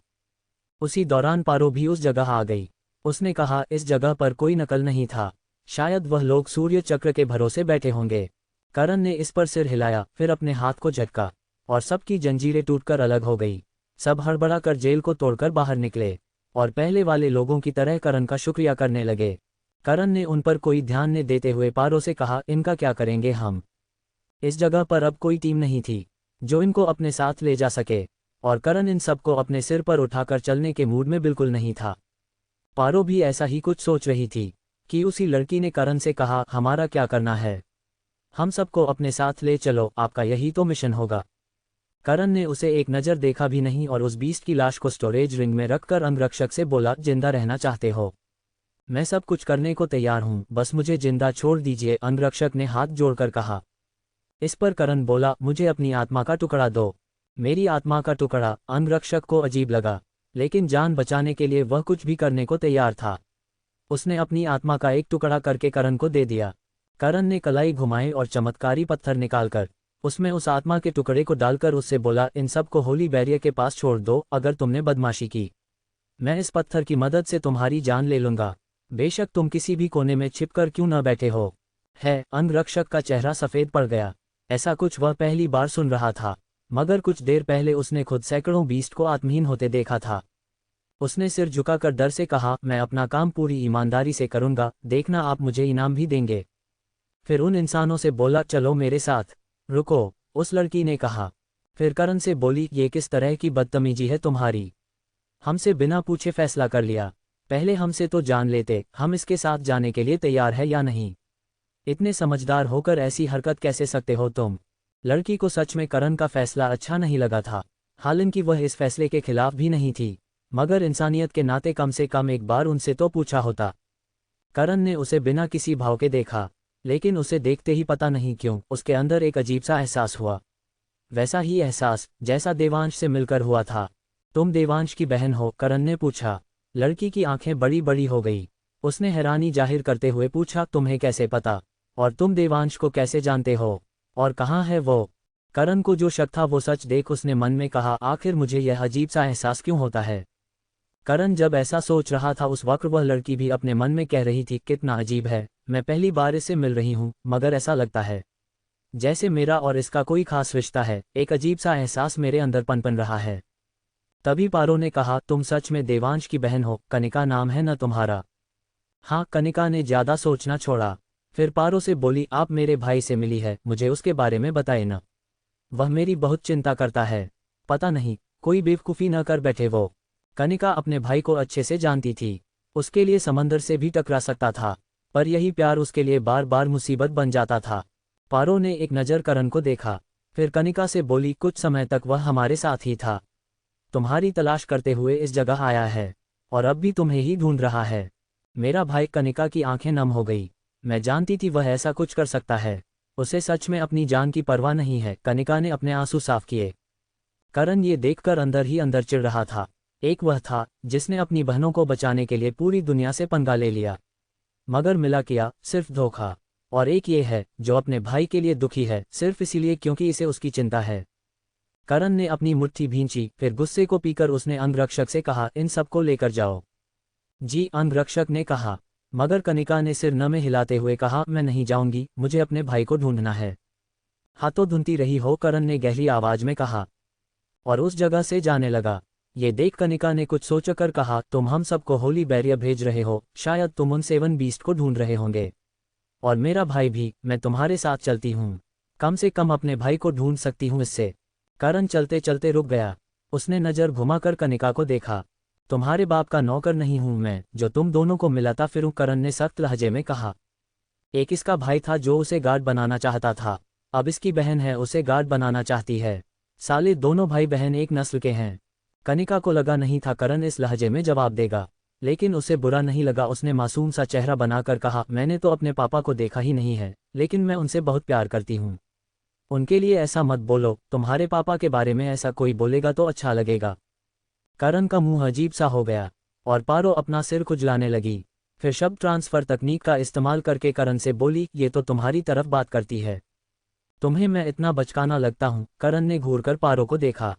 उसी दौरान पारो भी उस जगह आ गई। उसने कहा, इस जगह पर कोई नकल नहीं था, शायद वह लोग सूर्य चक्र के भरोसे बैठे होंगे। करण ने इस पर सिर हिलाया, फिर अपने हाथ को झटका और सबकी जंजीरें टूटकर अलग हो गई। सब हड़बड़ा कर जेल को तोड़कर बाहर निकले और पहले वाले लोगों की तरह करण का शुक्रिया करने लगे। करण ने उन पर कोई ध्यान न देते हुए पारो से कहा, इनका क्या करेंगे हम? इस जगह पर अब कोई टीम नहीं थी जो इनको अपने साथ ले जा सके और करण इन सबको अपने सिर पर उठाकर चलने के मूड में बिल्कुल नहीं था। पारो भी ऐसा ही कुछ सोच रही थी कि उसी लड़की ने करण से कहा, हमारा क्या करना है? हम सबको अपने साथ ले चलो, आपका यही तो मिशन होगा। करण ने उसे एक नज़र देखा भी नहीं और उस बीस्ट की लाश को स्टोरेज रिंग में रखकर अंगरक्षक से बोला, जिंदा रहना चाहते हो? मैं सब कुछ करने को तैयार हूं, बस मुझे जिंदा छोड़ दीजिए, अंगरक्षक ने हाथ जोड़कर कहा। इस पर करण बोला, मुझे अपनी आत्मा का टुकड़ा दो। मेरी आत्मा का टुकड़ा? अंगरक्षक को अजीब लगा, लेकिन जान बचाने के लिए वह कुछ भी करने को तैयार था। उसने अपनी आत्मा का एक टुकड़ा करके करण को दे दिया। करण ने कलाई घुमाई और चमत्कारी पत्थर निकालकर उसमें उस आत्मा के टुकड़े को डालकर उससे बोला, इन सब को होली बैरियर के पास छोड़ दो। अगर तुमने बदमाशी की, मैं इस पत्थर की मदद से तुम्हारी जान ले लूंगा, बेशक तुम किसी भी कोने में छिपकर क्यों न बैठे हो। है, अंगरक्षक का चेहरा सफ़ेद पड़ गया। ऐसा कुछ वह पहली बार सुन रहा था, मगर कुछ देर पहले उसने खुद सैकड़ों बीस्ट को आत्महीन होते देखा था। उसने सिर झुकाकर डर से कहा, मैं अपना काम पूरी ईमानदारी से करूंगा, देखना आप मुझे इनाम भी देंगे। फिर उन इंसानों से बोला, चलो मेरे साथ। रुको, उस लड़की ने कहा। फिर करण से बोली, ये किस तरह की बदतमीजी है तुम्हारी? हमसे बिना पूछे फैसला कर लिया। पहले हमसे तो जान लेते, हम इसके साथ जाने के लिए तैयार है या नहीं? इतने समझदार होकर ऐसी हरकत कैसे सकते हो तुम? लड़की को सच में करण का फैसला अच्छा नहीं लगा था। हालांकि वह इस फैसले के खिलाफ भी नहीं थी, मगर इंसानियत के नाते कम से कम एक बार उनसे तो पूछा होता। करण ने उसे बिना किसी भाव के देखा, लेकिन उसे देखते ही पता नहीं क्यों उसके अंदर एक अजीब सा एहसास हुआ। वैसा ही एहसास जैसा देवांश से मिलकर हुआ था। तुम देवांश की बहन हो? करण ने पूछा। लड़की की आंखें बड़ी बड़ी हो गई। उसने हैरानी जाहिर करते हुए पूछा, तुम्हें कैसे पता? और तुम देवांश को कैसे जानते हो? और कहाँ है वो? करण को जो शक था वो सच देख उसने मन में कहा, आखिर मुझे यह अजीब सा एहसास क्यों होता है? करण जब ऐसा सोच रहा था उस वक्त वह लड़की भी अपने मन में कह रही थी, कितना अजीब है, मैं पहली बार इससे मिल रही हूँ, मगर ऐसा लगता है जैसे मेरा और इसका कोई खास रिश्ता है। एक अजीब सा एहसास मेरे अंदर पनपन रहा है। तभी पारो ने कहा, तुम सच में देवांश की बहन हो? कनिका नाम है न तुम्हारा? हाँ, कनिका ने ज्यादा सोचना छोड़ा। फिर पारो से बोली, आप मेरे भाई से मिली है, मुझे उसके बारे में बताए न। वह मेरी बहुत चिंता करता है। पता नहीं कोई बेवकूफ़ी न कर बैठे वो। कनिका अपने भाई को अच्छे से जानती थी। उसके लिए समंदर से भी टकरा सकता था, पर यही प्यार उसके लिए बार बार मुसीबत बन जाता था। पारो ने एक नज़र करण को देखा, फिर कनिका से बोली, कुछ समय तक वह हमारे साथ ही था, तुम्हारी तलाश करते हुए इस जगह आया है और अब भी तुम्हें ही ढूंढ रहा है। मेरा भाई। कनिका की आंखें नम हो गई। मैं जानती थी वह ऐसा कुछ कर सकता है। उसे सच में अपनी जान की परवाह नहीं है। कनिका ने अपने आंसू साफ किए। करण ये देखकर अंदर ही अंदर चिढ़ रहा था। एक वह था जिसने अपनी बहनों को बचाने के लिए पूरी दुनिया से पंगा ले लिया, मगर मिला क्या? सिर्फ धोखा। और एक ये है जो अपने भाई के लिए दुखी है, सिर्फ इसीलिए क्योंकि इसे उसकी चिंता है। करण ने अपनी मुट्ठी भींची, फिर गुस्से को पीकर उसने अंगरक्षक से कहा, इन सबको लेकर जाओ। जी, अंगरक्षक ने कहा। मगर कनिका ने सिर न में हिलाते हुए कहा, मैं नहीं जाऊंगी, मुझे अपने भाई को ढूंढना है। हाथों धुनती रही हो? करण ने गहरी आवाज में कहा, और उस जगह से जाने लगा। ये देख कनिका ने कुछ सोचकर कहा, तुम हम सबको होली बैरियर भेज रहे हो, शायद तुम उन 7 बीस्ट को ढूंढ रहे होंगे। और मेरा भाई भी, मैं तुम्हारे साथ चलती हूँ, कम से कम अपने भाई को ढूंढ सकती हूँ इससे। करण चलते चलते रुक गया। उसने नज़र घुमाकर कनिका को देखा। तुम्हारे बाप का नौकर नहीं हूँ मैं जो तुम दोनों को मिलाता फिरूं, करण ने सख्त लहजे में कहा। एक इसका भाई था जो उसे गार्ड बनाना चाहता था, अब इसकी बहन है उसे गार्ड बनाना चाहती है। साले दोनों भाई बहन एक नस्ल के हैं। कनिका को लगा नहीं था करण इस लहजे में जवाब देगा, लेकिन उसे बुरा नहीं लगा। उसने मासूम सा चेहरा बनाकर कहा, मैंने तो अपने पापा को देखा ही नहीं है, लेकिन मैं उनसे बहुत प्यार करती हूँ। उनके लिए ऐसा मत बोलो, तुम्हारे पापा के बारे में ऐसा कोई बोलेगा तो अच्छा लगेगा। करण का मुंह अजीब सा हो गया और पारो अपना सिर खुजलाने लगी। फिर शब्द ट्रांसफर तकनीक का इस्तेमाल करके करण से बोली, ये तो तुम्हारी तरफ बात करती है, तुम्हें मैं इतना बचकाना लगता हूँ? करण ने घूरकर पारो को देखा,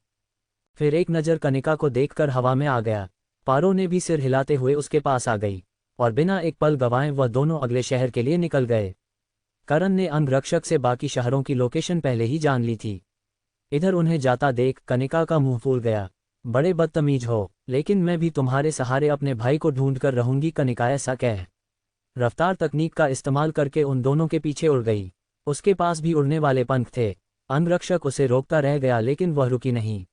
फिर एक नज़र कनिका को देखकर हवा में आ गया। पारो ने भी सिर हिलाते हुए उसके पास आ गई और बिना एक पल गंवाए वह दोनों अगले शहर के लिए निकल गए। करण ने अंगरक्षक से बाकी शहरों की लोकेशन पहले ही जान ली थी। इधर उन्हें जाता देख कनिका का मुंह फूल गया। बड़े बदतमीज हो, लेकिन मैं भी तुम्हारे सहारे अपने भाई को ढूंढ कर रहूंगी, कनिका ऐसा कह रफ्तार तकनीक का इस्तेमाल करके उन दोनों के पीछे उड़ गई। उसके पास भी उड़ने वाले पंख थे। अंगरक्षक उसे रोकता रह गया लेकिन वह रुकी नहीं।